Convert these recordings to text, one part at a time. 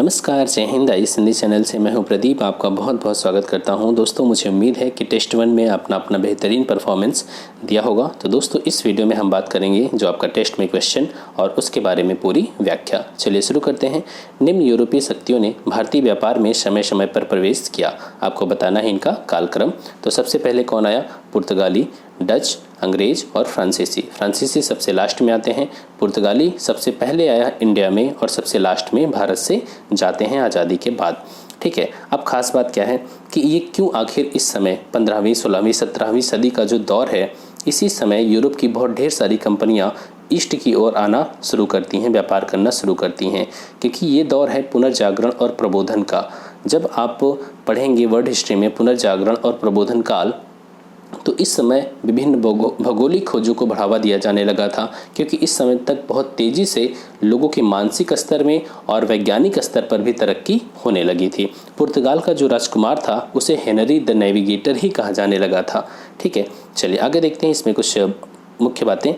नमस्कार, जय हिंद। इस हिंदी चैनल से मैं हूं प्रदीप, आपका बहुत बहुत स्वागत करता हूं। दोस्तों, मुझे उम्मीद है कि टेस्ट 1 में आपने अपना बेहतरीन परफॉर्मेंस दिया होगा। तो दोस्तों, इस वीडियो में हम बात करेंगे जो आपका टेस्ट में क्वेश्चन और उसके बारे में पूरी व्याख्या। चलिए शुरू करते हैं। निम्न यूरोपीय शक्तियों ने भारतीय व्यापार में समय समय पर प्रवेश किया। आपको बताना है इनका कालक्रम। तो सबसे पहले कौन आया? पुर्तगाली, डच, अंग्रेज और फ्रांसीसी। फ्रांसीसी सबसे लास्ट में आते हैं। पुर्तगाली सबसे पहले आया इंडिया में और सबसे लास्ट में भारत से जाते हैं आज़ादी के बाद। ठीक है, अब खास बात क्या है कि ये क्यों आखिर इस समय 15वीं, 16वीं, 17वीं सदी का जो दौर है, इसी समय यूरोप की बहुत ढेर सारी कंपनियां ईस्ट की ओर आना शुरू करती हैं, व्यापार करना शुरू करती हैं, क्योंकि ये दौर है पुनर्जागरण और प्रबोधन का। जब आप पढ़ेंगे वर्ल्ड हिस्ट्री में पुनर्जागरण और प्रबोधन काल, तो इस समय विभिन्न भौगोलिक खोजों को बढ़ावा दिया जाने लगा था, क्योंकि इस समय तक बहुत तेज़ी से लोगों के मानसिक स्तर में और वैज्ञानिक स्तर पर भी तरक्की होने लगी थी। पुर्तगाल का जो राजकुमार था उसे हेनरी द नेविगेटर ही कहा जाने लगा था। ठीक है, चलिए आगे देखते हैं इसमें कुछ मुख्य बातें।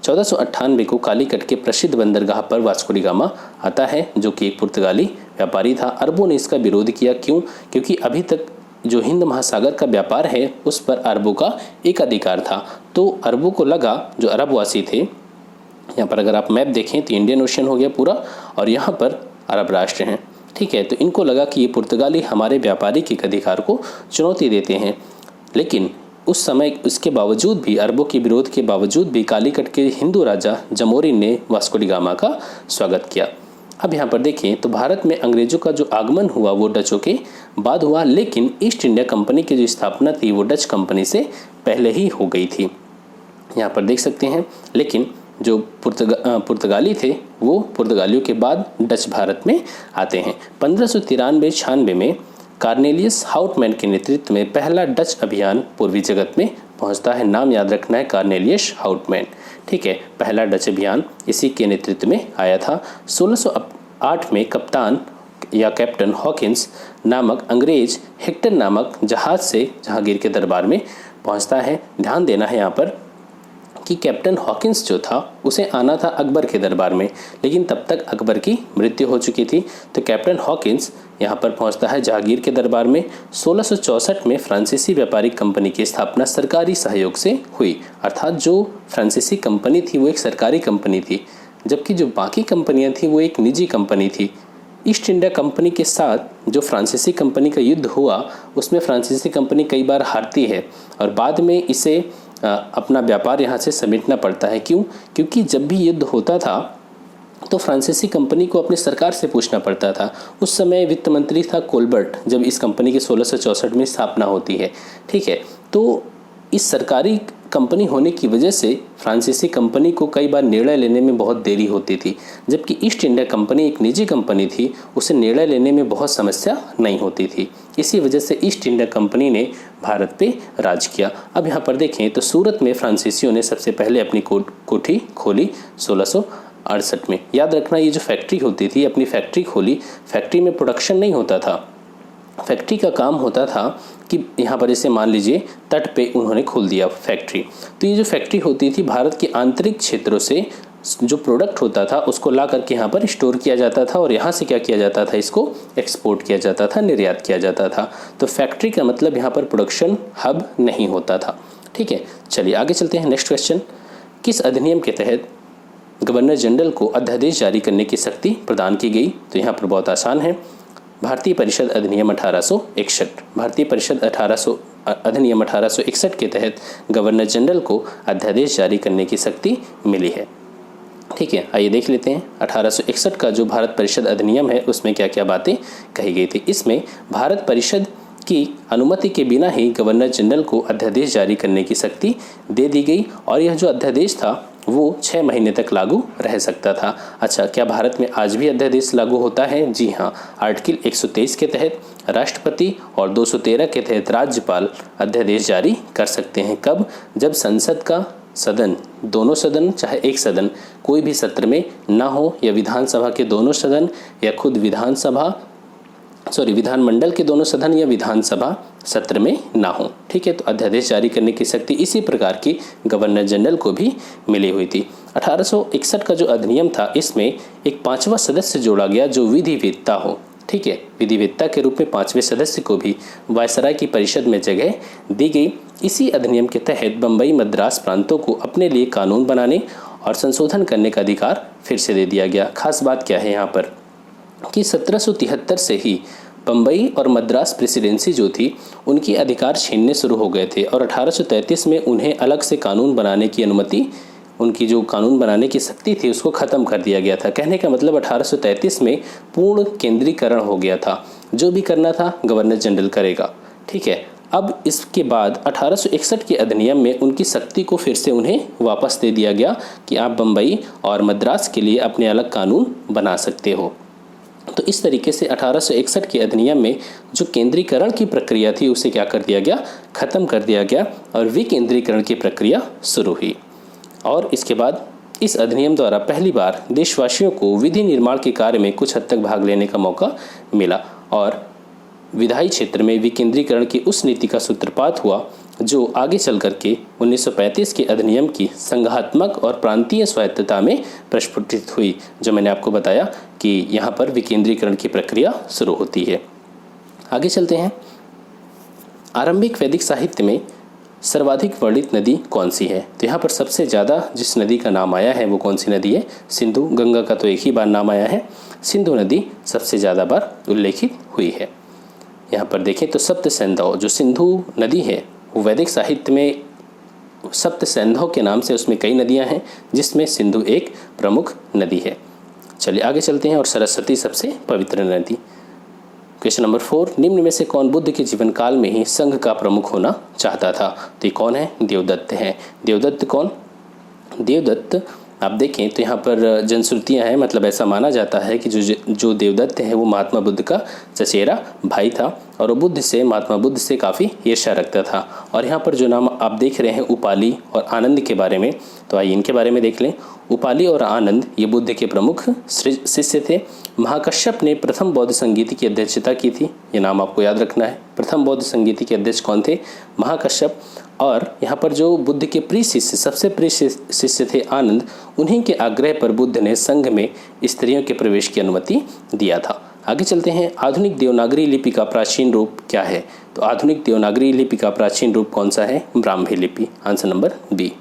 1498 को कालीकट के प्रसिद्ध बंदरगाह पर वास्को डी गामा आता है, जो कि एक पुर्तगाली व्यापारी था। अरबों ने इसका विरोध किया। क्यों? क्योंकि अभी तक जो हिंद महासागर का व्यापार है उस पर अरबों का एक अधिकार था। तो अरबों को लगा, जो अरबवासी थे, यहाँ पर अगर आप मैप देखें तो इंडियन ओशन हो गया पूरा और यहाँ पर अरब राष्ट्र हैं। ठीक है, तो इनको लगा कि ये पुर्तगाली हमारे व्यापारिक एक अधिकार को चुनौती देते हैं। लेकिन उस समय इसके बावजूद भी, अरबों के विरोध के बावजूद भी, कालीकट के हिंदू राजा जमोरिन ने वास्को डी गामा का स्वागत किया। अब यहाँ पर देखें तो भारत में अंग्रेजों का जो आगमन हुआ वो डचों के बाद हुआ, लेकिन ईस्ट इंडिया कंपनी की जो स्थापना थी वो डच कंपनी से पहले ही हो गई थी। यहाँ पर देख सकते हैं। लेकिन जो पुर्तगाली थे वो पुर्तगालियों के बाद डच भारत में आते हैं। 1593-96 में कार्नेलियस हाउटमैन के नेतृत्व में पहला डच अभियान पूर्वी जगत में पहुंचता है। नाम याद रखना है, कार्नेलियस हाउटमैन। ठीक है, पहला डच अभियान इसी के नेतृत्व में आया था। 1608 में कप्तान या कैप्टन हॉकिंस नामक अंग्रेज हेक्टर नामक जहाज से जहांगीर के दरबार में पहुंचता है। ध्यान देना है यहाँ पर कि कैप्टन हॉकिंस जो था उसे आना था अकबर के दरबार में, लेकिन तब तक अकबर की मृत्यु हो चुकी थी। तो कैप्टन हॉकिंस यहाँ पर पहुँचता है जहांगीर के दरबार में। 1664 में फ्रांसीसी व्यापारिक कंपनी की स्थापना सरकारी सहयोग से हुई, अर्थात जो फ्रांसीसी कंपनी थी वो एक सरकारी कंपनी थी, जबकि जो बाकी कंपनियाँ थी वो एक निजी कंपनी थी। ईस्ट इंडिया कंपनी के साथ जो फ्रांसीसी कंपनी का युद्ध हुआ उसमें फ्रांसीसी कंपनी कई बार हारती है और बाद में इसे अपना व्यापार यहाँ से समेटना पड़ता है। क्यों? क्योंकि जब भी युद्ध होता था तो फ्रांसीसी कंपनी को अपनी सरकार से पूछना पड़ता था। उस समय वित्त मंत्री था कोलबर्ट, जब इस कंपनी की 1664 में स्थापना होती है। ठीक है, तो इस सरकारी कंपनी होने की वजह से फ्रांसीसी कंपनी को कई बार निर्णय लेने में बहुत देरी होती थी, जबकि ईस्ट इंडिया कंपनी एक निजी कंपनी थी, उसे निर्णय लेने में बहुत समस्या नहीं होती थी। इसी वजह से ईस्ट इंडिया कंपनी ने भारत पे राज किया। अब यहाँ पर देखें तो सूरत में फ्रांसीसियों ने सबसे पहले अपनी कोठी खोली 1668 में। याद रखना, ये जो फैक्ट्री होती थी, अपनी फैक्ट्री खोली। फैक्ट्री में प्रोडक्शन नहीं होता था, फैक्ट्री का काम होता था कि यहाँ पर जैसे मान लीजिए तट पे उन्होंने खोल दिया फैक्ट्री, तो ये जो फैक्ट्री होती थी भारत के आंतरिक क्षेत्रों से जो प्रोडक्ट होता था उसको ला करके यहाँ पर स्टोर किया जाता था और यहाँ से क्या किया जाता था, इसको एक्सपोर्ट किया जाता था, निर्यात किया जाता था। तो फैक्ट्री का मतलब यहाँ पर प्रोडक्शन हब नहीं होता था। ठीक है, चलिए आगे चलते हैं। नेक्स्ट क्वेश्चन, किस अधिनियम के तहत गवर्नर जनरल को अध्यादेश जारी करने की शक्ति प्रदान की गई? तो यहाँ पर बहुत आसान है, भारतीय परिषद अधिनियम 1861। भारतीय परिषद अधिनियम 1861 के तहत गवर्नर जनरल को अध्यादेश जारी करने की शक्ति मिली है। ठीक है, आइए देख लेते हैं 1861 का जो भारत परिषद अधिनियम है उसमें क्या क्या बातें कही गई थी। इसमें भारत परिषद की अनुमति के बिना ही गवर्नर जनरल को अध्यादेश जारी करने की शक्ति दे दी गई और यह जो अध्यादेश था वो 6 महीने तक लागू रह सकता था। अच्छा, क्या भारत में आज भी अध्यादेश लागू होता है? जी हाँ, आर्टिकल 123 के तहत राष्ट्रपति और 213 के तहत राज्यपाल अध्यादेश जारी कर सकते हैं। कब? जब संसद का सदन, दोनों सदन चाहे एक सदन, कोई भी सत्र में ना हो, या विधानसभा के दोनों सदन या खुद विधानमंडल के दोनों सदन या विधानसभा सत्र में ना हो। ठीक है, तो अध्यादेश जारी करने की शक्ति इसी प्रकार की गवर्नर जनरल को भी मिली हुई थी। 1861 का जो अधिनियम था, इसमें एक 5वां सदस्य जोड़ा गया जो विधिवेत्ता हो। ठीक है, विधिवेत्ता के रूप में 5वें सदस्य को भी वायसराय की परिषद में जगह दी गई। इसी अधिनियम के तहत बम्बई मद्रास प्रांतों को अपने लिए कानून बनाने और संशोधन करने का अधिकार फिर से दे दिया गया। खास बात क्या है यहाँ पर कि 1773 से ही बम्बई और मद्रास प्रेसिडेंसी जो थी उनकी अधिकार छीनने शुरू हो गए थे और 1833 में उन्हें अलग से कानून बनाने की अनुमति, उनकी जो कानून बनाने की शक्ति थी उसको ख़त्म कर दिया गया था। कहने का मतलब 1833 में पूर्ण केंद्रीकरण हो गया था, जो भी करना था गवर्नर जनरल करेगा। ठीक है, अब इसके बाद 1861 के अधिनियम में उनकी शक्ति को फिर से उन्हें वापस दे दिया गया कि आप बम्बई और मद्रास के लिए अपने अलग कानून बना सकते हो। तो इस तरीके से 1861 के अधिनियम में जो केंद्रीकरण की प्रक्रिया थी उसे क्या कर दिया गया, ख़त्म कर दिया गया और विकेंद्रीकरण की प्रक्रिया शुरू हुई। और इसके बाद इस अधिनियम द्वारा पहली बार देशवासियों को विधि निर्माण के कार्य में कुछ हद तक भाग लेने का मौका मिला और विधायी क्षेत्र में विकेंद्रीकरण की उस नीति का सूत्रपात हुआ जो आगे चल करके 1935 के अधिनियम की संघात्मक और प्रांतीय स्वायत्तता में प्रस्फुटित हुई, जो मैंने आपको बताया कि यहाँ पर विकेंद्रीकरण की प्रक्रिया शुरू होती है। आगे चलते हैं। आरंभिक वैदिक साहित्य में सर्वाधिक वर्णित नदी कौन सी है? तो यहाँ पर सबसे ज़्यादा जिस नदी का नाम आया है वो कौन सी नदी है? सिंधु। गंगा का तो एक ही बार नाम आया है, सिंधु नदी सबसे ज़्यादा बार उल्लेखित हुई है। यहाँ पर देखें तो सप्त सैंधव जो सिंधु नदी है वो वैदिक साहित्य में सप्त सैंधव के नाम से उसमें कई नदियाँ हैं जिसमें सिंधु एक प्रमुख नदी है। चलिए आगे चलते हैं। और सरस्वती सबसे पवित्र नदी। क्वेश्चन नंबर 4, निम्न में से कौन बुद्ध के जीवन काल में ही संघ का प्रमुख होना चाहता था? तो ये कौन है? देवदत्त है। देवदत्त कौन? देवदत्त आप देखें तो यहाँ पर जनश्रुतियाँ हैं, मतलब ऐसा माना जाता है कि जो देवदत्त है वो महात्मा बुद्ध का चचेरा भाई था और वो महात्मा बुद्ध से काफ़ी ईर्ष्या रखता था। और यहाँ पर जो नाम आप देख रहे हैं उपाली और आनंद के बारे में, तो आइए इनके बारे में देख लें। उपाली और आनंद ये बुद्ध के प्रमुख शिष्य थे। महाकश्यप ने प्रथम बौद्ध संगीति की अध्यक्षता की थी, ये नाम आपको याद रखना है। प्रथम बौद्ध संगीति के अध्यक्ष कौन थे? महाकश्यप। और यहाँ पर जो बुद्ध के प्रिय शिष्य, सबसे प्रिय शिष्य थे आनंद, उन्हीं के आग्रह पर बुद्ध ने संघ में स्त्रियों के प्रवेश की अनुमति दिया था। आगे चलते हैं। आधुनिक देवनागरी लिपि का प्राचीन रूप क्या है? तो आधुनिक देवनागरी लिपि का प्राचीन रूप कौन सा है? ब्राह्मी लिपि। Answer number B.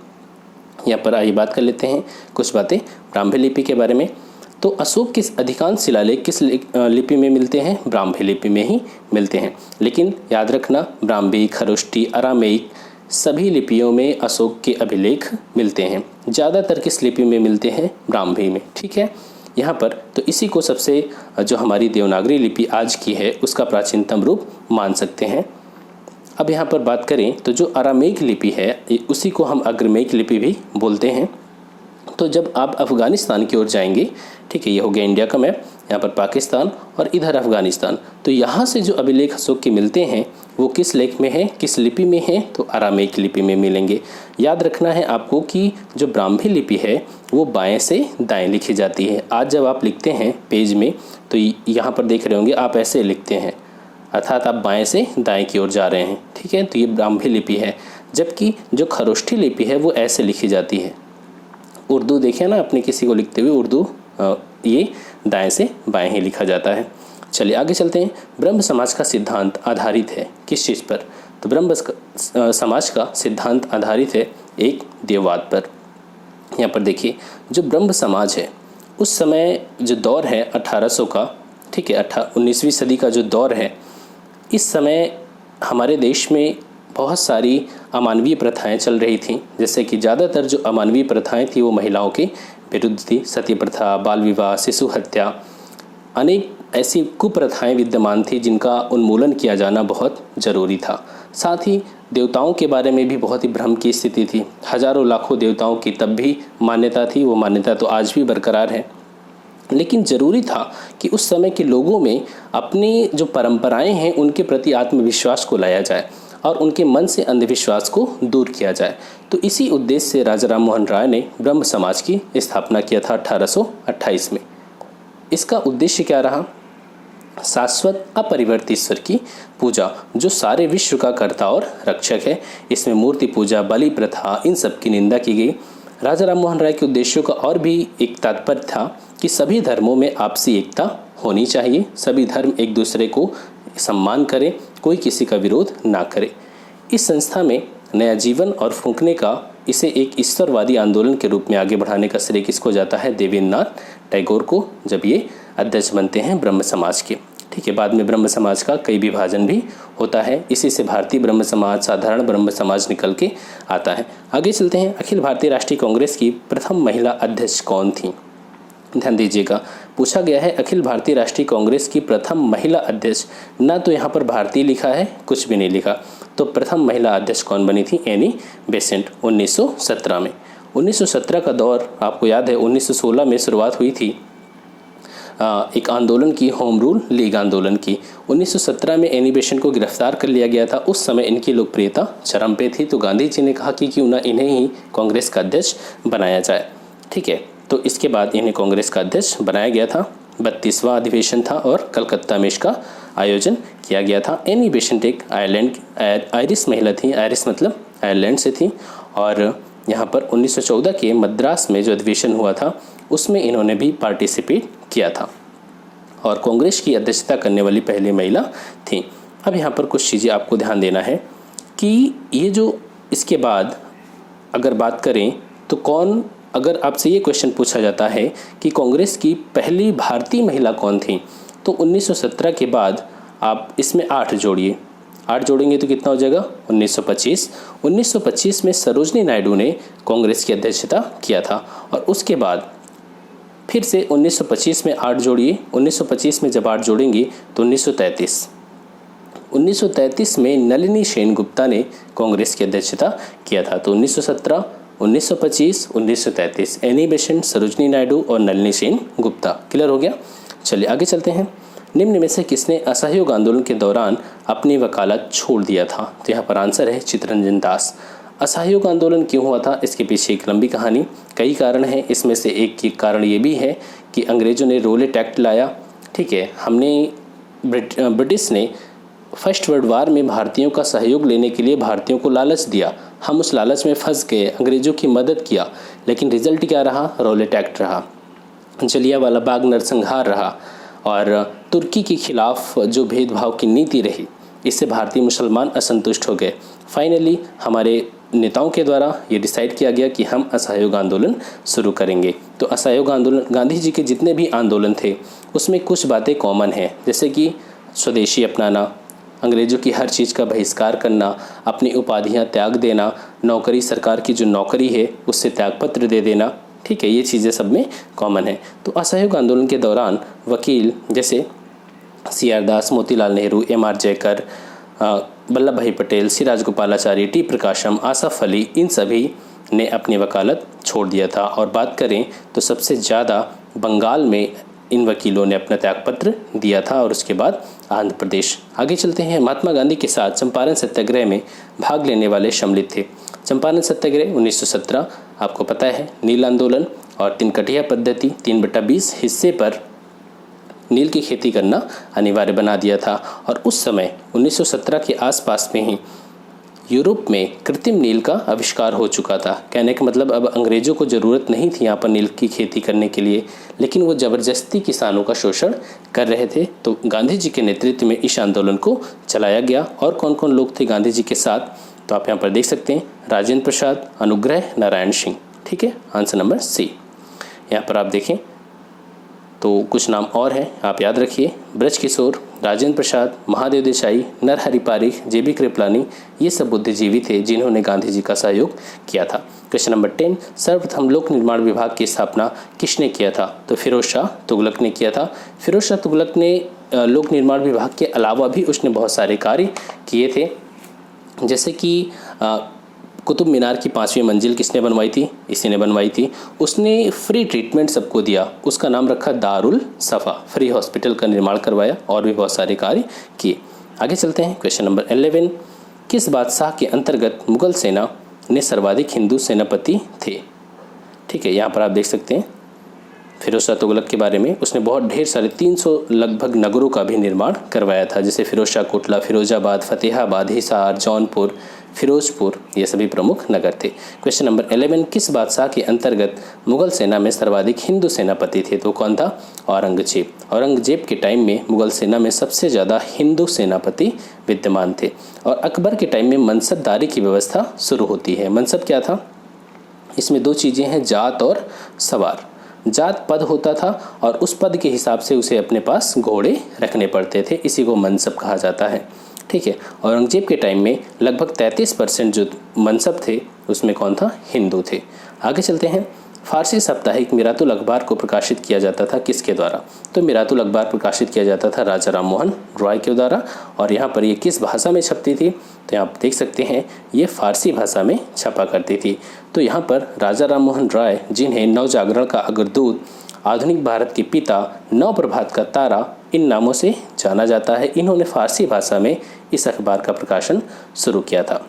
यहाँ पर आइए बात कर लेते हैं कुछ बातें ब्राह्मी लिपि के बारे में। तो अशोक के अधिकांश शिलालेख किस लिपि में मिलते हैं? ब्राह्मी लिपि में ही मिलते हैं। लेकिन याद रखना, ब्राह्मी, खरोष्टी, अरामेइक सभी लिपियों में अशोक के अभिलेख मिलते हैं। ज़्यादातर किस लिपि में मिलते हैं? ब्राह्मी में। ठीक है, यहाँ पर तो इसी को सबसे जो हमारी देवनागरी लिपि आज की है उसका प्राचीनतम रूप मान सकते हैं। अब यहाँ पर बात करें तो जो अरामेइक लिपि है उसी को हम अग्रमेइक लिपि भी बोलते हैं। तो जब आप अफ़गानिस्तान की ओर जाएंगे, ठीक है, ये हो गया इंडिया का मैप, यहाँ पर पाकिस्तान और इधर अफ़गानिस्तान, तो यहाँ से जो अभिलेख अशोक के मिलते हैं वो किस लेख में है, किस लिपि में है? तो अरामेइक लिपि में मिलेंगे। याद रखना है आपको कि जो ब्राह्मी लिपि है वो बाएं से दाएं लिखी जाती है। आज जब आप लिखते हैं पेज में तो यहाँ पर देख रहे होंगे आप ऐसे लिखते हैं, अर्थात आप बाएं से दाएं की ओर जा रहे हैं। ठीक है, तो ये ब्राह्मी लिपि है। जबकि जो खरोष्ठी लिपि है वो ऐसे लिखी जाती है। उर्दू देखें ना, अपने किसी को लिखते हुए उर्दू ये दाएं से बाएं ही लिखा जाता है। चलिए आगे चलते हैं। ब्रह्म समाज का सिद्धांत आधारित है किस चीज़ पर? तो ब्रह्म समाज का सिद्धांत आधारित है एक देववाद पर। यहाँ पर देखिए, जो ब्रह्म समाज है उस समय जो दौर है 1800 का, ठीक है, 19वीं सदी का जो दौर है, इस समय हमारे देश में बहुत सारी अमानवीय प्रथाएं चल रही थीं। जैसे कि ज़्यादातर जो अमानवीय प्रथाएं थी वो महिलाओं के विरुद्ध थी। सती प्रथा, बाल विवाह, शिशु हत्या, अनेक ऐसी कुप्रथाएं विद्यमान थी जिनका उन्मूलन किया जाना बहुत ज़रूरी था। साथ ही देवताओं के बारे में भी बहुत ही भ्रम की स्थिति थी। हजारों लाखों देवताओं की तब भी मान्यता थी, वो मान्यता तो आज भी बरकरार है। लेकिन ज़रूरी था कि उस समय के लोगों में अपनी जो परंपराएं हैं उनके प्रति आत्मविश्वास को लाया जाए और उनके मन से अंधविश्वास को दूर किया जाए। तो इसी उद्देश्य से राजा राम मोहन राय ने ब्रह्म समाज की स्थापना किया था 1828 में। इसका उद्देश्य क्या रहा? शाश्वत अपरिवर्तित ईश्वर की पूजा, जो सारे विश्व का कर्ता और रक्षक है। इसमें मूर्ति पूजा, बलि प्रथा, इन सब की निंदा की गई। राजा राम मोहन राय के उद्देश्यों का और भी एक तात्पर्य था कि सभी धर्मों में आपसी एकता होनी चाहिए, सभी धर्म एक दूसरे को सम्मान करें, कोई किसी का विरोध ना करे। इस संस्था में नया जीवन और फूंकने का, इसे एक ईश्वरवादी आंदोलन के रूप में आगे बढ़ाने का श्रेय किसको जाता है? देवेंद्रनाथ टैगोर को, जब ये अध्यक्ष बनते हैं ब्रह्म समाज के। ठीक है, बाद में ब्रह्म समाज का कई विभाजन भी होता है, इसी से भारतीय ब्रह्म समाज, साधारण ब्रह्म समाज निकल के आता है। आगे चलते हैं। अखिल भारतीय राष्ट्रीय कांग्रेस की प्रथम महिला अध्यक्ष कौन थी? ध्यान दीजिएगा, पूछा गया है अखिल भारतीय राष्ट्रीय कांग्रेस की प्रथम महिला अध्यक्ष, ना तो यहाँ पर भारतीय लिखा है, कुछ भी नहीं लिखा, तो प्रथम महिला अध्यक्ष कौन बनी थी? एनी बेसेंट, 1917 में। 1917 का दौर आपको याद है, 1916 में शुरुआत हुई थी एक आंदोलन की, होम रूल लीग आंदोलन की। 1917 में एनी बेसेंट को गिरफ्तार कर लिया गया था। उस समय इनकी लोकप्रियता चरम पे थी, तो गांधी जी ने कहा कि क्यों ना इन्हें ही कांग्रेस का अध्यक्ष बनाया जाए। ठीक है, तो इसके बाद इन्हें कांग्रेस का अध्यक्ष बनाया गया था। 32वां अधिवेशन था और कलकत्ता में इसका आयोजन किया गया था। एनी बेसेंट एक आयरिश महिला थी, आयरिश मतलब आयरलैंड से थी, और यहाँ पर 1914 के मद्रास में जो अधिवेशन हुआ था उसमें इन्होंने भी पार्टिसिपेट किया था और कांग्रेस की अध्यक्षता करने वाली पहली महिला थी। अब यहाँ पर कुछ चीज़ें आपको ध्यान देना है कि ये जो इसके बाद अगर बात करें तो कौन, अगर आपसे ये क्वेश्चन पूछा जाता है कि कांग्रेस की पहली भारतीय महिला कौन थी, तो 1917 के बाद आप इसमें 8 जोड़िए, 8 जोड़ेंगे तो कितना हो जाएगा? 1925। 1925 में सरोजनी नायडू ने कांग्रेस की अध्यक्षता किया था, और उसके बाद फिर से 1925 में 8 जोड़िए, 1925 में जब 8 जोड़ेंगे तो 1933 में नलिनी सेनगुप्ता ने कांग्रेस की अध्यक्षता किया था। तो 1917, 1925, 1933, एनी बेसेंट, सरोजनी नायडू और नलिनी सेनगुप्ता। क्लियर हो गया? चलिए आगे चलते हैं। निम्न में से किसने असहयोग आंदोलन के दौरान अपनी वकालत छोड़ दिया था? तो यहाँ पर आंसर है चित्तरंजन दास। असहयोग आंदोलन क्यों हुआ था, इसके पीछे एक लंबी कहानी, कई कारण हैं। इसमें से एक कारण ये भी है कि अंग्रेज़ों ने रोलेट एक्ट लाया। ठीक है, हमने ब्रिटिश ने फर्स्ट वर्ल्ड वार में भारतीयों का सहयोग लेने के लिए भारतीयों को लालच दिया, हम उस लालच में फंस गए, अंग्रेज़ों की मदद किया, लेकिन रिजल्ट क्या रहा? रोलेट एक्ट रहा, जलियांवाला बाग नरसंहार रहा, और तुर्की के खिलाफ जो भेदभाव की नीति रही, इससे भारतीय मुसलमान असंतुष्ट हो गए। फाइनली हमारे नेताओं के द्वारा ये डिसाइड किया गया कि हम असहयोग आंदोलन शुरू करेंगे। तो असहयोग आंदोलन, गांधी जी के जितने भी आंदोलन थे उसमें कुछ बातें कॉमन हैं, जैसे कि स्वदेशी अपनाना, अंग्रेज़ों की हर चीज़ का बहिष्कार करना, अपनी उपाधियां त्याग देना, नौकरी, सरकार की जो नौकरी है उससे त्यागपत्र दे देना। ठीक है, ये चीज़ें सब में कॉमन है। तो असहयोग आंदोलन के दौरान वकील जैसे CR दास, मोतीलाल नेहरू, MR जयकर, वल्लभ भाई पटेल, सी राजगोपालाचारी, T प्रकाशम, आसफ अली, इन सभी ने अपनी वकालत छोड़ दिया था। और बात करें तो सबसे ज़्यादा बंगाल में इन वकीलों ने अपना त्यागपत्र दिया था, और उसके बाद आंध्र प्रदेश। आगे चलते हैं। महात्मा गांधी के साथ चंपारण सत्याग्रह में भाग लेने वाले सम्मिलित थे। चंपारण सत्याग्रह 1917 आपको पता है, नील आंदोलन और 3 कटिया पद्धति, 3/20 हिस्से पर नील की खेती करना अनिवार्य बना दिया था। और उस समय 1917 के आसपास में ही यूरोप में कृत्रिम नील का आविष्कार हो चुका था। कहने का मतलब अब अंग्रेज़ों को ज़रूरत नहीं थी यहाँ पर नील की खेती करने के लिए, लेकिन वो ज़बरदस्ती किसानों का शोषण कर रहे थे। तो गांधी जी के नेतृत्व में इस आंदोलन को चलाया गया। और कौन कौन लोग थे गांधी जी के साथ, तो आप यहाँ पर देख सकते हैं, राजेंद्र प्रसाद, अनुग्रह नारायण सिंह। ठीक है, आंसर नंबर C। यहाँ पर आप देखें तो कुछ नाम और हैं, आप याद रखिए, ब्रज किशोर, राजेंद्र प्रसाद, महादेव देसाई, नरहरि पारिख, JB कृपलानी, ये सब बुद्धिजीवी थे जिन्होंने गांधी जी का सहयोग किया था। क्वेश्चन नंबर 10, सर्वप्रथम लोक निर्माण विभाग की स्थापना किसने किया था? तो फिरोज शाह तुगलक ने किया था। फिरोज शाह तुगलक ने लोक निर्माण विभाग के अलावा भी उसने बहुत सारे कार्य किए थे, जैसे कि कुतुब मीनार की 5वीं मंजिल किसने बनवाई थी? इसी ने बनवाई थी। उसने फ्री ट्रीटमेंट सबको दिया, उसका नाम रखा दारुल सफ़ा, फ्री हॉस्पिटल का निर्माण करवाया, और भी बहुत सारे कार्य किए। आगे चलते हैं। क्वेश्चन नंबर 11, किस बादशाह के अंतर्गत मुगल सेना ने सर्वाधिक हिंदू सेनापति थे? ठीक है, यहाँ पर आप देख सकते हैं फिरोज शाह तुगलक के बारे में, उसने बहुत ढेर सारे 300 लगभग नगरों का भी निर्माण करवाया था, जैसे फिरोज शाह कोटला, फिरोजाबाद, फतेहाबाद, हिसार, जौनपुर, फिरोजपुर, ये सभी प्रमुख नगर थे। क्वेश्चन नंबर 11, किस बादशाह के अंतर्गत मुगल सेना में सर्वाधिक हिंदू सेनापति थे? तो कौन था? औरंगजेब। औरंगजेब के टाइम में मुगल सेना में सबसे ज़्यादा हिंदू सेनापति विद्यमान थे। और अकबर के टाइम में मनसबदारी की व्यवस्था शुरू होती है। मनसब क्या था? इसमें दो चीज़ें हैं, जात और सवार। जात पद होता था और उस पद के हिसाब से उसे अपने पास घोड़े रखने पड़ते थे, इसी को मनसब कहा जाता है। ठीक है, औरंगजेब के टाइम में लगभग 33% जो मनसब थे उसमें कौन था? हिंदू थे। आगे चलते हैं। फारसी साप्ताहिक मिरातुल अखबार को प्रकाशित किया जाता था किसके द्वारा? तो मिरातुल अखबार प्रकाशित किया जाता था राजा राममोहन रॉय के द्वारा। और यहाँ पर ये किस भाषा में छपती थी? तो आप देख सकते हैं ये फारसी भाषा में छपा करती थी। तो यहाँ पर राजा राममोहन रॉय, जिन्हें नवजागरण का अग्रदूत, आधुनिक भारत के पिता, नवप्रभात का तारा, इन नामों से जाना जाता है, इन्होंने फारसी भाषा में इस अखबार का प्रकाशन शुरू किया था।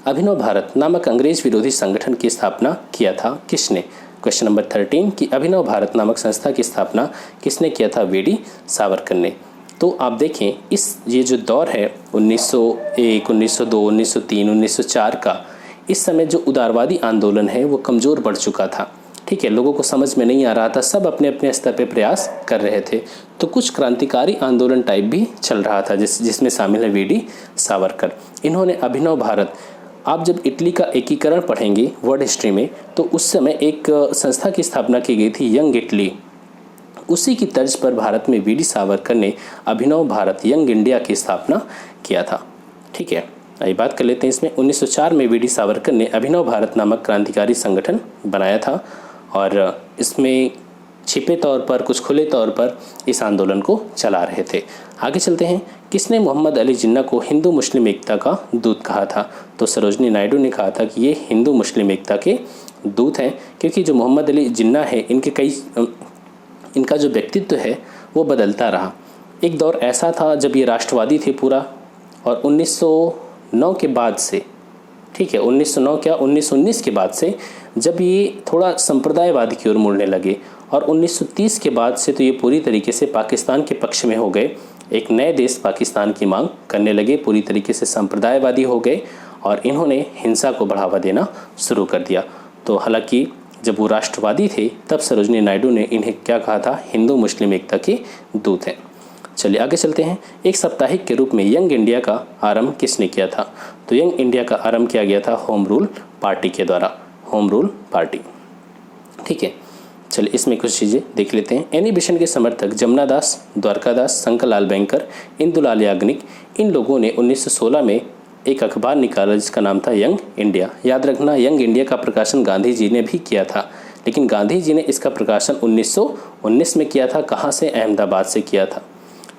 अभिनव भारत नामक अंग्रेज विरोधी संगठन की स्थापना किया था किसने? क्वेश्चन नंबर 13 कि अभिनव भारत नामक संस्था की स्थापना किसने किया था? वी.डी. सावरकर ने। तो आप देखें ये जो दौर है 1901, 1902, 1903, 1904 का, इस समय जो उदारवादी आंदोलन है वो कमज़ोर पड़ चुका था। ठीक है, लोगों को समझ में नहीं आ रहा था, सब अपने अपने स्तर पे प्रयास कर रहे थे। तो कुछ क्रांतिकारी आंदोलन टाइप भी चल रहा था जिसमें शामिल है वी.डी. सावरकर। इन्होंने अभिनव भारत, आप जब इटली का एकीकरण पढ़ेंगे वर्ल्ड हिस्ट्री में, तो उस समय एक संस्था की स्थापना की गई थी, यंग इटली। उसी की तर्ज पर भारत में वी.डी. सावरकर ने अभिनव भारत, यंग इंडिया की स्थापना किया था। ठीक है, आइए बात कर लेते हैं इसमें। 1904 में वी.डी. सावरकर ने अभिनव भारत नामक क्रांतिकारी संगठन बनाया था और इसमें छिपे तौर पर, कुछ खुले तौर पर इस आंदोलन को चला रहे थे। आगे चलते हैं। किसने मोहम्मद अली जिन्ना को हिंदू मुस्लिम एकता का दूत कहा था? तो सरोजनी नायडू ने कहा था कि ये हिंदू मुस्लिम एकता के दूत हैं, क्योंकि जो मोहम्मद अली जिन्ना है इनका जो व्यक्तित्व है वो बदलता रहा। एक दौर ऐसा था जब ये राष्ट्रवादी थे पूरा, और 1909 के बाद से, ठीक है 1909 क्या 1919 के बाद से जब ये थोड़ा संप्रदायवाद की ओर मुड़ने लगे, और 1930 के बाद से तो ये पूरी तरीके से पाकिस्तान के पक्ष में हो गए, एक नए देश पाकिस्तान की मांग करने लगे, पूरी तरीके से संप्रदायवादी हो गए और इन्होंने हिंसा को बढ़ावा देना शुरू कर दिया। तो हालांकि जब वो राष्ट्रवादी थे तब सरोजनी नायडू ने इन्हें क्या कहा था? हिंदू मुस्लिम एकता के दूत हैं। चलिए आगे चलते हैं। एक साप्ताहिक के रूप में यंग इंडिया का आरंभ किसने किया था? तो यंग इंडिया का आरंभ किया गया था होम रूल पार्टी के द्वारा, होम रूल पार्टी। ठीक है, चलिए इसमें कुछ चीज़ें देख लेते हैं। एनी बेसेंट के समर्थक जमुना दास, द्वारकादास, शंकर लाल बैंकर, इंदुलाल याग्निक, इन लोगों ने 1916 में एक अखबार निकाला जिसका नाम था यंग इंडिया। याद रखना, यंग इंडिया का प्रकाशन गांधी जी ने भी किया था, लेकिन गांधी जी ने इसका प्रकाशन 1919 में किया था। कहाँ से? अहमदाबाद से किया था।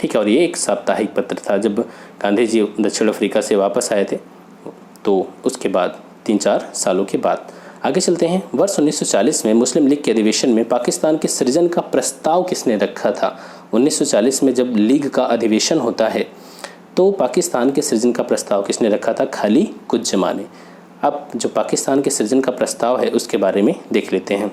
ठीक है, और ये एक साप्ताहिक पत्र था। जब गांधी जी दक्षिण अफ्रीका से वापस आए थे तो उसके बाद 3-4 सालों के बाद। आगे चलते हैं। वर्ष 1940 में मुस्लिम लीग के अधिवेशन में पाकिस्तान के सृजन का प्रस्ताव किसने रखा था? 1940 में जब लीग का अधिवेशन होता है तो पाकिस्तान के सृजन का प्रस्ताव किसने रखा था? खाली कुज्जमा ने। अब जो पाकिस्तान के सृजन का प्रस्ताव है उसके बारे में देख लेते हैं।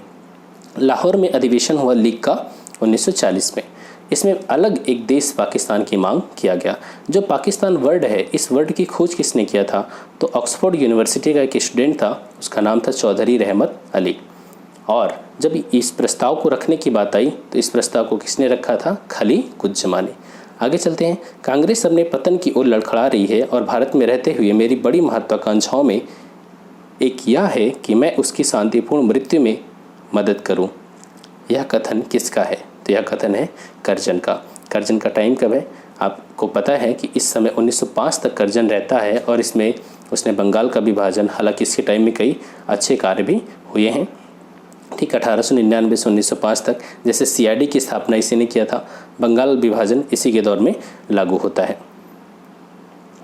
लाहौर में अधिवेशन हुआ लीग का 1940 में। इसमें अलग एक देश पाकिस्तान की मांग किया गया। जो पाकिस्तान वर्ड है, इस वर्ड की खोज किसने किया था? तो ऑक्सफोर्ड यूनिवर्सिटी का एक स्टूडेंट था, उसका नाम था चौधरी रहमत अली। और जब इस प्रस्ताव को रखने की बात आई तो इस प्रस्ताव को किसने रखा था? खली कुज्जमा ने। आगे चलते हैं। कांग्रेस अपने पतन की ओर लड़खड़ा रही है और भारत में रहते हुए मेरी बड़ी महत्वाकांक्षाओं में एक यह है कि मैं उसकी शांतिपूर्ण मृत्यु में मदद करूं। यह कथन किसका है? तो यह कथन है करजन का। करजन का टाइम कब है? आपको पता है कि इस समय 1905 तक करजन रहता है और इसमें उसने बंगाल का विभाजन, हालांकि इसके टाइम में कई अच्छे कार्य भी हुए हैं। ठीक, 1899 से 1905 तक, जैसे CID की स्थापना इसी ने किया था, बंगाल विभाजन इसी के दौर में लागू होता है।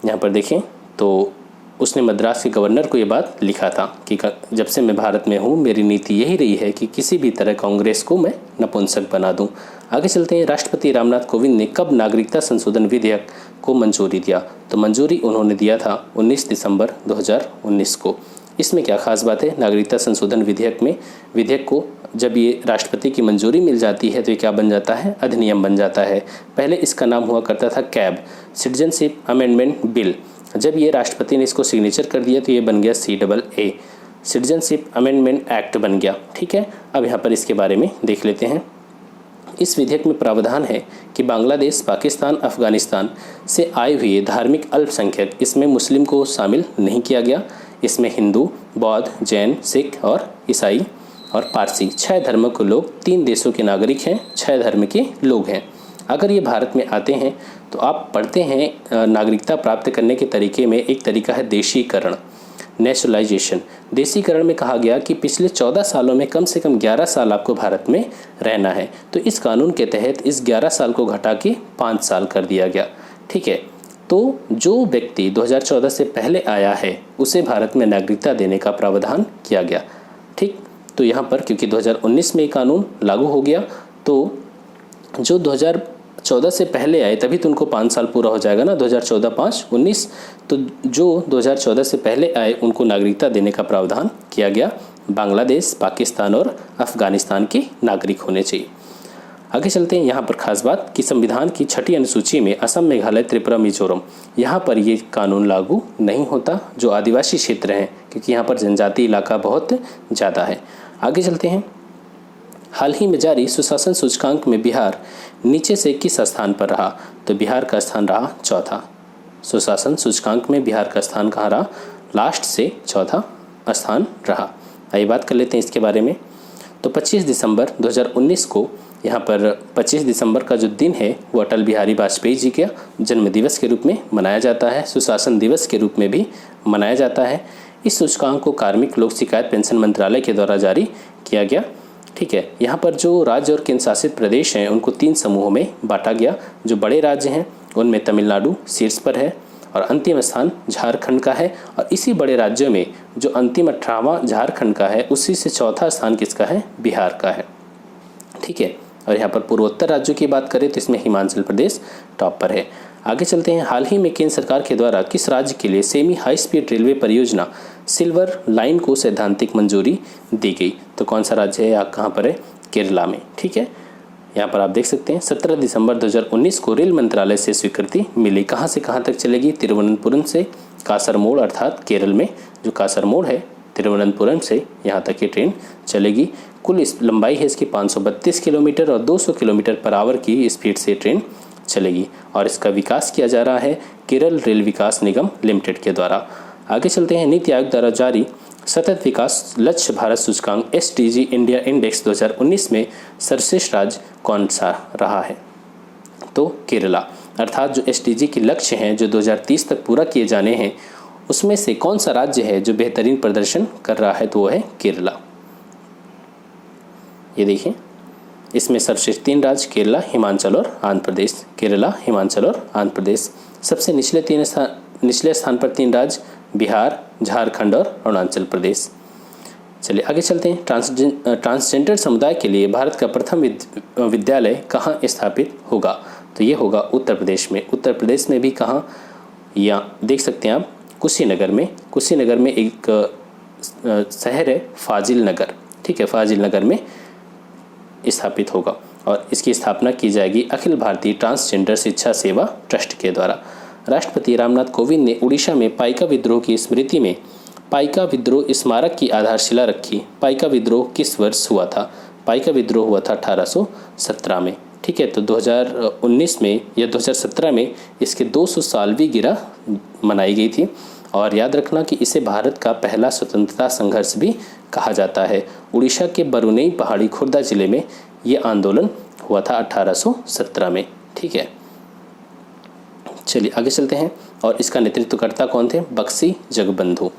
यहाँ पर देखें तो उसने मद्रास के गवर्नर को ये बात लिखा था कि जब से मैं भारत में हूँ मेरी नीति यही रही है कि किसी भी तरह कांग्रेस को मैं नपुंसक बना दूँ। आगे चलते हैं। राष्ट्रपति रामनाथ कोविंद ने कब नागरिकता संशोधन विधेयक को मंजूरी दिया? तो मंजूरी उन्होंने दिया था 19 दिसंबर 2019 को। इसमें क्या खास बात है? नागरिकता संशोधन विधेयक को जब ये राष्ट्रपति की मंजूरी मिल जाती है तो ये क्या बन जाता है, अधिनियम बन जाता है। पहले इसका नाम हुआ करता था कैब, सिटीजनशिप अमेंडमेंट बिल। जब ये राष्ट्रपति ने इसको सिग्नेचर कर दिया तो ये बन गया CAA, सिटीजनशिप अमेंडमेंट एक्ट बन गया। ठीक है, अब यहाँ पर इसके बारे में देख लेते हैं। इस विधेयक में प्रावधान है कि बांग्लादेश, पाकिस्तान, अफगानिस्तान से आए हुए धार्मिक अल्पसंख्यक, इसमें मुस्लिम को शामिल नहीं किया गया। इसमें हिंदू, बौद्ध, जैन, सिख और ईसाई और पारसी 6 धर्म के लोग 3 देशों के नागरिक हैं, 6 धर्म के लोग हैं। अगर ये भारत में आते हैं तो आप पढ़ते हैं नागरिकता प्राप्त करने के तरीके में एक तरीका है देशीकरण, नेशनलाइजेशन। देशीकरण में कहा गया कि पिछले 14 सालों में कम से कम 11 साल आपको भारत में रहना है, तो इस कानून के तहत इस 11 साल को घटा के 5 साल कर दिया गया। ठीक है, तो जो व्यक्ति 2014 से पहले आया है उसे भारत में नागरिकता देने का प्रावधान किया गया। ठीक, तो यहाँ पर क्योंकि 2019 में ये कानून लागू हो गया, तो जो 2014 से पहले आए तभी तो उनको 5 साल पूरा हो जाएगा ना, 2014, 5, 19, तो जो 2014 से पहले आए उनको नागरिकता देने का प्रावधान किया गया। बांग्लादेश, पाकिस्तान और अफगानिस्तान के नागरिक होने चाहिए। आगे चलते हैं। यहाँ पर खास बात कि संविधान की 6ठी अनुसूची में असम, मेघालय, त्रिपुरा, मिजोरम, यहाँ पर ये कानून लागू नहीं होता, जो आदिवासी क्षेत्र हैं, क्योंकि यहाँ पर जनजाति इलाका बहुत ज़्यादा है। आगे चलते हैं। हाल ही में जारी सुशासन सूचकांक में बिहार नीचे से किस स्थान पर रहा? तो बिहार का स्थान रहा चौथा। सुशासन सूचकांक में बिहार का स्थान कहाँ रहा? लास्ट से चौथा स्थान रहा। आइए बात कर लेते हैं इसके बारे में। तो 25 दिसंबर 2019 को यहाँ पर 25 दिसंबर का जो दिन है वो अटल बिहारी वाजपेयी जी का जन्म दिवस के रूप में मनाया जाता है, सुशासन दिवस के रूप में भी मनाया जाता है। इस सूचकांक को कार्मिक लोक शिकायत पेंशन मंत्रालय के द्वारा जारी किया गया। ठीक है, यहाँ पर जो राज्य और केंद्र शासित प्रदेश हैं उनको 3 समूहों में बांटा गया। जो बड़े राज्य हैं उनमें तमिलनाडु शीर्ष पर है और अंतिम स्थान झारखंड का है, और इसी बड़े राज्यों में जो अंतिम 18वां झारखंड का है उसी से चौथा स्थान किसका है? बिहार का है। ठीक है, और यहाँ पर पूर्वोत्तर राज्यों की बात करें तो इसमें हिमाचल प्रदेश टॉप पर है। आगे चलते हैं। हाल ही में केंद्र सरकार के द्वारा किस राज्य के लिए सेमी हाई स्पीड रेलवे परियोजना सिल्वर लाइन को सैद्धांतिक मंजूरी दी गई? तो कौन सा राज्य है? कहाँ पर है? केरला में। ठीक है, यहाँ पर आप देख सकते हैं 17 दिसंबर 2019 को रेल मंत्रालय से स्वीकृति मिली। कहाँ से कहाँ तक चलेगी? तिरुवनंतपुरम से कासरगोड, अर्थात केरल में जो कासरगोड है तिरुवनंतपुरम से यहाँ तक ये ट्रेन चलेगी। कुल इस लंबाई है इसकी 532 किलोमीटर और 200 किलोमीटर पर आवर की स्पीड से ट्रेन चलेगी, और इसका विकास किया जा रहा है केरल रेल विकास निगम लिमिटेड के द्वारा। आगे चलते हैं। नीति आयोग द्वारा जारी सतत विकास लक्ष्य भारत सूचकांक SDG इंडिया इंडेक्स 2019 में सर्वश्रेष्ठ राज्य कौन सा रहा है? तो केरला, अर्थात जो SDG के लक्ष्य हैं जो 2030 तक पूरा किए जाने हैं उसमें से कौन सा राज्य है जो बेहतरीन प्रदर्शन कर रहा है? तो वो है केरला। ये देखिए, इसमें सर्वश्रेष्ठ 3 राज्य केरला, हिमाचल और आंध्र प्रदेश। केरला, हिमाचल और आंध्र प्रदेश। सबसे निचले स्थान पर 3 राज्य बिहार, झारखंड और अरुणाचल प्रदेश। चलिए आगे चलते हैं। ट्रांसजेंडर समुदाय के लिए भारत का प्रथम विद्यालय कहाँ स्थापित होगा? तो ये होगा उत्तर प्रदेश में। उत्तर प्रदेश में भी कहाँ? यहाँ देख सकते हैं आप, कुशीनगर में। कुशीनगर में एक शहर है फाजिल नगर। ठीक है, फाजिल नगर में स्थापित होगा, और इसकी स्थापना की जाएगी अखिल भारतीय ट्रांसजेंडर शिक्षा सेवा ट्रस्ट के द्वारा। राष्ट्रपति रामनाथ कोविंद ने उड़ीसा में पाइका विद्रोह की स्मृति में पाइका विद्रोह स्मारक की आधारशिला रखी। पाइका विद्रोह किस वर्ष हुआ था? पाइका विद्रोह हुआ था 1817 में। ठीक है, तो 2019 में या 2017 में इसके 200 सालवी गिरह मनाई गई थी, और याद रखना कि इसे भारत का पहला स्वतंत्रता संघर्ष भी कहा जाता है। उड़ीसा के बरुनेई पहाड़ी खुर्दा जिले में ये आंदोलन हुआ था 1817 में। ठीक है, चलिए आगे चलते हैं। और इसका नेतृत्वकर्ता कौन थे? बक्सी जगबंधु।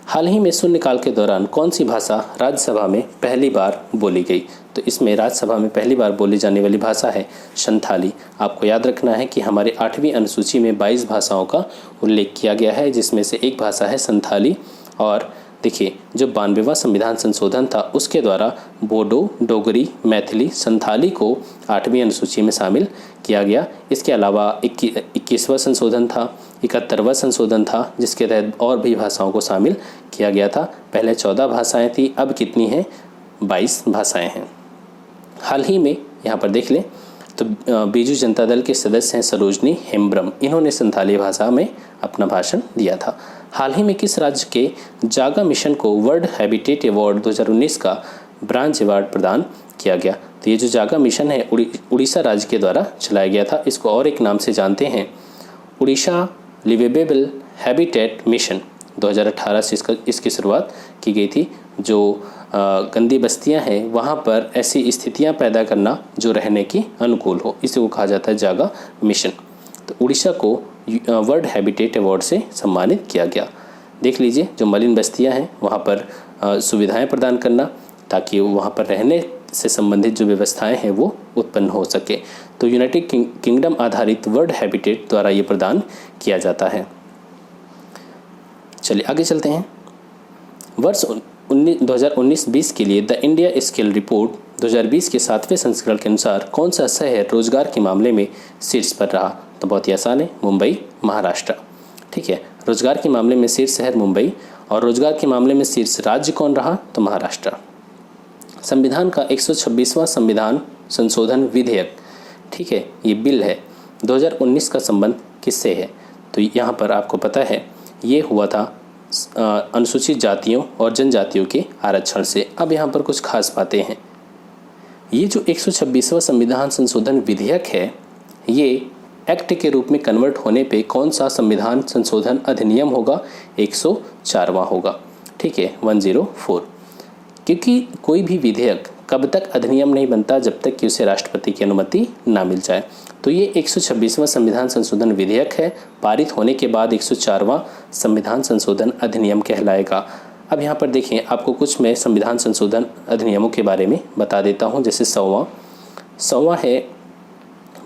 हाल ही में शून्यकाल के दौरान कौन सी भाषा राज्यसभा में पहली बार बोली गई? तो इसमें राज्यसभा में पहली बार बोली जाने वाली भाषा है संथाली। आपको याद रखना है कि हमारे 8वीं अनुसूची में 22 भाषाओं का उल्लेख किया गया है, जिसमें से एक भाषा है संथाली। और देखिए, जो 92वां संविधान संशोधन था उसके द्वारा बोडो, डोगरी, मैथिली, संथाली को 8वीं अनुसूची में शामिल किया गया। इसके अलावा 21वां संशोधन था, 71वां संशोधन था, जिसके तहत और भी भाषाओं को शामिल किया गया था। पहले 14 भाषाएं थी, अब कितनी हैं? 22 भाषाएं हैं। हाल ही में यहाँ पर देख लें तो बीजू जनता दल के सदस्य हैं सरोजनी हेम्ब्रम, इन्होंने संथाली भाषा में अपना भाषण दिया था। हाल ही में किस राज्य के जागा मिशन को वर्ल्ड हैबिटेट अवार्ड 2019 का ब्रांज अवार्ड प्रदान किया गया? तो ये जो जागा मिशन है उड़ीसा राज्य के द्वारा चलाया गया था। इसको और एक नाम से जानते हैं उड़ीसा लिवेबल हैबिटेट मिशन। 2018 से इसकी शुरुआत की गई थी। जो गंदी बस्तियां हैं वहाँ पर ऐसी स्थितियां पैदा करना जो रहने की अनुकूल हो, इसी को कहा जाता है जागा मिशन। तो उड़ीसा को वर्ल्ड हैबिटेट अवार्ड से सम्मानित किया गया। देख लीजिए, जो मलिन बस्तियां हैं वहाँ पर सुविधाएं प्रदान करना ताकि वहाँ पर रहने से संबंधित जो व्यवस्थाएं हैं वो उत्पन्न हो सके। तो यूनाइटेड किंगडम आधारित वर्ल्ड हैबिटेट द्वारा ये प्रदान किया जाता है। चलिए आगे चलते हैं। वर्ष 2019-20 के लिए द इंडिया स्किल रिपोर्ट 2020 के 7वें संस्करण के अनुसार कौन सा शहर रोजगार के मामले में शीर्ष पर रहा? तो बहुत ही आसान है, मुंबई, महाराष्ट्र। ठीक है, रोजगार के मामले में शीर्ष शहर मुंबई और रोजगार के मामले में शीर्ष राज्य कौन रहा? तो महाराष्ट्र। संविधान का 126वां संविधान संशोधन विधेयक, ठीक है, ये बिल है, 2019 का संबंध किससे है? तो यहाँ पर आपको पता है ये हुआ था अनुसूचित जातियों और जनजातियों के आरक्षण से। अब यहाँ पर कुछ खास बातें हैं। ये जो 126वां संविधान संशोधन विधेयक है ये एक्ट के रूप में कन्वर्ट होने पे कौन सा संविधान संशोधन अधिनियम होगा? 104वां होगा। ठीक है, 104। क्योंकि कोई भी विधेयक कब तक अधिनियम नहीं बनता जब तक कि उसे राष्ट्रपति की अनुमति ना मिल जाए। तो ये 126वां संविधान संशोधन विधेयक है, पारित होने के बाद 104वां संविधान संशोधन अधिनियम कहलाएगा। अब यहाँ पर देखें, आपको कुछ मैं संविधान संशोधन अधिनियमों के बारे में बता देता हूँ। जैसे 100वां है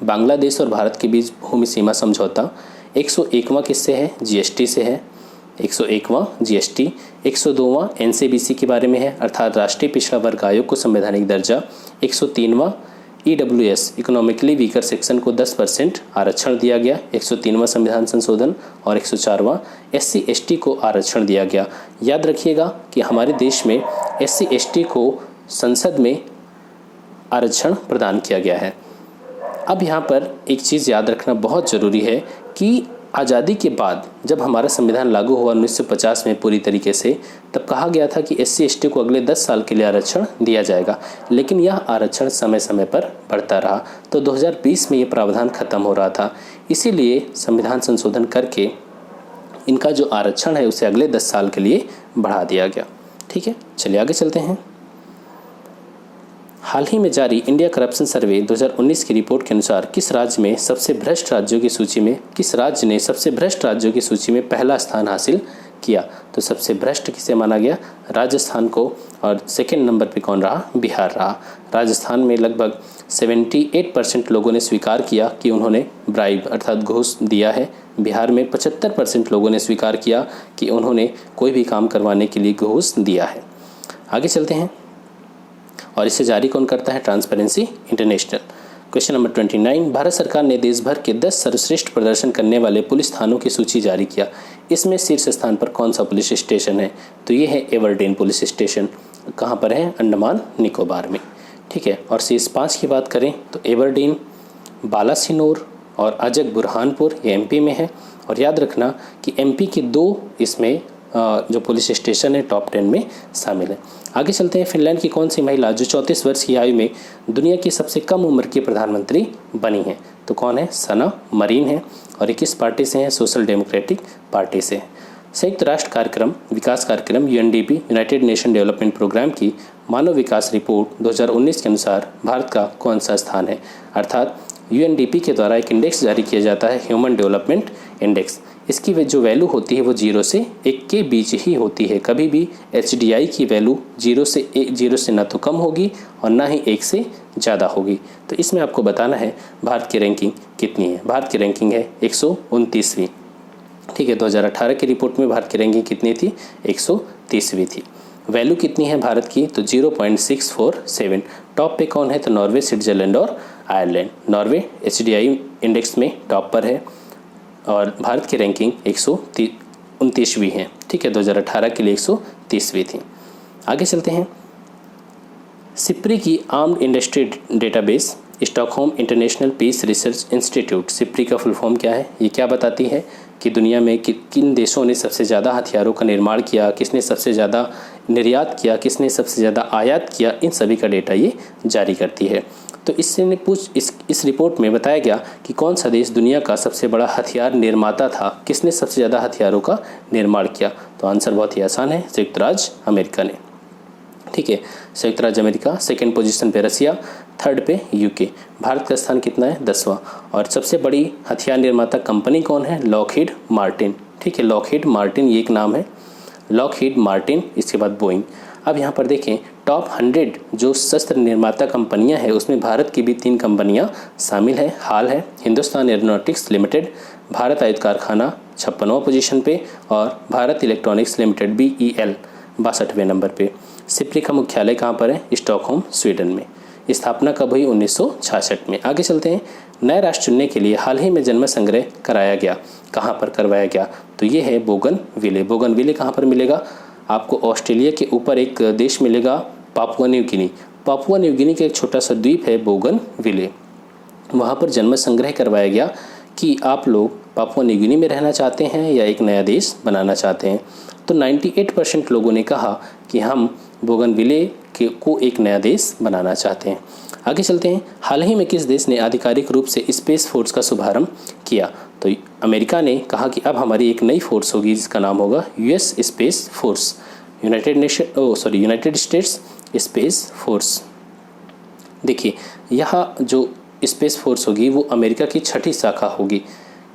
बांग्लादेश और भारत के बीच भूमि सीमा समझौता। 101वां किससे है? जीएसटी से है। 101वां जीएसटी। 102वां एनसीबीसी के बारे में है, अर्थात राष्ट्रीय पिछड़ा वर्ग आयोग को संवैधानिक दर्जा। 103वां ईडब्ल्यूएस इकोनॉमिकली वीकर सेक्शन को 10% आरक्षण दिया गया, 103वां संविधान संशोधन। और 104वां एससी एसटी को आरक्षण दिया गया। याद रखिएगा कि हमारे देश में एससी एसटी को संसद में आरक्षण प्रदान किया गया है। अब यहाँ पर एक चीज़ याद रखना बहुत ज़रूरी है कि आज़ादी के बाद जब हमारा संविधान लागू हुआ 1950 में पूरी तरीके से, तब कहा गया था कि एससी एसटी को अगले 10 साल के लिए आरक्षण दिया जाएगा, लेकिन यह आरक्षण समय समय पर बढ़ता रहा। तो 2020 में ये प्रावधान खत्म हो रहा था, इसीलिए संविधान संशोधन करके इनका जो आरक्षण है उसे अगले 10 साल के लिए बढ़ा दिया गया। ठीक है, चलिए आगे चलते हैं। हाल ही में जारी इंडिया करप्शन सर्वे 2019 की रिपोर्ट के अनुसार किस राज्य ने सबसे भ्रष्ट राज्यों की सूची में पहला स्थान हासिल किया? तो सबसे भ्रष्ट किसे माना गया? राजस्थान को। और सेकंड नंबर पे कौन रहा? बिहार रहा। राजस्थान में लगभग 78% लोगों ने स्वीकार किया कि उन्होंने ब्राइब अर्थात घूस दिया है। बिहार में 75% लोगों ने स्वीकार किया कि उन्होंने कोई भी काम करवाने के लिए घूस दिया है। आगे चलते हैं। और इसे जारी कौन करता है? Transparency international. Question number 29, Bharat सरकार ने देश भर के 10 सर्वश्रेष्ठ प्रदर्शन करने वाले पुलिस थानों की सूची जारी किया। इसमें शीर्ष स्थान पर कौन सा पुलिस स्टेशन है? तो ये है एवरडेन पुलिस स्टेशन। कहाँ पर है? अंडमान निकोबार में। ठीक है, और शीर्ष 5 की बात करें तो एवरडेन, बालासिनोर और अजक बुरहानपुर ये एमपी में है। और याद रखना कि एमपी के 2 इसमें जो पुलिस स्टेशन है टॉप 10 में शामिल है। आगे चलते हैं। फिनलैंड की कौन सी महिला जो 34 वर्ष की आयु में दुनिया की सबसे कम उम्र की प्रधानमंत्री बनी है? तो कौन है? सना मरीन है। और ये किस पार्टी से है? सोशल डेमोक्रेटिक पार्टी से। संयुक्त राष्ट्र विकास कार्यक्रम UNDP united nation development program की मानव विकास रिपोर्ट 2019 के अनुसार भारत का कौन सा स्थान है? अर्थात यूएनडीपी के द्वारा एक इंडेक्स जारी किया जाता है, ह्यूमन डेवलपमेंट इंडेक्स। इसकी जो वैल्यू होती है वो 0 से 1 के बीच ही होती है। कभी भी एचडीआई की वैल्यू 0 से ना तो कम होगी और ना ही 1 से ज़्यादा होगी। तो इसमें आपको बताना है भारत की रैंकिंग कितनी है। भारत की रैंकिंग है 129वीं। ठीक है, 2018 की रिपोर्ट में भारत की रैंकिंग कितनी थी? 130वीं थी। वैल्यू कितनी है भारत की? तो 0.647। टॉप पे कौन है? तो नॉर्वे, स्विट्जरलैंड और आयरलैंड। नॉर्वे एचडीआई इंडेक्स में टॉप पर है और भारत की रैंकिंग 129वीं है। ठीक है, 2018 के लिए 130वीं थी। आगे चलते हैं। सिप्री की armed industry database Stockholm international peace research institute, SIPRI का फुल फॉर्म क्या है? ये क्या बताती है कि दुनिया में किन देशों ने सबसे ज़्यादा हथियारों का निर्माण किया, किसने सबसे ज़्यादा निर्यात किया, किसने सबसे ज़्यादा आयात किया, इन सभी का डेटा ये जारी करती है। तो इस रिपोर्ट में बताया गया कि कौन सा देश दुनिया का सबसे बड़ा हथियार निर्माता था, किसने सबसे ज़्यादा हथियारों का निर्माण किया। तो आंसर बहुत ही आसान है, संयुक्त राज्य अमेरिका ने। ठीक है, संयुक्त राज्य अमेरिका। सेकंड पोजीशन पे रसिया, थर्ड पे यूके। भारत का स्थान कितना है? 10वां। और सबसे बड़ी हथियार निर्माता कंपनी कौन है? Lockheed Martin. ठीक है, लॉकहीड मार्टिन ये एक नाम है, लॉकहीड मार्टिन, इसके बाद बोइंग। अब यहाँ पर देखें टॉप 100 जो शस्त्र निर्माता कंपनियां हैं उसमें भारत की भी 3 कंपनियां शामिल है, हाल है। हिंदुस्तान एरोनॉटिक्स लिमिटेड, भारत आयुध कारखाना 56वां पोजीशन पे, और भारत इलेक्ट्रॉनिक्स लिमिटेड BEL 62वें नंबर पे। सिप्री का मुख्यालय कहाँ पर है? स्टॉकहोम, स्वीडन में। स्थापना कब हुई? 1966 में। आगे चलते हैं। नए राष्ट्र चुनने के लिए हाल ही में जन्म संग्रह कराया गया, कहाँ पर करवाया गया? तो ये है बोगनविले। बोगनविले कहाँ पर मिलेगा? आपको ऑस्ट्रेलिया के ऊपर एक देश मिलेगा, Papua New Guinea. Papua New Guinea का एक छोटा सा द्वीप है बोगनविले, वहाँ पर जन्म संग्रह करवाया गया कि आप लोग पापुआ न्यू गिनी में रहना चाहते हैं या एक नया देश बनाना चाहते हैं। तो 98% लोगों ने कहा कि हम बोगनविले को एक नया देश बनाना चाहते हैं। आगे चलते हैं। हाल ही में किस देश ने आधिकारिक रूप से स्पेस फोर्स का शुभारंभ किया? तो अमेरिका ने कहा कि अब हमारी एक नई फोर्स होगी जिसका नाम होगा US space force, United states space force. देखिए यहाँ जो स्पेस फोर्स होगी वो अमेरिका की 6ठी शाखा होगी,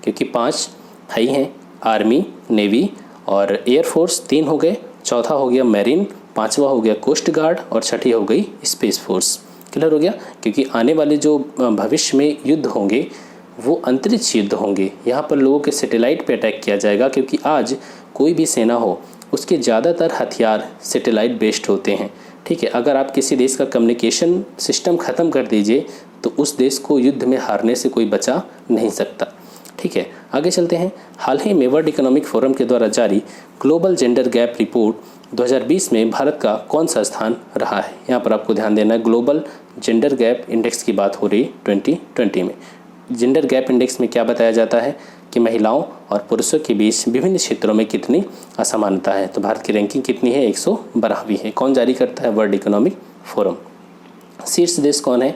क्योंकि 5 ही हैं, आर्मी, नेवी और एयरफोर्स 3 हो गए, चौथा हो गया मैरीन, 5वां हो गया कोस्ट गार्ड और 6ठी हो गई स्पेस फोर्स। क्लियर हो गया? क्योंकि आने वाले जो भविष्य में युद्ध होंगे वो अंतरिक्ष युद्ध होंगे। यहाँ पर लोगों के सैटेलाइट पे अटैक किया जाएगा, क्योंकि आज कोई भी सेना हो उसके ज़्यादातर हथियार सैटेलाइट बेस्ड होते हैं। ठीक है, अगर आप किसी देश का कम्युनिकेशन सिस्टम ख़त्म कर दीजिए तो उस देश को युद्ध में हारने से कोई बचा नहीं सकता। ठीक है, आगे चलते हैं। हाल ही में वर्ल्ड इकोनॉमिक फोरम के द्वारा जारी ग्लोबल जेंडर गैप रिपोर्ट 2020 में भारत का कौन सा स्थान रहा है? यहाँ पर आपको ध्यान देना है, ग्लोबल जेंडर गैप इंडेक्स की बात हो रही 2020 में। जेंडर गैप इंडेक्स में क्या बताया जाता है कि महिलाओं और पुरुषों के बीच विभिन्न क्षेत्रों में कितनी असमानता है। तो भारत की रैंकिंग कितनी है? 112वीं है। कौन जारी करता है? World economic forum. शीर्ष देश कौन है?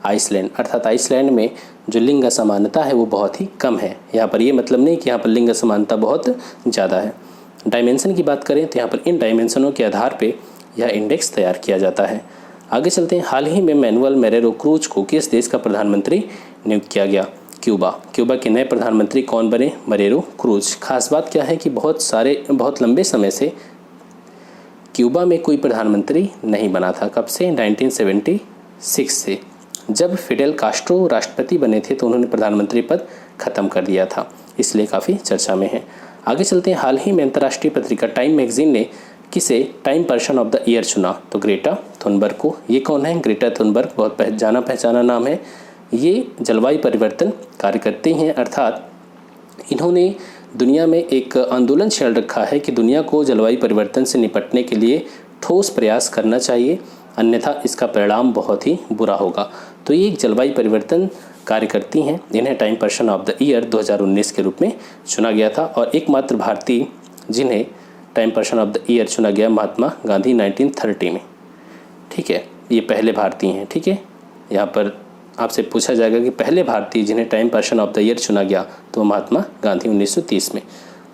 आइसलैंड। अर्थात आइसलैंड में जो लिंग असमानता है वो बहुत ही कम है। यहाँ पर ये मतलब नहीं कि यहाँ पर लिंग असमानता बहुत ज़्यादा है। डायमेंशन की बात करें तो यहाँ पर इन डायमेंशनों के आधार पे यह इंडेक्स तैयार किया जाता है। आगे चलते हैं। हाल ही में मैनुअल मेरेरो क्रूज को किस देश का प्रधानमंत्री नियुक्त किया गया? क्यूबा। क्यूबा के नए प्रधानमंत्री कौन बने? मरेरो क्रूज। खास बात क्या है कि बहुत लंबे समय से क्यूबा में कोई प्रधानमंत्री नहीं बना था। कब से? 1976 से। जब फिडेल कास्ट्रो राष्ट्रपति बने थे तो उन्होंने प्रधानमंत्री पद खत्म कर दिया था, इसलिए काफ़ी चर्चा में है। आगे चलते हैं। हाल ही में अंतर्राष्ट्रीय पत्रिका टाइम मैगजीन ने किसे time person of the year चुना? तो ग्रेटा थुनबर्ग को। ये कौन है? ग्रेटा थुनबर्ग बहुत जाना पहचाना नाम है। ये जलवायु परिवर्तन कार्यकर्ता हैं, अर्थात इन्होंने दुनिया में एक आंदोलन छेड़ रखा है कि दुनिया को जलवायु परिवर्तन से निपटने के लिए ठोस प्रयास करना चाहिए, अन्यथा इसका परिणाम बहुत ही बुरा होगा। तो ये एक जलवायु परिवर्तन कार्यकर्ती हैं, इन्हें time person of the year 2019 के रूप में चुना गया था। और एकमात्र भारतीय जिन्हें time person of the year चुना गया महात्मा गांधी 1930 में। ठीक है, ये पहले भारतीय हैं। ठीक है, यहाँ पर आपसे पूछा जाएगा कि पहले भारतीय जिन्हें time person of the year चुना गया तो महात्मा गांधी 1930 में।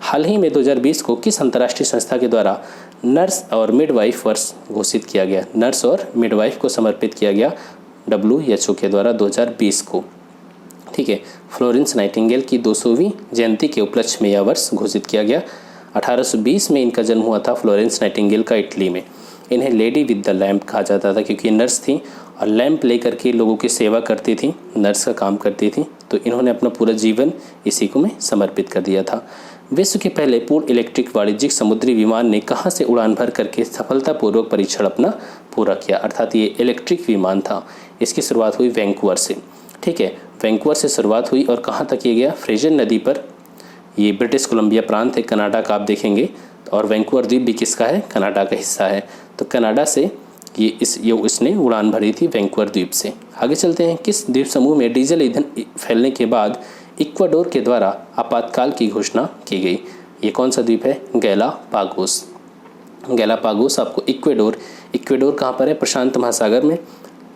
हाल ही में 2020 को किस अंतर्राष्ट्रीय संस्था के द्वारा नर्स और मिडवाइफ वर्ष घोषित किया गया? नर्स और मिडवाइफ को समर्पित किया गया WHO के द्वारा 2020 को। ठीक है, फ्लोरेंस नाइटिंगेल की 200वीं जयंती के उपलक्ष्य में यह वर्ष घोषित किया गया। 1820 में इनका जन्म हुआ था फ्लोरेंस नाइटिंगेल का, इटली में। इन्हें लेडी विद द लैम्प कहा जाता था क्योंकि नर्स थी और लैंप लेकर के लोगों की सेवा करती थी, नर्स का काम करती थी। तो इन्होंने अपना पूरा जीवन इसी को में समर्पित कर दिया था। विश्व के पहले पूर्ण इलेक्ट्रिक वाणिज्यिक समुद्री विमान ने कहाँ से उड़ान भर करके सफलतापूर्वक परीक्षण अपना पूरा किया? अर्थात ये इलेक्ट्रिक विमान था। इसकी शुरुआत हुई वैंकूवर से। ठीक है, वैंकूवर से शुरुआत हुई और कहाँ तक ये गया? फ्रेजर नदी पर। ये ब्रिटिश कोलंबिया प्रांत है, कनाडा का आप देखेंगे। और वैंकूवर द्वीप भी किसका है? कनाडा का हिस्सा है। तो कनाडा से ये इसने उड़ान भरी थी वैंकूवर द्वीप से। आगे चलते हैं, किस द्वीप समूह में डीजल ईंधन फैलने के बाद इक्वाडोर के द्वारा आपातकाल की घोषणा की गई? ये कौन सा द्वीप है? गैलापागोस। गैलापागोस आपको इक्वाडोर कहाँ पर है? प्रशांत महासागर में,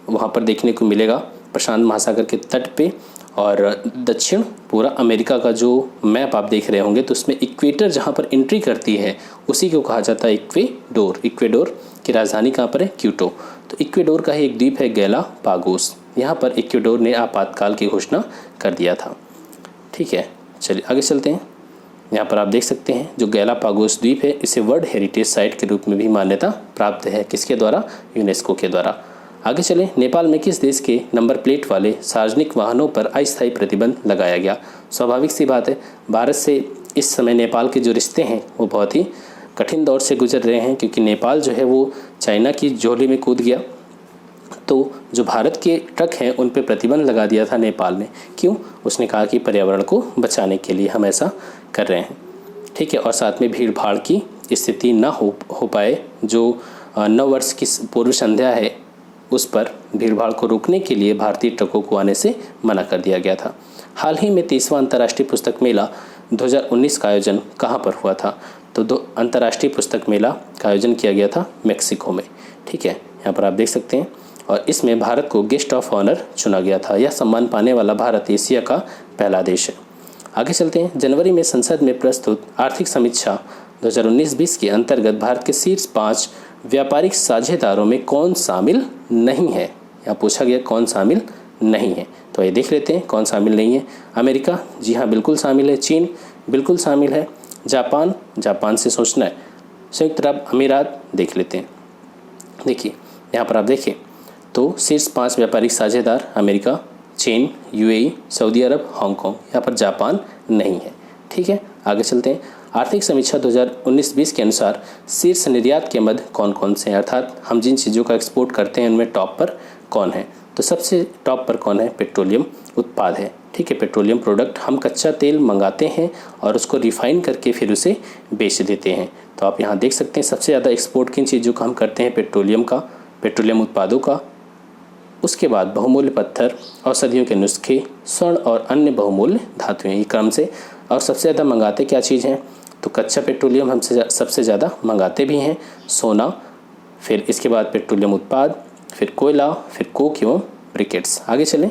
वहाँ पर देखने को मिलेगा, प्रशांत महासागर के तट पे। और दक्षिण पूरा अमेरिका का जो मैप आप देख रहे होंगे तो उसमें इक्वेटर जहाँ पर एंट्री करती है उसी को कहा जाता है इक्वेडोर। इक्वेडोर की राजधानी कहाँ पर है? क्यूटो। तो इक्वेडोर का ही एक द्वीप है गैलापागोस। यहाँ पर इक्वेडोर ने आपातकाल की घोषणा कर दिया था। ठीक है, चलिए आगे चलते हैं। यहाँ पर आप देख सकते हैं जो गैलापागोस द्वीप है इसे वर्ल्ड हेरिटेज साइट के रूप में भी मान्यता प्राप्त है। किसके द्वारा? यूनेस्को के द्वारा। आगे चलें, नेपाल में किस देश के नंबर प्लेट वाले सार्वजनिक वाहनों पर अस्थायी प्रतिबंध लगाया गया? स्वाभाविक सी बात है, भारत से इस समय नेपाल के जो रिश्ते हैं वो बहुत ही कठिन दौर से गुजर रहे हैं, क्योंकि नेपाल जो है वो चाइना की झोली में कूद गया। तो जो भारत के ट्रक हैं उन पे प्रतिबंध लगा दिया था नेपाल ने। क्यों? उसने कहा कि पर्यावरण को बचाने के लिए हम ऐसा कर रहे हैं। ठीक है, और साथ में भीड़ भाड़ की स्थिति ना हो पाए। जो नव वर्ष की पूर्व संध्या है उस पर भीड़ भाड़ को रोकने के लिए भारतीय ट्रकों को आने से मना कर दिया गया था। हाल ही में 30वां अंतर्राष्ट्रीय पुस्तक मेला 2019 का आयोजन कहाँ पर हुआ था? तो अंतर्राष्ट्रीय पुस्तक मेला का आयोजन किया गया था मेक्सिको में। ठीक है, यहाँ पर आप देख सकते हैं। और इसमें भारत को गेस्ट ऑफ ऑनर चुना गया था। यह सम्मान पाने वाला भारत एशिया का पहला देश है। आगे चलते हैं, जनवरी में संसद में प्रस्तुत आर्थिक समीक्षा 2019-20 के अंतर्गत भारत के शीर्ष 5 व्यापारिक साझेदारों में कौन शामिल नहीं है? यहाँ पूछा गया कौन शामिल नहीं है, तो ये देख लेते हैं कौन शामिल नहीं है। अमेरिका, जी हाँ बिल्कुल शामिल है। चीन बिल्कुल शामिल है। जापान से सोचना है। संयुक्त अरब अमीरात देख लेते हैं। देखिए यहाँ पर आप देखिए तो शीर्ष 5 व्यापारिक साझेदार अमेरिका, चीन, यूएई, सऊदी अरब, हांगकांग। यहाँ पर जापान नहीं है। ठीक है, आगे चलते हैं। आर्थिक समीक्षा 2019-20 के अनुसार शीर्ष निर्यात के मध्य कौन कौन से हैं, अर्थात हम जिन चीज़ों का एक्सपोर्ट करते हैं उनमें टॉप पर कौन है? तो सबसे टॉप पर कौन है? पेट्रोलियम उत्पाद है। ठीक है, पेट्रोलियम प्रोडक्ट, हम कच्चा तेल मंगाते हैं और उसको रिफाइन करके फिर उसे बेच देते हैं। तो आप यहाँ देख सकते हैं सबसे ज़्यादा एक्सपोर्ट किन चीज़ों का हम करते हैं? पेट्रोलियम उत्पादों का। उसके बाद बहुमूल्य पत्थर, औषधियों के नुस्खे, स्वर्ण और अन्य बहुमूल्य धातुएं, ये क्रम से। और सबसे ज़्यादा मंगाते क्या चीज़ हैं? तो कच्चा पेट्रोलियम हम सबसे ज़्यादा मंगाते भी हैं, सोना, फिर इसके बाद पेट्रोलियम उत्पाद, फिर कोयला, फिर कोक एवं ब्रिकेट्स। आगे चलें,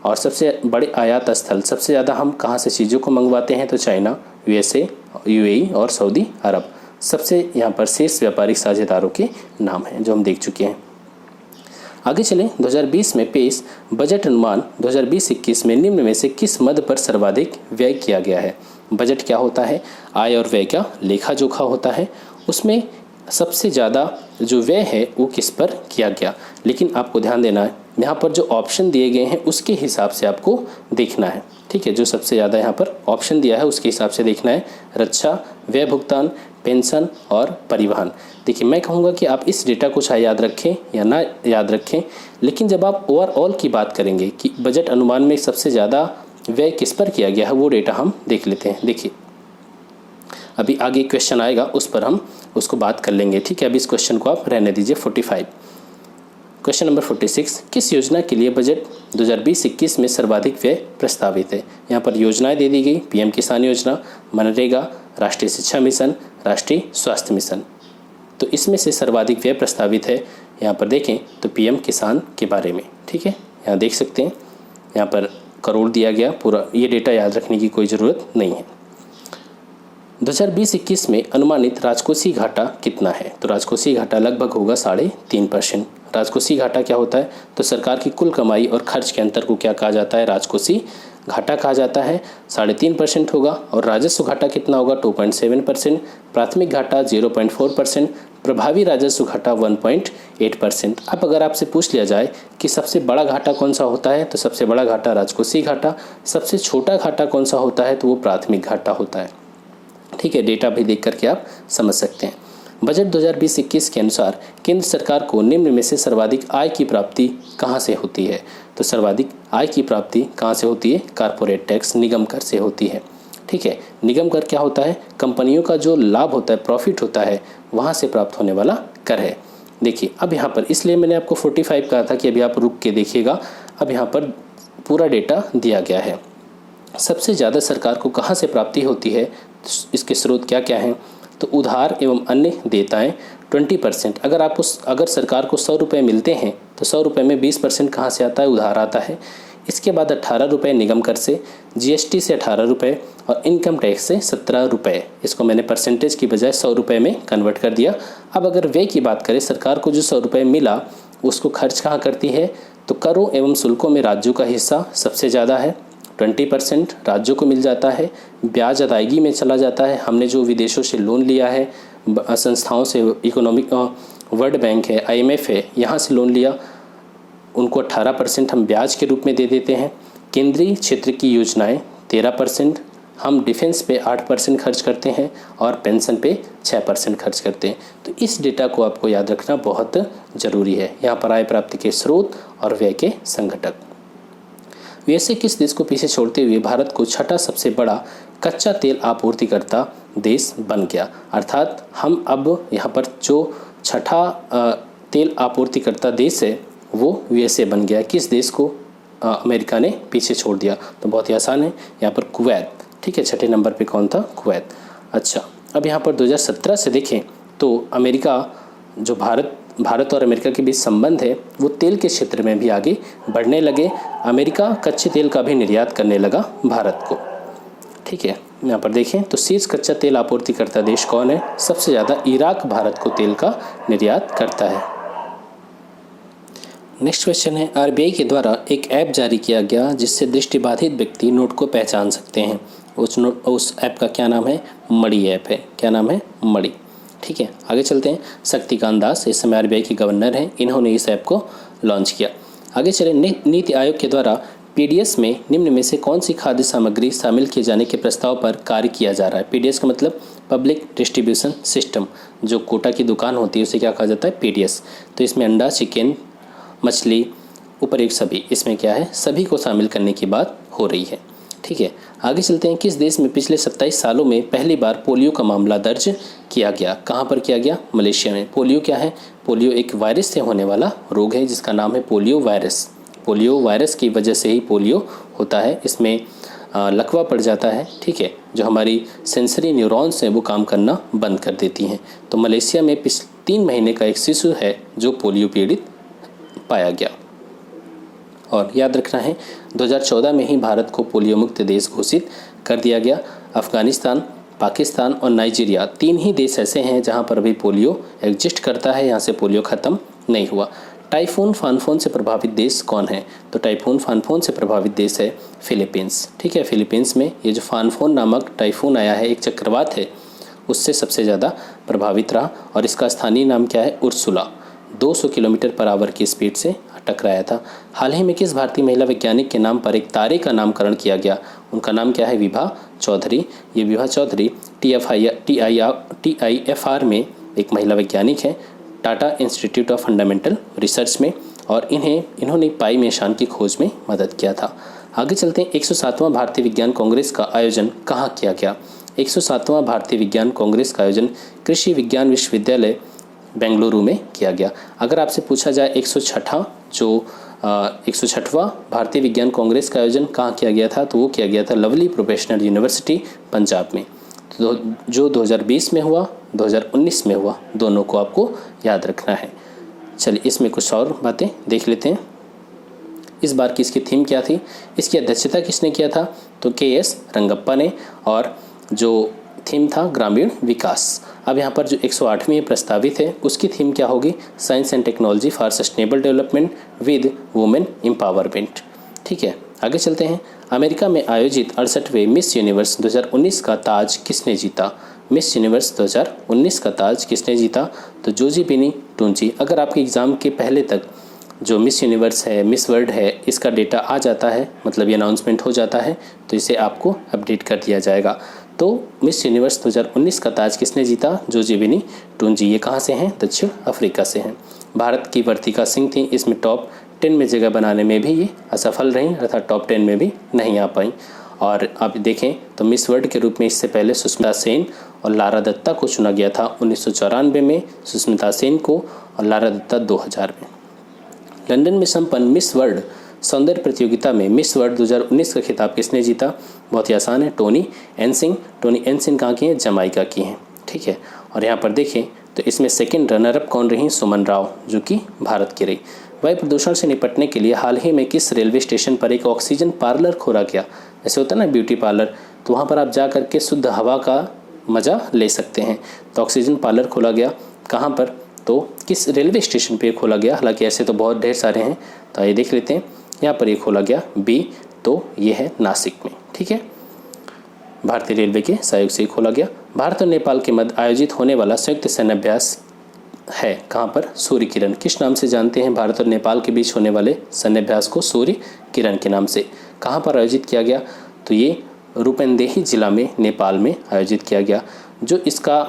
और सबसे बड़े आयात स्थल सबसे ज़्यादा हम कहाँ से चीज़ों को मंगवाते हैं? तो चाइना, यूएसए, यूएई और सऊदी अरब। सबसे यहाँ पर शीर्ष व्यापारिक साझेदारों के नाम हैं जो हम देख चुके हैं। आगे चलें, 2020 में पेश बजट अनुमान 2020-21 में निम्न में से किस मद पर सर्वाधिक व्यय किया गया है? बजट क्या होता है? आय और व्यय का लेखा जोखा होता है। उसमें सबसे ज़्यादा जो व्यय है वो किस पर किया गया? लेकिन आपको ध्यान देना है, यहाँ पर जो ऑप्शन दिए गए हैं उसके हिसाब से आपको देखना है। ठीक है, जो सबसे ज़्यादा यहाँ पर ऑप्शन दिया है उसके हिसाब से देखना है। रक्षा, व्यय भुगतान, पेंशन और परिवहन। देखिए मैं कहूँगा कि आप इस डेटा को चाहे याद रखें या ना याद रखें, लेकिन जब आप ओवरऑल की बात करेंगे कि बजट अनुमान में सबसे ज़्यादा व्यय किस पर किया गया है वो डेटा हम देख लेते हैं। देखिए अभी आगे क्वेश्चन आएगा उस पर हम उसको बात कर लेंगे। ठीक है, अभी इस क्वेश्चन को आप रहने दीजिए। 45 क्वेश्चन नंबर 46, किस योजना के लिए बजट 2020-21 में सर्वाधिक व्यय प्रस्तावित है? यहाँ पर योजनाएं दे दी गई, पीएम किसान योजना, मनरेगा, राष्ट्रीय शिक्षा मिशन, राष्ट्रीय स्वास्थ्य मिशन। तो इसमें से सर्वाधिक व्यय प्रस्तावित है, यहाँ पर देखें तो पीएम किसान के बारे में। ठीक है, यहाँ देख सकते हैं, यहाँ पर करोड़ दिया गया पूरा, ये डेटा याद रखने की कोई ज़रूरत नहीं है। 2020-21 में अनुमानित राजकोषीय घाटा कितना है? तो राजकोषीय घाटा लगभग होगा 3.5%। राजकोषीय घाटा क्या होता है? तो सरकार की कुल कमाई और खर्च के अंतर को क्या कहा जाता है? राजकोषीय घाटा कहा जाता है। 3.5% होगा। और राजस्व घाटा कितना होगा? 2.7%। प्राथमिक घाटा 0.4%। प्रभावी राजस्व घाटा 1.8%। अब अगर आपसे पूछ लिया जाए कि सबसे बड़ा घाटा कौन सा होता है, तो सबसे बड़ा घाटा राजकोषीय घाटा। सबसे छोटा घाटा कौन सा होता है? तो वो प्राथमिक घाटा होता है। ठीक है, डेटा भी देख करके आप समझ सकते हैं। बजट 2020-21 के अनुसार केंद्र सरकार को निम्न में से सर्वाधिक आय की प्राप्ति कहाँ से होती है? तो सर्वाधिक आय की प्राप्ति कहाँ से होती है? कारपोरेट टैक्स, निगम कर से होती है। ठीक है, निगम कर क्या होता है? कंपनियों का जो लाभ होता है, प्रॉफिट होता है, वहाँ से प्राप्त होने वाला कर है। देखिए अब यहाँ पर इसलिए मैंने आपको 45 कहा था कि अभी आप रुक के देखिएगा। अब यहाँ पर पूरा डेटा दिया गया है। सबसे ज़्यादा सरकार को कहाँ से प्राप्ति होती है, इसके स्रोत क्या क्या हैं, तो उधार एवं अन्य देयताएँ 20%। अगर सरकार को 100 रुपये मिलते हैं तो 100 रुपये में 20% कहाँ से आता है, उधार आता है। इसके बाद 18 रुपये निगम कर से, जीएसटी से 18 रुपये और इनकम टैक्स से 17 रुपये। इसको मैंने परसेंटेज की बजाय 100 रुपये में कन्वर्ट कर दिया। अब अगर व्यय की बात करें, सरकार को जो 100 रुपये मिला उसको खर्च कहाँ करती है, तो करों एवं शुल्कों में राज्यों का हिस्सा सबसे ज़्यादा है, 20% राज्यों को मिल जाता है। ब्याज अदायगी में चला जाता है। हमने जो विदेशों से लोन लिया है, संस्थाओं से, इकोनॉमिक वर्ल्ड बैंक है, IMF है, यहाँ से लोन लिया, उनको 18% हम ब्याज के रूप में दे देते हैं। केंद्रीय क्षेत्र की योजनाएं 13%, हम डिफेंस पे 8% खर्च करते हैं और पेंशन पे 6% खर्च करते हैं। तो इस डेटा को आपको याद रखना बहुत ज़रूरी है। यहाँ पर आय प्राप्ति के स्रोत और व्यय के संघटक। वैसे किस देश को पीछे छोड़ते हुए भारत को छठा सबसे बड़ा कच्चा तेल आपूर्तिकर्ता देश बन गया। अर्थात हम अब यहाँ पर जो छठा तेल आपूर्तिकर्ता देश है वो USA बन गया। किस देश को अमेरिका ने पीछे छोड़ दिया, तो बहुत ही आसान है, यहाँ पर कुवैत। ठीक है, छठे नंबर पे कौन था, कुवैत। अच्छा, अब यहाँ पर 2017 से देखें तो अमेरिका, जो भारत और अमेरिका के बीच संबंध है वो तेल के क्षेत्र में भी आगे बढ़ने लगे। अमेरिका कच्चे तेल का भी निर्यात करने लगा भारत को। ठीक है, यहाँ पर देखें तो शीर्ष कच्चा तेल आपूर्तिकर्ता देश कौन है, सबसे ज़्यादा इराक भारत को तेल का निर्यात करता है। नेक्स्ट क्वेश्चन है, RBI के द्वारा एक ऐप जारी किया गया जिससे दृष्टिबाधित व्यक्ति नोट को पहचान सकते हैं। उस ऐप का क्या नाम है, मणि ऐप है। क्या नाम है, मणि। ठीक है, आगे चलते हैं। शक्तिकांत दास इस समय RBI के गवर्नर हैं, इन्होंने इस ऐप को लॉन्च किया। आगे चले, नीति आयोग के द्वारा PDS में निम्न में से कौन सी खाद्य सामग्री शामिल किए जाने के प्रस्ताव पर कार्य किया जा रहा है। PDS का मतलब पब्लिक डिस्ट्रीब्यूशन सिस्टम, जो कोटा की दुकान होती है उसे क्या कहा जाता है, PDS। तो इसमें अंडा, चिकन, मछली, उपयुक्त सभी, इसमें क्या है, सभी को शामिल करने की बात हो रही है। ठीक है, आगे चलते हैं। किस देश में पिछले 27 सालों में पहली बार पोलियो का मामला दर्ज किया गया। कहाँ पर किया गया, मलेशिया में। पोलियो क्या है, पोलियो एक वायरस से होने वाला रोग है जिसका नाम है पोलियो वायरस। पोलियो वायरस की वजह से ही पोलियो होता है। इसमें लकवा पड़ जाता है। ठीक है, जो हमारी सेंसरी न्यूरॉन्स हैं वो काम करना बंद कर देती हैं। तो मलेशिया में 3 महीने का एक शिशु है जो पोलियो पीड़ित पाया गया। और याद रखना है 2014 में ही भारत को पोलियो मुक्त देश घोषित कर दिया गया। अफगानिस्तान, पाकिस्तान और नाइजीरिया 3 ही देश ऐसे हैं जहां पर अभी पोलियो एग्जिस्ट करता है, यहाँ से पोलियो ख़त्म नहीं हुआ। टाइफून फानफोन से प्रभावित देश कौन है, तो टाइफून फानफोन से प्रभावित देश है फिलीपींस। ठीक है, फिलीपींस में ये जो फानफोन नामक टाइफून आया है, एक चक्रवात है, उससे सबसे ज़्यादा प्रभावित रहा। और इसका स्थानीय नाम क्या है, उर्सुला। 200 किलोमीटर पर आवर की स्पीड से टकराया था। हाल ही में किस भारतीय महिला वैज्ञानिक के नाम पर एक तारे का नामकरण किया गया, उनका नाम क्या है, विभा चौधरी। ये विभा चौधरी TIFR में एक महिला वैज्ञानिक है, Tata institute of fundamental research में, और इन्होंने पाई मेशान की खोज में मदद किया था। आगे चलते हैं। 107वां भारतीय विज्ञान कांग्रेस का आयोजन कहाँ किया गया। 107वां भारतीय विज्ञान कांग्रेस का आयोजन कृषि विज्ञान विश्वविद्यालय बेंगलुरु में किया गया। अगर आपसे पूछा जाए 106वां भारतीय विज्ञान कांग्रेस का आयोजन कहाँ किया गया था, तो वो किया गया था लवली प्रोफेशनल यूनिवर्सिटी पंजाब में। तो जो 2020 में हुआ, 2019 में हुआ, दोनों को आपको याद रखना है। चलिए इसमें कुछ और बातें देख लेते हैं। इस बार की इसकी थीम क्या थी, इसकी अध्यक्षता किसने किया था, तो KS रंगप्पा ने, और जो थीम था ग्रामीण विकास। अब यहाँ पर जो 108वीं प्रस्तावित है उसकी थीम क्या होगी, science and technology for sustainable development with women empowerment. ठीक है, आगे चलते हैं। अमेरिका में आयोजित 68वें मिस यूनिवर्स 2019 का ताज किसने जीता। मिस यूनिवर्स 2019 का ताज किसने जीता, तो जोजीबिनी टूंजी। अगर आपके एग्ज़ाम के पहले तक जो मिस यूनिवर्स है, मिस वर्ल्ड है, इसका डेटा आ जाता है, मतलब ये अनाउंसमेंट हो जाता है, तो इसे आपको अपडेट कर दिया जाएगा। तो मिस यूनिवर्स 2019 का ताज किसने जीता, जोजीबिनी टूंजी। ये कहाँ से हैं, दक्षिण अफ्रीका से हैं। भारत की वर्तिका सिंह थी, इसमें टॉप 10 में जगह बनाने में भी ये असफल रहीं, अर्थात टॉप 10 में भी नहीं आ पाई। और आप देखें तो मिस वर्ल्ड के रूप में इससे पहले सुष्मिता सेन और लारा दत्ता को चुना गया था 1994 में, सुष्मिता सेन को, और लारा दत्ता 2000 में। लंदन में संपन्न मिस वर्ल्ड सौंदर्य प्रतियोगिता में मिस वर्ल्ड 2019 का खिताब किसने जीता? बहुत ही आसान है, टोनी एनसिंग। टोनी एनसिंग कहाँ की हैं? जमाइका की हैं, ठीक है। और यहाँ पर देखें तो इसमें सेकंड रनर अप कौन रही? सुमन राव, जो कि भारत की रही। वायु प्रदूषण से निपटने के लिए हाल ही में किस रेलवे स्टेशन पर एक ऑक्सीजन पार्लर खोला गया? ऐसे होता है ना ब्यूटी पार्लर, तो वहाँ पर आप जा करके शुद्ध हवा का मज़ा ले सकते हैं। तो ऑक्सीजन पार्लर खोला गया कहाँ पर? तो किस रेलवे स्टेशन पे खोला गया? हालांकि ऐसे तो बहुत ढेर सारे हैं, तो आइए देख लेते हैं। यहाँ पर ये खोला गया बी, तो ये है नासिक में, ठीक है। भारतीय रेलवे के सहयोग से खोला गया। भारत और नेपाल के मध्य आयोजित होने वाला संयुक्त सैन्याभ्यास है कहाँ पर? सूर्य किरण। किस नाम से जानते हैं भारत और नेपाल के बीच होने वाले सैन्याभ्यास को? सूर्य किरण के नाम से। कहाँ पर आयोजित किया गया? तो ये रूपन्देही जिला में, नेपाल में आयोजित किया गया। जो इसका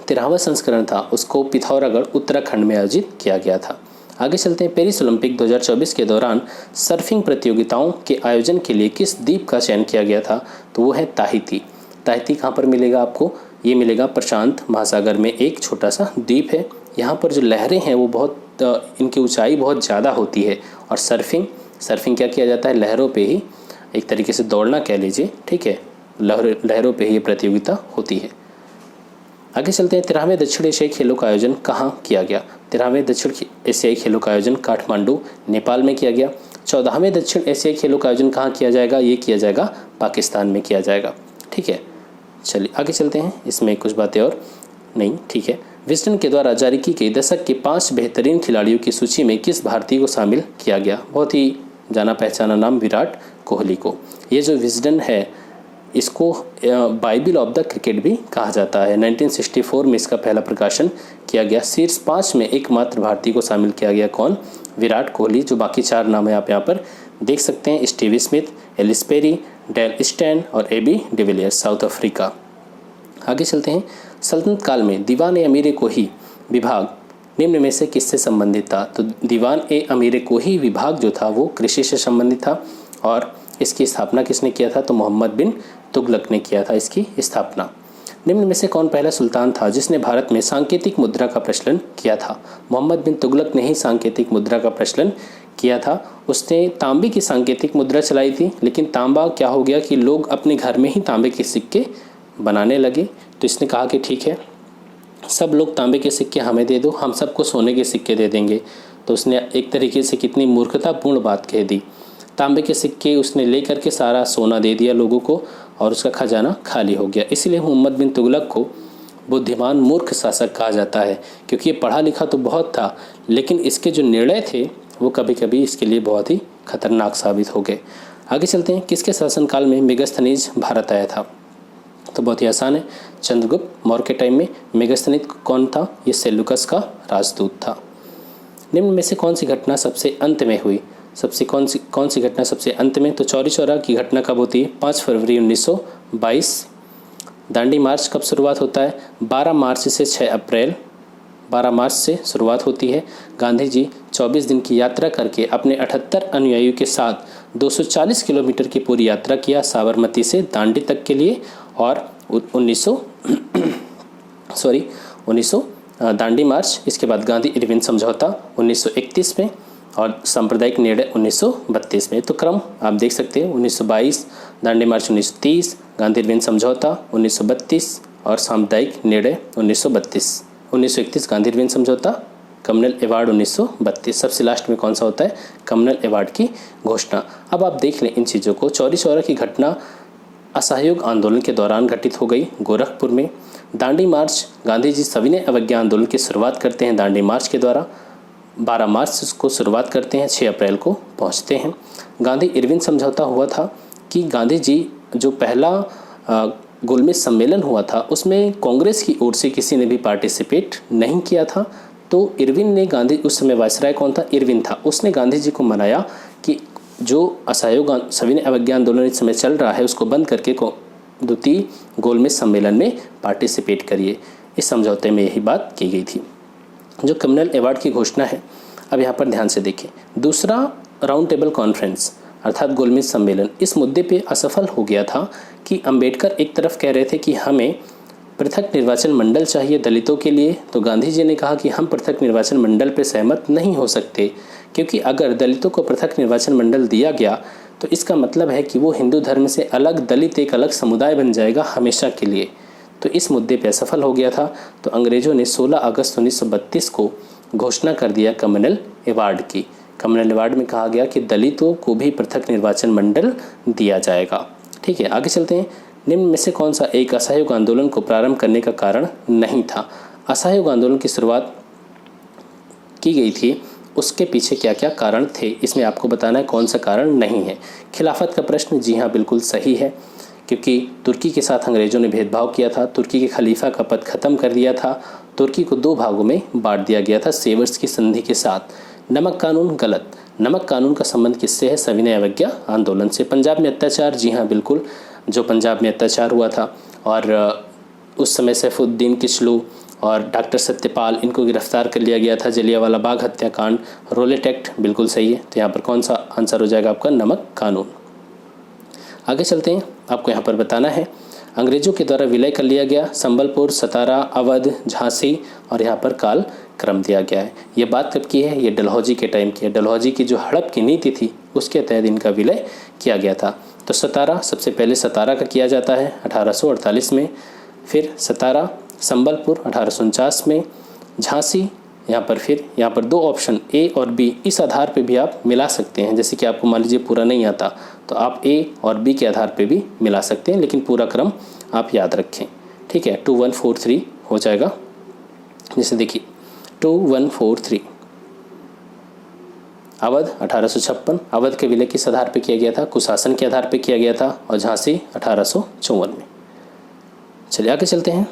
13वां संस्करण था उसको पिथौरागढ़ उत्तराखंड में आयोजित किया गया था। आगे चलते हैं। पेरिस ओलंपिक 2024 के दौरान सर्फिंग प्रतियोगिताओं के आयोजन के लिए किस द्वीप का चयन किया गया था? तो वो है ताहिती। ताहिती कहाँ पर मिलेगा आपको? ये मिलेगा प्रशांत महासागर में, एक छोटा सा द्वीप है। यहाँ पर जो लहरें हैं वो बहुत इनकी ऊंचाई बहुत ज़्यादा होती है। और सर्फिंग क्या किया जाता है? लहरों पे ही, एक तरीके से दौड़ना कह लीजिए, ठीक है। लहरों पे ही ये प्रतियोगिता होती है। आगे चलते हैं। 13वें दक्षिण एशियाई खेलों का आयोजन कहाँ किया गया? 13वें दक्षिण एशियाई खेलों का आयोजन काठमांडू, नेपाल में किया गया। 14वें दक्षिण एशियाई खेलों का आयोजन कहाँ किया जाएगा? ये किया जाएगा पाकिस्तान में किया जाएगा, ठीक है। चलिए आगे चलते हैं। इसमें कुछ बातें और नहीं, ठीक है। विजडन के द्वारा जारी की गई दशक के 5 बेहतरीन खिलाड़ियों की सूची में किस भारतीय को शामिल किया गया? बहुत ही जाना पहचाना नाम, विराट कोहली को। ये जो विजडन है इसको बाइबल ऑफ द क्रिकेट भी कहा जाता है। 1964 में इसका पहला प्रकाशन किया गया। शीर्ष 5 में एकमात्र भारतीय को शामिल किया गया, कौन? विराट कोहली। जो बाकी 4 नाम है आप यहाँ पर देख सकते हैं, Steve Smith, Ellyse Perry, Dale Steyn और एबी डिविलियर्स, साउथ अफ्रीका। आगे चलते हैं। सल्तनत काल में दीवान ए अमीर कोही विभाग निम्न में से किससे संबंधित था? तो दीवान ए अमीर कोही विभाग जो था वो कृषि से संबंधित था। और इसकी स्थापना किसने किया था? तो मोहम्मद बिन तुगलक ने किया था इसकी स्थापना। निम्न में से कौन पहला सुल्तान था जिसने भारत में सांकेतिक मुद्रा का प्रचलन किया था? मोहम्मद बिन तुगलक ने ही सांकेतिक मुद्रा का प्रचलन किया था। उसने तांबे की सांकेतिक मुद्रा चलाई थी, लेकिन तांबा क्या हो गया कि लोग अपने घर में ही तांबे के सिक्के बनाने लगे। तो इसने कहा कि ठीक है, सब लोग तांबे के सिक्के हमें दे दो, हम सबको सोने के सिक्के दे देंगे। तो उसने एक तरीके से कितनी मूर्खतापूर्ण बात कह दी। तांबे के सिक्के उसने ले करके सारा सोना दे दिया लोगों को और उसका खजाना खाली हो गया। इसलिए मोहम्मद बिन तुगलक को बुद्धिमान मूर्ख शासक कहा जाता है, क्योंकि ये पढ़ा लिखा तो बहुत था, लेकिन इसके जो निर्णय थे वो कभी कभी इसके लिए बहुत ही खतरनाक साबित हो गए। आगे चलते हैं। किसके शासनकाल में मेगास्थनीज भारत आया था? तो बहुत ही आसान है, चंद्रगुप्त मौर्य के टाइम में। मेगास्थनीज कौन था? ये सेल्यूकस का राजदूत था। निम्न में से कौन सी घटना सबसे अंत में हुई? कौन सी घटना सबसे अंत में? तो चौरी चौरा की घटना कब होती है? 5 फरवरी 1922। दांडी मार्च कब शुरुआत होता है? 12 मार्च से 6 अप्रैल, 12 मार्च से शुरुआत होती है। गांधी जी 24 दिन की यात्रा करके अपने 78 अनुयायियों के साथ 240 किलोमीटर की पूरी यात्रा किया साबरमती से दांडी तक के लिए। और 1900 दांडी मार्च, इसके बाद गांधी इरविन समझौता 1931 में और सांप्रदायिक निर्णय 1932 में। तो क्रम आप देख सकते हैं, 1922 दांडी मार्च, 1930 गांधी इरविन समझौता 1932 और सांप्रदायिक निर्णय 1932। 1931 गांधी इरविन समझौता, कम्युनल अवार्ड 1932। सबसे लास्ट में कौन सा होता है? कम्युनल अवार्ड की घोषणा। अब आप देख लें इन चीज़ों को। चौरी चौरा की घटना असहयोग आंदोलन के दौरान घटित हो गई गोरखपुर में। दांडी मार्च, गांधी जी सविनय अवज्ञा आंदोलन की शुरुआत करते हैं दांडी मार्च के द्वारा। 12 मार्च से उसको शुरुआत करते हैं, 6 अप्रैल को पहुंचते हैं। गांधी इरविन समझौता हुआ था कि गांधी जी जो पहला गोलमेज सम्मेलन हुआ था उसमें कांग्रेस की ओर से किसी ने भी पार्टिसिपेट नहीं किया था। तो इरविन ने उस समय वायसराय कौन था? इरविन था। उसने गांधी जी को मनाया कि जो असहयोग सविनय अवज्ञा आंदोलन इस समय चल रहा है उसको बंद करके द्वितीय गोलमेज सम्मेलन में पार्टिसिपेट करिए। इस समझौते में यही बात की गई थी। जो कम्युनल अवार्ड की घोषणा है, अब यहाँ पर ध्यान से देखें। दूसरा राउंड टेबल कॉन्फ्रेंस अर्थात गोलमेज सम्मेलन इस मुद्दे पे असफल हो गया था कि अंबेडकर एक तरफ कह रहे थे कि हमें पृथक निर्वाचन मंडल चाहिए दलितों के लिए, तो गांधी जी ने कहा कि हम पृथक निर्वाचन मंडल पर सहमत नहीं हो सकते, क्योंकि अगर दलितों को पृथक निर्वाचन मंडल दिया गया तो इसका मतलब है कि वो हिंदू धर्म से अलग दलित एक अलग समुदाय बन जाएगा हमेशा के लिए। तो इस मुद्दे पर असफल हो गया था। तो अंग्रेज़ों ने 16 अगस्त 1932 को घोषणा कर दिया कम्युनल अवार्ड की। कम्युनल अवार्ड में कहा गया कि दलितों को भी पृथक निर्वाचन मंडल दिया जाएगा। ठीक है, आगे चलते हैं। निम्न में से कौन सा एक असहयोग आंदोलन को प्रारंभ करने का कारण नहीं था? असहयोग आंदोलन की शुरुआत की गई थी, उसके पीछे क्या क्या कारण थे, इसमें आपको बताना है कौन सा कारण नहीं है। खिलाफत का प्रश्न, जी हाँ बिल्कुल सही है, क्योंकि तुर्की के साथ अंग्रेज़ों ने भेदभाव किया था, तुर्की के खलीफा का पद खत्म कर दिया था, तुर्की को 2 भागों में बांट दिया गया था सेवर्स की संधि के साथ। नमक कानून गलत। नमक कानून का संबंध किससे है? सविनय अवज्ञा आंदोलन से। पंजाब में अत्याचार, जी हाँ बिल्कुल, जो पंजाब में अत्याचार हुआ था और उस समय सैफुद्दीन किचलू और डॉक्टर सत्यपाल, इनको गिरफ्तार कर लिया गया था। जलियांवाला बाग हत्याकांड, रोलेट एक्ट, बिल्कुल सही है। तो यहाँ पर कौन सा आंसर हो जाएगा आपका? नमक कानून। आगे चलते हैं, आपको यहाँ पर बताना है अंग्रेजों के द्वारा विलय कर लिया गया संबलपुर, सतारा, अवध, झांसी और यहाँ पर काल क्रम दिया गया है। ये बात कब की है? ये डलहौजी के टाइम की है। डलहौजी की जो हड़प की नीति थी उसके तहत इनका विलय किया गया था। तो सतारा, सबसे पहले सतारा का किया जाता है 1848 में, फिर सतारा, संबलपुर 1849 में, झांसी, यहाँ पर 2 ऑप्शन ए और बी, इस आधार पे भी आप मिला सकते हैं। जैसे कि आपको मान लीजिए पूरा नहीं आता तो आप ए और बी के आधार पे भी मिला सकते हैं, लेकिन पूरा क्रम आप याद रखें। ठीक है, 2143 हो जाएगा। जैसे देखिए 2143। अवध 1856, अवध के विलय किस आधार पे किया गया था? कुशासन के आधार पे किया गया था। और झांसी 1854 में। चलिए आगे चलते हैं।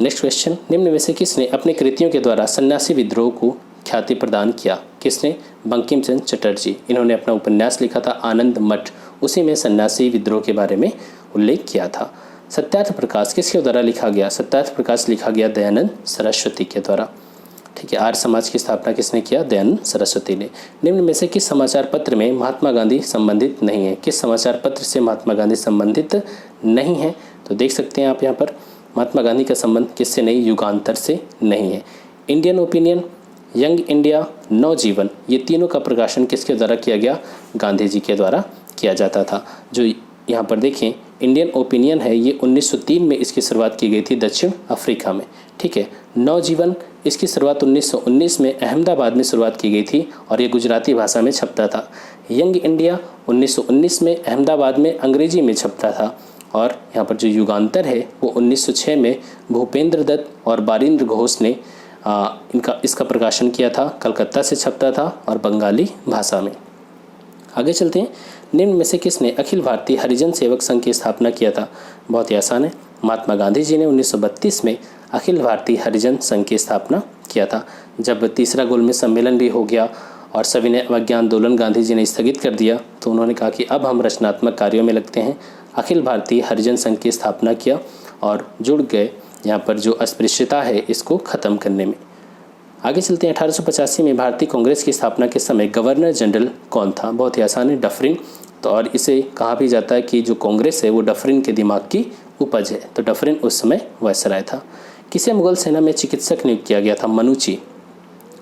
नेक्स्ट क्वेश्चन, निम्न में से किसने अपने कृतियों के द्वारा सन्यासी विद्रोह को ख्याति प्रदान किया? किसने? बंकिम चंद्र चटर्जी। इन्होंने अपना उपन्यास लिखा था आनंद मठ, उसी में सन्यासी विद्रोह के बारे में उल्लेख किया था। सत्यार्थ प्रकाश किसके द्वारा लिखा गया? सत्यार्थ प्रकाश लिखा गया दयानंद सरस्वती के द्वारा। ठीक है, आर्य समाज की स्थापना किसने किया? दयानंद सरस्वती ने। निम्न में से किस समाचार पत्र में महात्मा गांधी संबंधित नहीं है? किस समाचार पत्र से महात्मा गांधी संबंधित नहीं है? तो देख सकते हैं आप यहाँ पर महात्मा गांधी का संबंध किससे नहीं? युगांतर से नहीं है। इंडियन ओपिनियन, यंग इंडिया, नवजीवन, ये तीनों का प्रकाशन किसके द्वारा किया गया? गांधी जी के द्वारा किया जाता था। जो यहाँ पर देखें इंडियन ओपिनियन है, ये 1903 में इसकी शुरुआत की गई थी दक्षिण अफ्रीका में। ठीक है, नवजीवन, इसकी शुरुआत 1919 में अहमदाबाद में शुरुआत की गई थी और ये गुजराती भाषा में छपता था। यंग इंडिया 1919 में अहमदाबाद में अंग्रेजी में छपता था। और यहाँ पर जो युगांतर है वो 1906 में भूपेंद्र दत्त और बारिंद्र घोष ने इसका प्रकाशन किया था। कलकत्ता से छपता था और बंगाली भाषा में। आगे चलते हैं, निम्न में से किसने अखिल भारतीय हरिजन सेवक संघ की स्थापना किया था? बहुत ही आसान है, महात्मा गांधी जी ने 1932 में अखिल भारतीय हरिजन संघ की स्थापना किया था। जब तीसरा गोलमेज सम्मेलन भी हो गया और सविनय अवज्ञा आंदोलन गांधी जी ने स्थगित कर दिया, तो उन्होंने कहा कि अब हम रचनात्मक कार्यों में लगते हैं। अखिल भारतीय हरिजन संघ की स्थापना किया और जुड़ गए यहाँ पर जो अस्पृश्यता है इसको ख़त्म करने में। आगे चलते हैं, 1885 में भारतीय कांग्रेस की स्थापना के समय गवर्नर जनरल कौन था? बहुत ही आसान है, डफरिन। तो और इसे कहा भी जाता है कि जो कांग्रेस है वो डफरिन के दिमाग की उपज है। तो डफरिन उस समय वायसराय था। किसे मुगल सेना में चिकित्सक नियुक्त किया गया था? मनुची।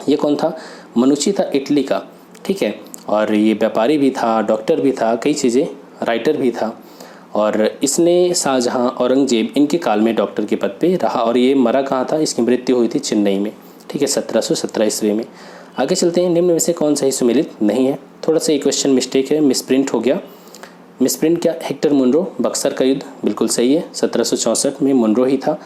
ये कौन था? मनुची था इटली का। ठीक है, और ये व्यापारी भी था, डॉक्टर भी था, कई चीज़ें, राइटर भी था। और इसने शाहजहां, औरंगजेब, इनके काल में डॉक्टर के पद पे रहा। और ये मरा कहाँ था? इसकी मृत्यु हुई थी चेन्नई में। ठीक है, 1717 ईस्वी में। आगे चलते हैं, निम्न में से कौन सही सुमेलित नहीं है? थोड़ा सा ये क्वेश्चन मिस्टेक है, मिसप्रिंट हो गया। मिसप्रिंट क्या? हेक्टर मुनरो, बक्सर का युद्ध, बिल्कुल सही है, 1764 में मुनरो ही था।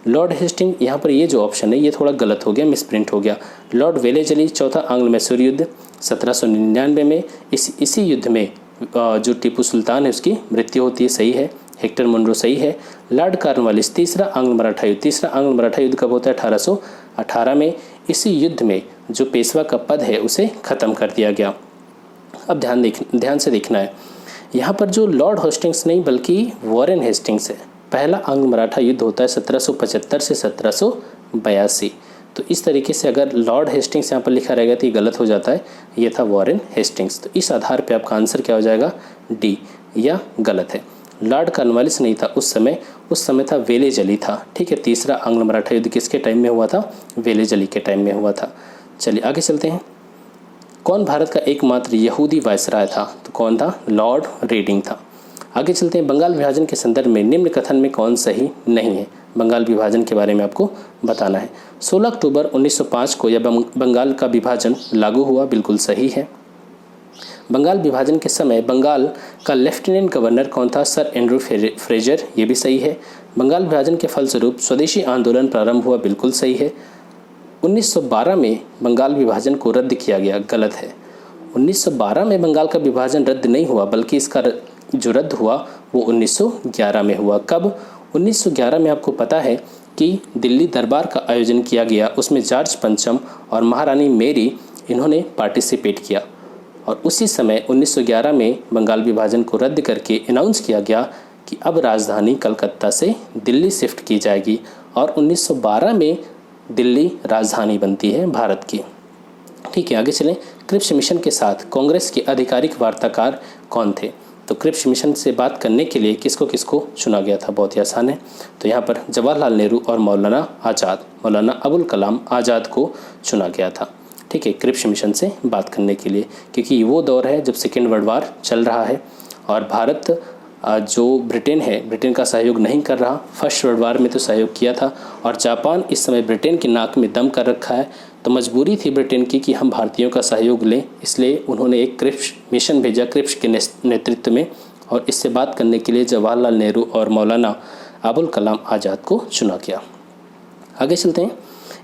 लॉर्ड हेस्टिंग, यहाँ पर ये जो ऑप्शन है ये थोड़ा गलत हो गया, मिसप्रिंट हो गया। लॉर्ड वेलेजली, चौथा आंग्ल मैसूर युद्ध, 1799 में। इसी युद्ध में जो टीपू सुल्तान है उसकी मृत्यु होती है, सही है। हेक्टर मुनरो सही है। लॉर्ड कॉर्नवालिस, तीसरा आंग्ल मराठा युद्ध। तीसरा आंग्ल मराठा युद्ध कब होता है? 1818 में। इसी युद्ध में जो पेशवा का पद है उसे ख़त्म कर दिया गया। अब ध्यान से देखना है, यहाँ पर जो लॉर्ड हेस्टिंग्स नहीं बल्कि वॉरेन हेस्टिंग्स है। पहला आंग्ल मराठा युद्ध होता है 1775 से 1782। तो इस तरीके से अगर लॉर्ड हेस्टिंग्स यहाँ पर लिखा रहेगा तो ये गलत हो जाता है, ये था वॉरेन हेस्टिंग्स। तो इस आधार पे आपका आंसर क्या हो जाएगा? डी, या गलत है। लॉर्ड कॉर्नवालिस नहीं था उस समय था वेलेजली था। ठीक है, तीसरा आंग्ल मराठा युद्ध किसके टाइम में हुआ था? वेलेजली के टाइम में हुआ था। चलिए आगे चलते हैं। कौन भारत का एकमात्र यहूदी वायसराय था? तो कौन था? लॉर्ड रेडिंग था। आगे चलते हैं। बंगाल विभाजन के संदर्भ में निम्न कथन में कौन सही नहीं है? बंगाल विभाजन के बारे में आपको बताना है। 16 अक्टूबर 1905 को यह बंगाल का विभाजन लागू हुआ, बिल्कुल सही है। बंगाल विभाजन के समय बंगाल का लेफ्टिनेंट गवर्नर कौन था? सर एंड्रू फ्रेजर, ये भी सही है। बंगाल विभाजन के फलस्वरूप स्वदेशी आंदोलन प्रारंभ हुआ, बिल्कुल सही है। 1912 में बंगाल विभाजन को रद्द किया गया, गलत है। 1912 में बंगाल का विभाजन रद्द नहीं हुआ, बल्कि इसका जो रद्द हुआ वो 1911 में हुआ। कब? 1911 में आपको पता है कि दिल्ली दरबार का आयोजन किया गया, उसमें जॉर्ज पंचम और महारानी मेरी इन्होंने पार्टिसिपेट किया, और उसी समय 1911 में बंगाल विभाजन को रद्द करके अनाउंस किया गया कि अब राजधानी कलकत्ता से दिल्ली शिफ्ट की जाएगी, और 1912 में दिल्ली राजधानी बनती है भारत की। ठीक है, आगे चलें। क्रिप्स मिशन के साथ कांग्रेस के आधिकारिक वार्ताकार कौन थे? तो क्रिप्स मिशन से बात करने के लिए किसको किसको चुना गया था? बहुत ही आसान है। तो यहाँ पर जवाहरलाल नेहरू और मौलाना अबुल कलाम आज़ाद को चुना गया था। ठीक है, क्रिप्स मिशन से बात करने के लिए, क्योंकि वो दौर है जब सेकेंड वर्ल्ड वार चल रहा है और भारत जो ब्रिटेन है, ब्रिटेन का सहयोग नहीं कर रहा। फर्स्ट वर्ल्ड वार में तो सहयोग किया था, और जापान इस समय ब्रिटेन के नाक में दम कर रखा है, तो मजबूरी थी ब्रिटेन की कि हम भारतीयों का सहयोग लें। इसलिए उन्होंने एक क्रिप्स मिशन भेजा क्रिप्स के नेतृत्व में, और इससे बात करने के लिए जवाहरलाल नेहरू और मौलाना अबुल कलाम आज़ाद को चुना गया। आगे चलते हैं।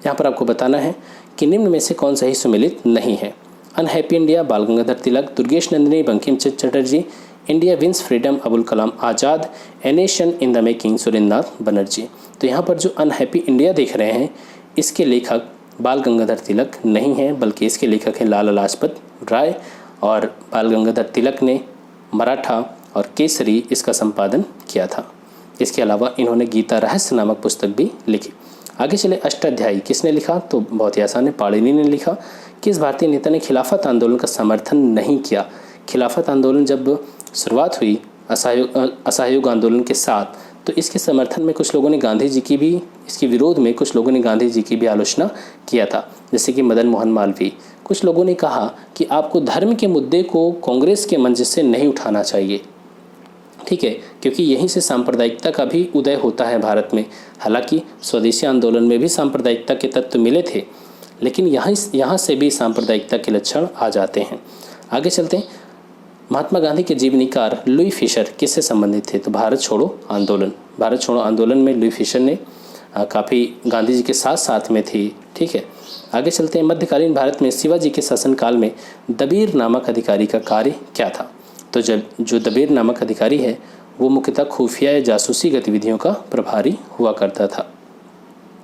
यहाँ पर आपको बताना है कि निम्न में से कौन सही सुमेलित नहीं है? Unhappy India Bal Gangadhar Tilak, Durgesh Nandini Bankim Chandra Chatterjee, India wins freedom Abul Kalam Azad, a nation in the making Surendranath Banerjee. तो यहाँ पर जो अनहैप्पी इंडिया देख रहे हैं, इसके लेखक बाल गंगाधर तिलक नहीं है, बल्कि इसके लेखक हैं लाला लाजपत राय, और बाल गंगाधर तिलक ने मराठा और केसरी इसका संपादन किया था। इसके अलावा इन्होंने गीता रहस्य नामक पुस्तक भी लिखी। आगे चले। अष्टाध्यायी किसने लिखा? तो बहुत ही आसान है, पाणिनि ने लिखा। किस भारतीय नेता ने खिलाफत आंदोलन का समर्थन नहीं किया? खिलाफत आंदोलन जब शुरुआत हुई असहयोग आंदोलन के साथ, तो इसके समर्थन में कुछ लोगों ने गांधी जी की भी, इसके विरोध में कुछ लोगों ने गांधी जी की भी आलोचना किया था, जैसे कि मदन मोहन मालवीय। कुछ लोगों ने कहा कि आपको धर्म के मुद्दे को कांग्रेस के मंच से नहीं उठाना चाहिए। ठीक है, क्योंकि यहीं से सांप्रदायिकता का भी उदय होता है भारत में। हालांकि स्वदेशी आंदोलन में भी सांप्रदायिकता के तत्व मिले थे, लेकिन यहाँ से भी सांप्रदायिकता के लक्षण आ जाते हैं। आगे चलते हैं। महात्मा गांधी के जीवनीकार लुई फिशर किससे संबंधित थे? तो भारत छोड़ो आंदोलन में लुई फिशर ने काफ़ी गांधी जी के साथ में थी। ठीक है, आगे चलते हैं। मध्यकालीन भारत में शिवाजी के शासनकाल में दबीर नामक अधिकारी का कार्य क्या था? तो जो दबीर नामक अधिकारी है वो मुख्यतः खुफिया या जासूसी गतिविधियों का प्रभारी हुआ करता था।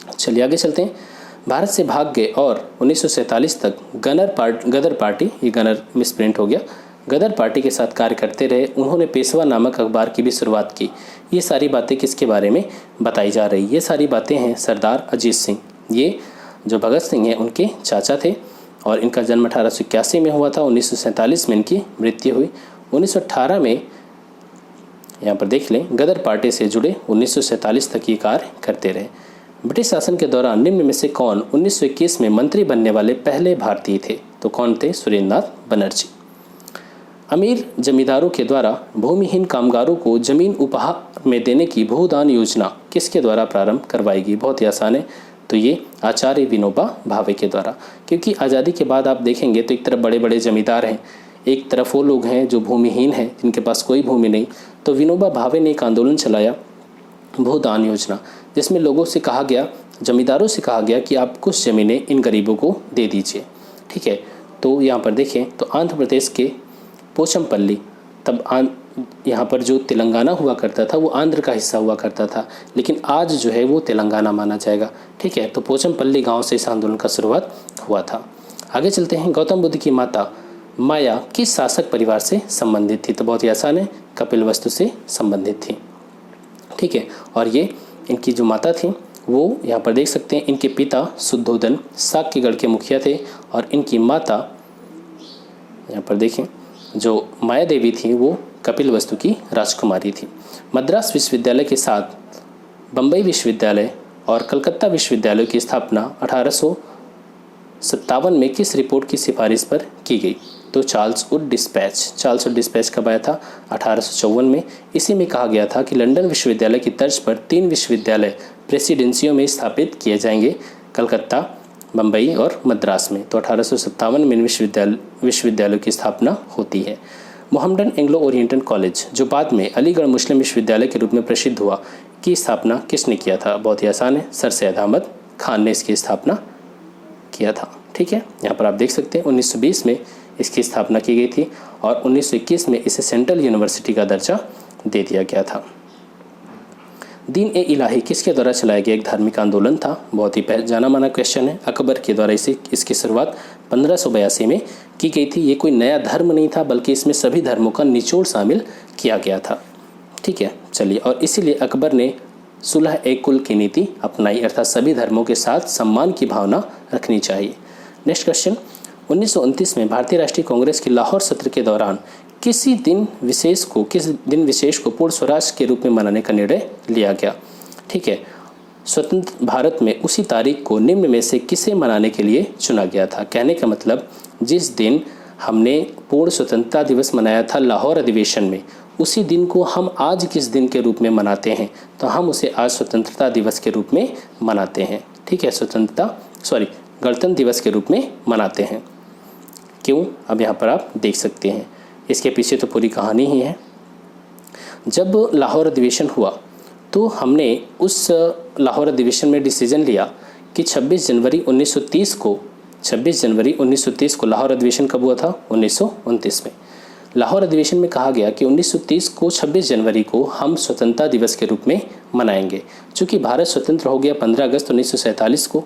चलिए आगे चलते हैं। भारत से भाग गए और 1947 तक गदर पार्टी, ये गनर मिसप्रिंट हो गया, गदर पार्टी के साथ कार्य करते रहे। उन्होंने पेशवा नामक अखबार की भी शुरुआत की। ये सारी बातें किसके बारे में बताई जा रही? ये सारी बातें हैं सरदार अजीत सिंह। ये जो भगत सिंह हैं उनके चाचा थे, और इनका जन्म 1881 में हुआ था। 1947 में इनकी मृत्यु हुई। 1918 में, यहाँ पर देख लें, गदर पार्टी से जुड़े 1947 तक ये कार्य करते रहे। ब्रिटिश शासन के दौरान निम्न में से कौन 1921 में मंत्री बनने वाले पहले भारतीय थे? तो कौन थे? सुरेंद्रनाथ बनर्जी। अमीर जमींदारों के द्वारा भूमिहीन कामगारों को जमीन उपहार में देने की भूदान योजना किसके द्वारा प्रारंभ करवाई? बहुत ही आसान है, तो ये आचार्य विनोबा भावे के द्वारा। क्योंकि आज़ादी के बाद आप देखेंगे तो एक तरफ बड़े बड़े जमींदार हैं, एक तरफ वो लोग हैं जो भूमिहीन हैं, जिनके पास कोई भूमि नहीं। तो विनोबा भावे ने एक आंदोलन चलाया, भूदान योजना, जिसमें लोगों से कहा गया, जमींदारों से कहा गया कि आप कुछ ज़मीनें इन गरीबों को दे दीजिए। ठीक है, तो यहाँ पर देखें तो आंध्र प्रदेश के पोचमपल्ली, तब यहाँ पर जो तेलंगाना हुआ करता था वो आंध्र का हिस्सा हुआ करता था, लेकिन आज जो है वो तेलंगाना माना जाएगा। ठीक है, तो पोचमपल्ली गांव से इस आंदोलन का शुरुआत हुआ था। आगे चलते हैं। गौतम बुद्ध की माता माया किस शासक परिवार से संबंधित थी? तो बहुत ही आसान है, कपिलवस्तु से संबंधित थी। ठीक है, और ये इनकी जो माता थी वो यहाँ पर देख सकते हैं, इनके पिता शुद्धोधन साक्यगढ़ के मुखिया थे, और इनकी माता यहाँ पर देखें जो माया देवी थी वो कपिलवस्तु की राजकुमारी थी। मद्रास विश्वविद्यालय के साथ बम्बई विश्वविद्यालय और कलकत्ता विश्वविद्यालय की स्थापना 1857 में किस रिपोर्ट की सिफारिश पर की गई? तो चार्ल्स वुड डिस्पैच कब आया था? 1854 में। इसी में कहा गया था कि लंदन विश्वविद्यालय की तर्ज पर 3 विश्वविद्यालय प्रेसिडेंसियों में स्थापित किए जाएंगे, कलकत्ता, बम्बई और मद्रास में। तो 1857 में विश्वविद्यालयों की स्थापना होती है। मोहम्मडन एंग्लो ओरिएंटल कॉलेज, जो बाद में अलीगढ़ मुस्लिम विश्वविद्यालय के रूप में प्रसिद्ध हुआ, की स्थापना किसने किया था? बहुत ही आसान है, सर सैयद अहमद खान ने इसकी स्थापना किया था। ठीक है, यहाँ पर आप देख सकते हैं 1920 में इसकी स्थापना की गई थी और 1921 में इसे सेंट्रल यूनिवर्सिटी का दर्जा दे दिया गया था। दीन ए इलाही किसके द्वारा चलाया गया एक धार्मिक आंदोलन था? बहुत ही जाना माना क्वेश्चन है। अकबर के द्वारा इसकी शुरुआत 1582 में की गई थी। ये कोई नया धर्म नहीं था, बल्कि इसमें सभी धर्मों का निचोड़ शामिल किया गया था। ठीक है, चलिए, और इसीलिए अकबर ने सुलह ए कुल की नीति अपनाई, अर्थात सभी धर्मों के साथ सम्मान की भावना रखनी चाहिए। नेक्स्ट क्वेश्चन, 1929 में भारतीय राष्ट्रीय कांग्रेस के लाहौर सत्र के दौरान किस दिन विशेष को पूर्ण स्वराज के रूप में मनाने का निर्णय लिया गया? ठीक है, स्वतंत्र भारत में उसी तारीख को निम्न में से किसे मनाने के लिए चुना गया था? कहने का मतलब, जिस दिन हमने पूर्ण स्वतंत्रता दिवस मनाया था लाहौर अधिवेशन में, उसी दिन को हम आज किस दिन के रूप में मनाते हैं? तो हम उसे आज स्वतंत्रता दिवस के रूप में मनाते हैं। ठीक है, गणतंत्र दिवस के रूप में मनाते हैं। क्यों? अब यहाँ पर आप देख सकते हैं, इसके पीछे तो पूरी कहानी ही है। जब लाहौर अधिवेशन हुआ तो हमने उस लाहौर अधिवेशन में डिसीजन लिया कि 26 जनवरी 1930 को लाहौर अधिवेशन कब हुआ था? 1929 में। लाहौर अधिवेशन में कहा गया कि 1930 को 26 जनवरी को हम स्वतंत्रता दिवस के रूप में मनाएंगे। चूँकि भारत स्वतंत्र हो गया 15 अगस्त 1947 को,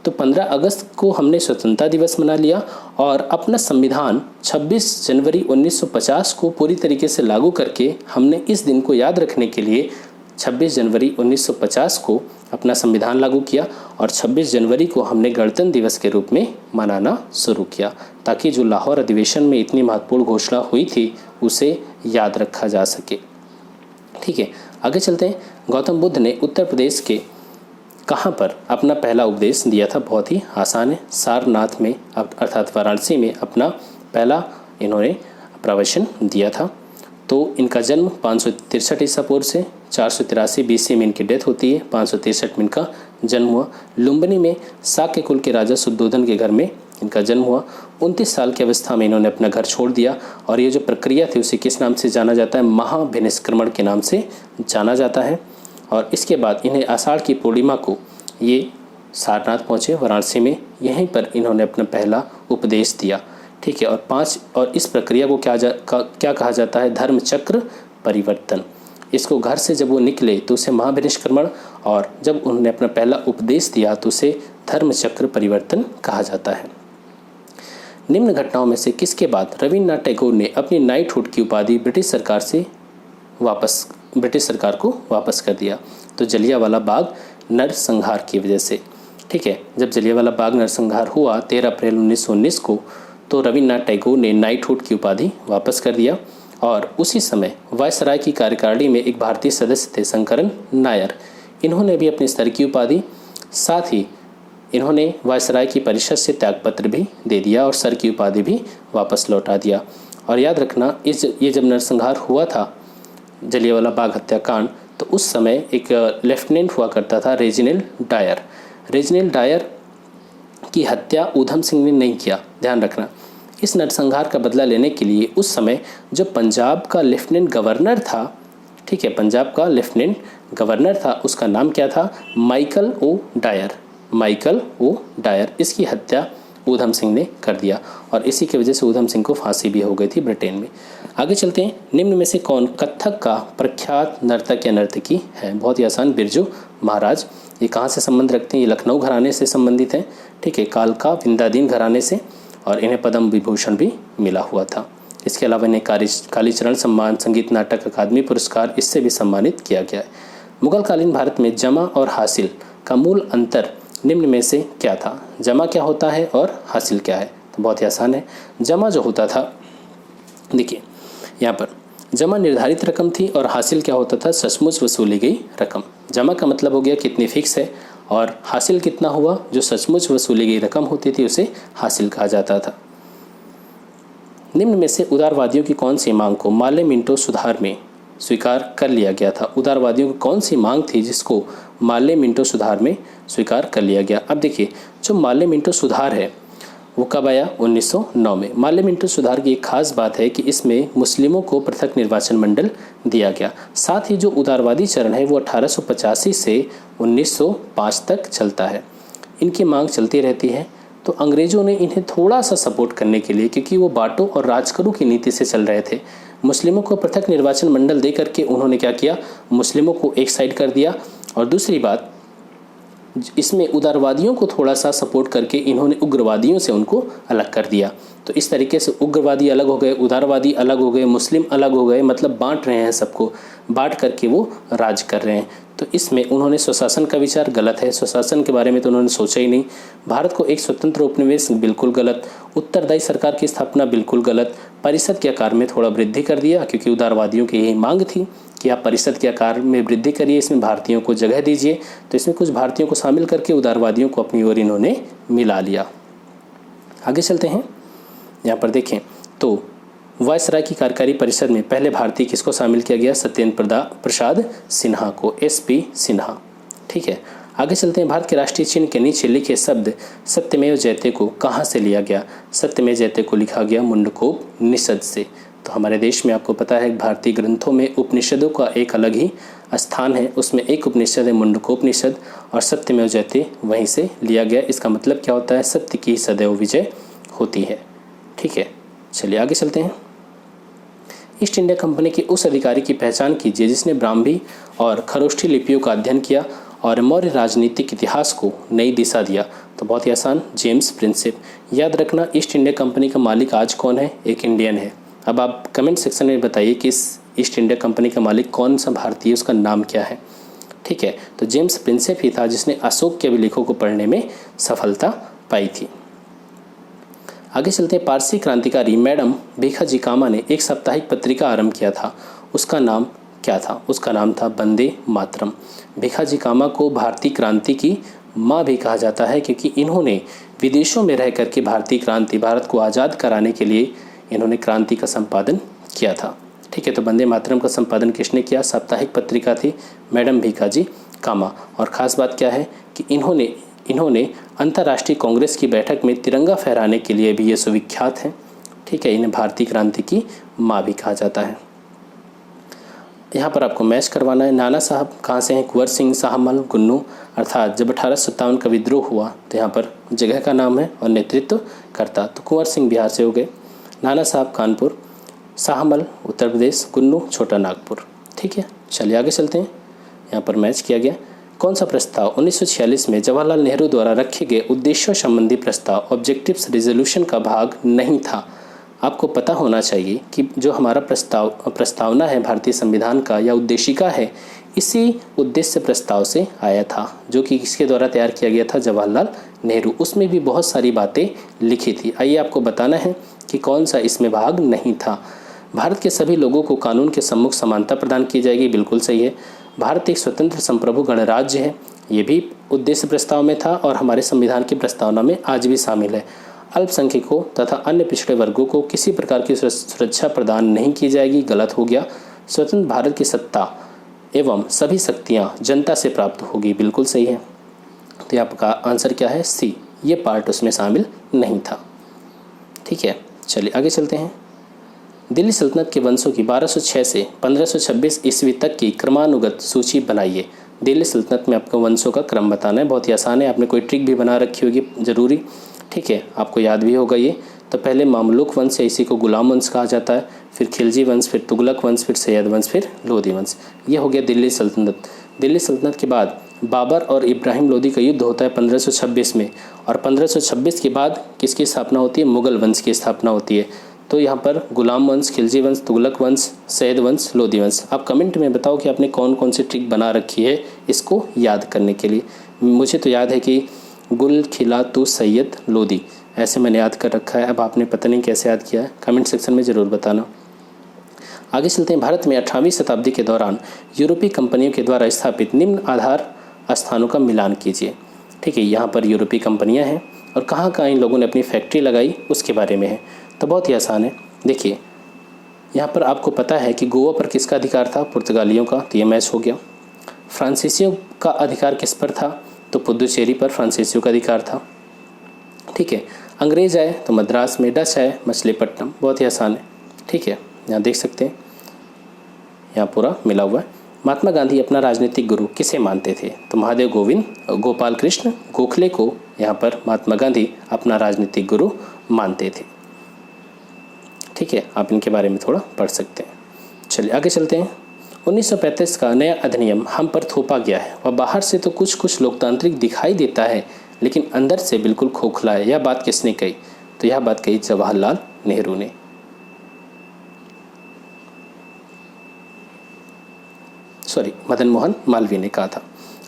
तो 15 अगस्त को हमने स्वतंत्रता दिवस मना लिया और अपना संविधान 26 जनवरी 1950 को पूरी तरीके से लागू करके हमने इस दिन को याद रखने के लिए 26 जनवरी 1950 को अपना संविधान लागू किया और 26 जनवरी को हमने गणतंत्र दिवस के रूप में मनाना शुरू किया, ताकि जो लाहौर अधिवेशन में इतनी महत्वपूर्ण घोषणा हुई थी उसे याद रखा जा सके। ठीक है, आगे चलते हैं। गौतम बुद्ध ने उत्तर प्रदेश के कहाँ पर अपना पहला उपदेश दिया था? बहुत ही आसान है, सारनाथ में अर्थात वाराणसी में अपना पहला इन्होंने प्रवचन दिया था। तो इनका जन्म 563 ईसा पूर्व से 483 BC में इनकी डेथ होती है। 563 में इनका जन्म हुआ। लुम्बिनी में शाक्य कुल के राजा शुद्धोधन के घर में इनका जन्म हुआ। 29 साल की अवस्था में इन्होंने अपना घर छोड़ दिया और ये जो प्रक्रिया थी उसे किस नाम से जाना जाता है? महाभिनिष्क्रमण के नाम से जाना जाता है। और इसके बाद इन्हें आषाढ़ की पूर्णिमा को ये सारनाथ पहुँचे वाराणसी में, यहीं पर इन्होंने अपना पहला उपदेश दिया। ठीक है, और इस प्रक्रिया को क्या कहा जाता है? धर्म चक्र परिवर्तन। इसको घर से जब वो निकले तो उसे महाभिनिष्क्रमण, और जब उन्होंने अपना पहला उपदेश दिया तो उसे धर्म चक्र परिवर्तन कहा जाता है। निम्न घटनाओं में से किसके बाद रविन्द्रनाथ टैगोर ने अपनी नाइटहुड की उपाधि ब्रिटिश सरकार को वापस कर दिया? तो जलियांवाला बाग नरसंहार की वजह से। ठीक है, जब जलियांवाला बाग नरसंहार हुआ 13 अप्रैल 1919 को, तो रविन्द्रनाथ टैगोर ने नाइटहुड की उपाधि वापस कर दिया और उसी समय वायसराय की कार्यकारिणी में एक भारतीय सदस्य थे शंकरन नायर, इन्होंने भी अपनी स्तर की उपाधि, साथ ही इन्होंने वायसराय की परिषद से त्यागपत्र भी दे दिया और सर की उपाधि भी वापस लौटा दिया। और याद रखना, ये जब नरसंहार हुआ था जलियांवाला बाग हत्याकांड, तो उस समय एक लेफ्टिनेंट हुआ करता था रेजिनाल्ड डायर की हत्या ऊधम सिंह ने नहीं किया, ध्यान रखना। इस नरसंहार का बदला लेने के लिए उस समय जो पंजाब का लेफ्टिनेंट गवर्नर था, ठीक है, पंजाब का लेफ्टिनेंट गवर्नर था, उसका नाम क्या था? Michael O'Dwyer. इसकी हत्या ऊधम सिंह ने कर दिया और इसी की वजह से ऊधम सिंह को फांसी भी हो गई थी ब्रिटेन में। आगे चलते हैं। निम्न में से कौन कथक का प्रख्यात नर्तक या नर्तकी है? बहुत ही आसान, बिरजू महाराज। ये कहाँ से संबंध रखते हैं? ये लखनऊ घराने से संबंधित हैं। ठीक है, कालका विंध्याधीन घराने से, और इन्हें पद्म विभूषण भी मिला हुआ था। इसके अलावा इन्हें कालीचरण सम्मान, संगीत नाटक अकादमी पुरस्कार, इससे भी सम्मानित किया गया है। मुगलकालीन भारत में जमा और हासिल का मूल अंतर निम्न में से क्या था? जमा क्या होता है और हासिल क्या है? तो बहुत ही आसान है। जमा जो होता था, देखिए यहाँ पर जमा निर्धारित रकम थी और हासिल क्या होता था, सचमुच वसूली गई रकम। जमा का मतलब हो गया कितनी फिक्स है, और हासिल कितना हुआ, जो सचमुच वसूली गई रकम होती थी उसे हासिल कहा जाता था। निम्न में से उदारवादियों की कौन सी मांग को माले मिंटो सुधार में स्वीकार कर लिया गया था। उदारवादियों की कौन सी मांग थी जिसको माले मिंटो सुधार में स्वीकार कर लिया गया। अब देखिए, जो माले मिंटो सुधार है वो कब आया, 1909 में। माले मिंटो सुधार की एक खास बात है कि इसमें मुस्लिमों को पृथक निर्वाचन मंडल दिया गया। साथ ही जो उदारवादी चरण है वो 1885 से 1905 तक चलता है। इनकी मांग चलती रहती है। तो अंग्रेज़ों ने इन्हें थोड़ा सा सपोर्ट करने के लिए, क्योंकि वो बांटो और राज करो की नीति से चल रहे थे, मुस्लिमों को पृथक निर्वाचन मंडल दे करके उन्होंने क्या किया, मुस्लिमों को एक साइड कर दिया। और दूसरी बात, इसमें उदारवादियों को थोड़ा सा सपोर्ट करके इन्होंने उग्रवादियों से उनको अलग कर दिया। तो इस तरीके से उग्रवादी अलग हो गए, उदारवादी अलग हो गए, मुस्लिम अलग हो गए, मतलब बांट रहे हैं सबको, बांट करके वो राज कर रहे हैं। तो इसमें उन्होंने स्वशासन का विचार गलत है, स्वशासन के बारे में तो उन्होंने सोचा ही नहीं। भारत को एक स्वतंत्र उपनिवेश बिल्कुल गलत, उत्तरदायी सरकार की स्थापना बिल्कुल गलत, परिषद के आकार में थोड़ा वृद्धि कर दिया, क्योंकि उदारवादियों की यही मांग थी कि आप परिषद के आकार में वृद्धि करिए, इसमें भारतीयों को जगह दीजिए। तो इसमें कुछ भारतीयों को शामिल करके उदारवादियों को अपनी ओर इन्होंने मिला लिया। आगे चलते हैं, यहाँ पर देखें तो वायसराय की कार्यकारी परिषद में पहले भारतीय किसको शामिल किया गया, सत्येंद्र प्रसाद सिन्हा को, SP सिन्हा। ठीक है, आगे चलते हैं। भारत के राष्ट्रीय चिन्ह के नीचे लिखे शब्द सत्यमेव जयते को कहाँ से लिया गया। सत्यमेव जयते को लिखा गया मुंडकोपनिषद से। तो हमारे देश में आपको पता है भारतीय ग्रंथों में उपनिषदों का एक अलग ही स्थान है, उसमें एक उपनिषद है मुंडकोपनिषद, और सत्यमेव जयते वहीं से लिया गया। इसका मतलब क्या होता है, सत्य की सदैव विजय होती है। ठीक है, चलिए आगे चलते हैं। ईस्ट इंडिया कंपनी के उस अधिकारी की पहचान कीजिए जिसने ब्राह्मी और खरोष्ठी लिपियों का अध्ययन किया और मौर्य राजनीतिक इतिहास को नई दिशा दिया। तो बहुत ही आसान, जेम्स प्रिंसेप। याद रखना, ईस्ट इंडिया कंपनी का मालिक आज कौन है, एक इंडियन है। अब आप कमेंट सेक्शन में बताइए कि इस ईस्ट इंडिया कंपनी का मालिक कौन सा भारतीय, उसका नाम क्या है। ठीक है, तो जेम्स प्रिंसेप ही था जिसने अशोक के अभिलेखों को पढ़ने में सफलता पाई थी। आगे चलते हैं। पारसी क्रांतिकारी मैडम भीखाजी कामा ने एक साप्ताहिक पत्रिका आरंभ किया था, उसका नाम क्या था। उसका नाम था वंदे मातरम। भीखाजी कामा को भारतीय क्रांति की माँ भी कहा जाता है, क्योंकि इन्होंने विदेशों में रह करके भारतीय क्रांति, भारत को आज़ाद कराने के लिए इन्होंने क्रांति का संपादन किया था। ठीक है, तो वंदे मातरम का संपादन किसने किया, साप्ताहिक पत्रिका थी मैडम भीखाजी कामा। और ख़ास बात क्या है कि इन्होंने अंतर्राष्ट्रीय कांग्रेस की बैठक में तिरंगा फहराने के लिए भी ये सुविख्यात हैं। ठीक है, इन्हें भारतीय क्रांति की माँ भी कहा जाता है। यहाँ पर आपको मैच करवाना है। नाना साहब कहाँ से हैं, कुंवर सिंह शाहमल गुन्नू, अर्थात जब 1857 का विद्रोह हुआ तो यहाँ पर जगह का नाम है और नेतृत्व करता, तो कुंवर सिंह बिहार से हो गए, नाना साहब कानपुर, शाहमल उत्तर प्रदेश, गुन्नू छोटा नागपुर। ठीक है, चलिए आगे चलते हैं। यहाँ पर मैच किया गया। कौन सा प्रस्ताव 1946 में जवाहरलाल नेहरू द्वारा रखे गए उद्देश्यों संबंधी प्रस्ताव ऑब्जेक्टिव्स रेजोल्यूशन का भाग नहीं था। आपको पता होना चाहिए कि जो हमारा प्रस्तावना है भारतीय संविधान का या उद्देशिका है, इसी उद्देश्य प्रस्ताव से आया था, जो कि किसके द्वारा तैयार किया गया था, जवाहरलाल नेहरू। उसमें भी बहुत सारी बातें लिखी थी। आइए आपको बताना है कि कौन सा इसमें भाग नहीं था। भारत के सभी लोगों को कानून के सम्मुख समानता प्रदान की जाएगी, बिल्कुल सही है। भारत एक स्वतंत्र संप्रभु गणराज्य है, ये भी उद्देश्य प्रस्ताव में था और हमारे संविधान की प्रस्तावना में आज भी शामिल है। अल्पसंख्यकों तथा अन्य पिछड़े वर्गों को किसी प्रकार की सुरक्षा प्रदान नहीं की जाएगी, गलत हो गया। स्वतंत्र भारत की सत्ता एवं सभी शक्तियां जनता से प्राप्त होगी, बिल्कुल सही है। तो आपका आंसर क्या है, सी, ये पार्ट उसमें शामिल नहीं था। ठीक है, चलिए आगे चलते हैं। दिल्ली सल्तनत के वंशों की 1206 से 1526 ईस्वी तक की क्रमानुगत सूची बनाइए। दिल्ली सल्तनत में आपको वंशों का क्रम बताना है, बहुत ही आसान है। आपने कोई ट्रिक भी बना रखी होगी ज़रूरी, ठीक है, आपको याद भी होगा ये। तो पहले मामलुक वंश है, इसी को गुलाम वंश कहा जाता है, फिर खिलजी वंश, फिर तुगलक वंश, फिर सैयद वंश, फिर लोधी वंश। ये हो गया दिल्ली सल्तनत। दिल्ली सल्तनत के बाद बाबर और इब्राहिम लोदी का युद्ध होता है 1526 में, और 1526 के बाद किसकी स्थापना होती है, मुगल वंश की स्थापना होती है। तो यहाँ पर गुलाम वंश, खिलजी वंश, तुगलक वंश, सैयद वंश, लोधी वंश। आप कमेंट में बताओ कि आपने कौन कौन सी ट्रिक बना रखी है इसको याद करने के लिए। मुझे तो याद है कि गुल, खिला, तू, सैयद, लोधी, ऐसे मैंने याद कर रखा है। अब आपने पता नहीं कैसे याद किया है, कमेंट सेक्शन में ज़रूर बताना। आगे चलते हैं। भारत में 18वीं शताब्दी के दौरान यूरोपीय कंपनियों के द्वारा स्थापित निम्न आधार स्थानों का मिलान कीजिए। ठीक है, यहाँ पर यूरोपीय कंपनियाँ हैं और कहाँ कहाँ इन लोगों ने अपनी फैक्ट्री लगाई उसके बारे में है। तो बहुत ही आसान है। देखिए यहाँ पर आपको पता है कि गोवा पर किसका अधिकार था, पुर्तगालियों का, तो ये मैच हो गया। फ्रांसीसियों का अधिकार किस पर था, तो पुदुचेरी पर फ्रांसीसियों का अधिकार था। ठीक है, अंग्रेज आए तो मद्रास में, डच आए मछलीपट्टनम, बहुत ही आसान है। ठीक है, यहाँ देख सकते हैं यहाँ पूरा मिला हुआ है। महात्मा गांधी अपना राजनीतिक गुरु किसे मानते थे, तो महादेव गोपाल कृष्ण गोखले को यहाँ पर महात्मा गांधी अपना राजनीतिक गुरु मानते थे। ठीक है, आप इनके बारे में थोड़ा पढ़ सकते हैं। चलिए आगे चलते हैं। 1935 का नया अधिनियम हम पर थोपा गया है। वह बाहर से तो कुछ लोकतांत्रिक दिखाई देता है लेकिन अंदर से बिल्कुल खोखला है। यह बात किसने कही, तो यह बात कही जवाहरलाल नेहरू ने। मदन मोहन मालवीय ने कहा था।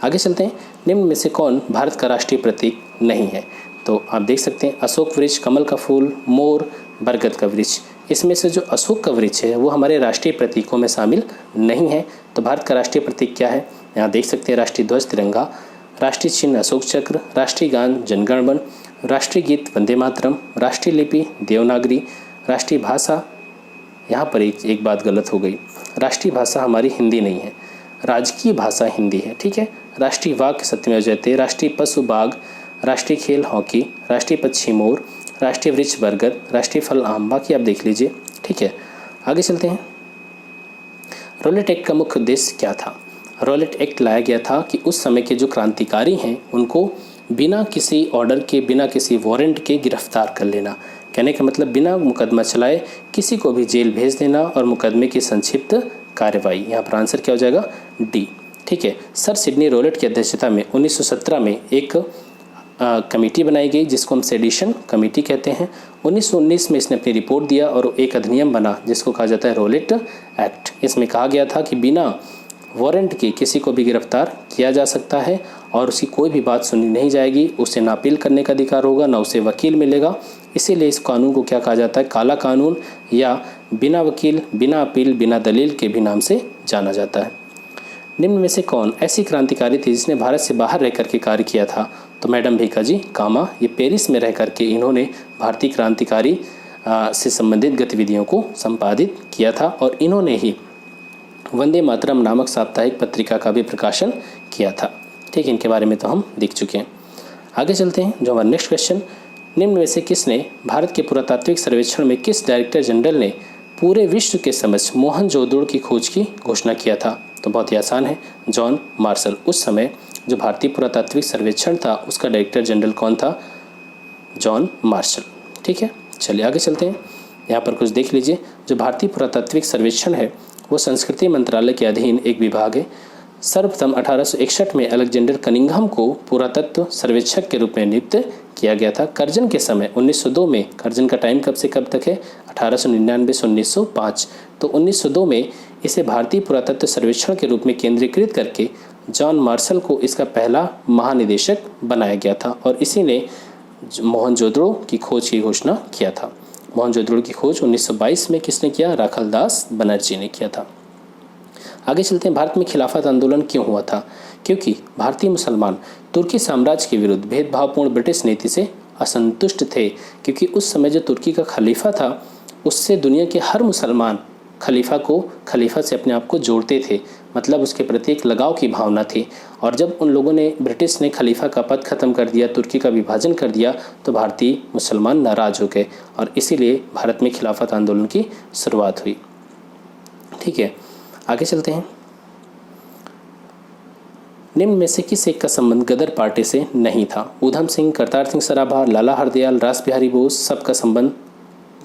आगे चलते हैं। निम्न में से कौन भारत का राष्ट्रीय प्रतीक नहीं है, तो आप देख सकते हैं अशोक वृक्ष, कमल का फूल, मोर, बरगद का वृक्ष। इसमें से जो अशोक का वृक्ष है वो हमारे राष्ट्रीय प्रतीकों में शामिल नहीं है। तो भारत का राष्ट्रीय प्रतीक क्या है, यहाँ देख सकते हैं राष्ट्रीय ध्वज तिरंगा, राष्ट्रीय चिन्ह अशोक चक्र, राष्ट्रीय गान जनगण मन, राष्ट्रीय गीत वंदे मातरम, राष्ट्रीय लिपि देवनागरी, राष्ट्रीय भाषा, यहाँ पर एक बात गलत हो गई, राष्ट्रीय भाषा हमारी हिंदी नहीं है, राजकीय भाषा हिंदी है। ठीक है, राष्ट्रीय वाक्य सत्यमेव जयते, राष्ट्रीय पशु बाघ, राष्ट्रीय खेल हॉकी, राष्ट्रीय पक्षी मोर, राष्ट्रीय वृक्ष बरगद, राष्ट्रीय फल आम। बाकी आप देख लीजिए। ठीक है, आगे चलते हैं। रॉलेट एक्ट का मुख्य उद्देश्य क्या था, रॉलेट एक्ट लाया गया था कि उस समय के जो क्रांतिकारी हैं उनको बिना किसी ऑर्डर के, बिना किसी वारंट के गिरफ्तार कर लेना। कहने का मतलब बिना मुकदमा चलाए किसी को भी जेल भेज देना और मुकदमे की संक्षिप्त कार्रवाई। यहाँ पर आंसर क्या हो जाएगा, डी। ठीक है, सर सिडनी रॉलेट की अध्यक्षता में 1917 में एक कमेटी बनाई गई जिसको हम सेडिशन कमेटी कहते हैं। 1919 में इसने अपनी रिपोर्ट दिया और एक अधिनियम बना जिसको कहा जाता है रॉलेट एक्ट। इसमें कहा गया था कि बिना वारंट के किसी को भी गिरफ्तार किया जा सकता है और उसकी कोई भी बात सुनी नहीं जाएगी, उसे ना अपील करने का अधिकार होगा, ना उसे वकील मिलेगा। इसीलिए इस कानून को क्या कहा जाता है, काला कानून या बिना वकील, बिना अपील, बिना दलील के भी नाम से जाना जाता है। निम्न में से कौन ऐसी क्रांतिकारी थी जिसने भारत से बाहर रह करके कार्य किया था, तो मैडम भीकाजी कामा। ये पेरिस में रह करके इन्होंने भारतीय क्रांतिकारी से संबंधित गतिविधियों को संपादित किया था और इन्होंने ही वंदे मातरम नामक साप्ताहिक पत्रिका का भी प्रकाशन किया था। ठीक, इनके बारे में तो हम देख चुके हैं। आगे चलते हैं। जो हमारा नेक्स्ट क्वेश्चन, निम्न में से किसने भारत के पुरातात्विक सर्वेक्षण में किस डायरेक्टर जनरल ने पूरे विश्व के समक्ष मोहनजोदड़ो की खोज की घोषणा किया था, तो बहुत ही आसान है, जॉन मार्शल। उस समय जो भारतीय पुरातात्विक सर्वेक्षण था उसका डायरेक्टर जनरल कौन था, जॉन मार्शल। ठीक है, चलिए आगे चलते हैं। यहाँ पर कुछ देख लीजिए। जो भारतीय पुरातात्विक सर्वेक्षण है वो संस्कृति मंत्रालय के अधीन एक विभाग है। सर्वप्रथम 1861 में अलेक्जेंडर कनिंघम को पुरातत्व सर्वेक्षक के रूप में नियुक्त किया गया था। कर्जन के समय 1902 में, कर्जन का टाइम कब से कब तक है, 1899 से 1905, तो 1902 में इसे भारतीय पुरातत्व सर्वेक्षण के रूप में केंद्रीकृत करके जॉन मार्शल को इसका पहला महानिदेशक बनाया गया था और इसी ने मोहनजोदड़ो की खोज की घोषणा किया था। मोहनजोदड़ो की खोज 1922 में किसने किया, राखलदास बनर्जी ने किया था। आगे चलते हैं। भारत में खिलाफत आंदोलन क्यों हुआ था, क्योंकि भारतीय मुसलमान तुर्की साम्राज्य के विरुद्ध भेदभावपूर्ण ब्रिटिश नीति से असंतुष्ट थे। क्योंकि उस समय जो तुर्की का खलीफा था उससे दुनिया के हर मुसलमान खलीफा से अपने आप को जोड़ते थे, मतलब उसके प्रति एक लगाव की भावना थी। और जब उन लोगों ने, ब्रिटिश ने खलीफा का पद खत्म कर दिया, तुर्की का विभाजन कर दिया, तो भारतीय मुसलमान नाराज हो गए और इसीलिए भारत में खिलाफत आंदोलन की शुरुआत हुई। ठीक है, आगे चलते हैं। निम्न में से किस एक का संबंध गदर पार्टी से नहीं था, ऊधम सिंह, करतार सिंह सराभा, लाला हरदयाल, रास बिहारी बोस, सबका संबंध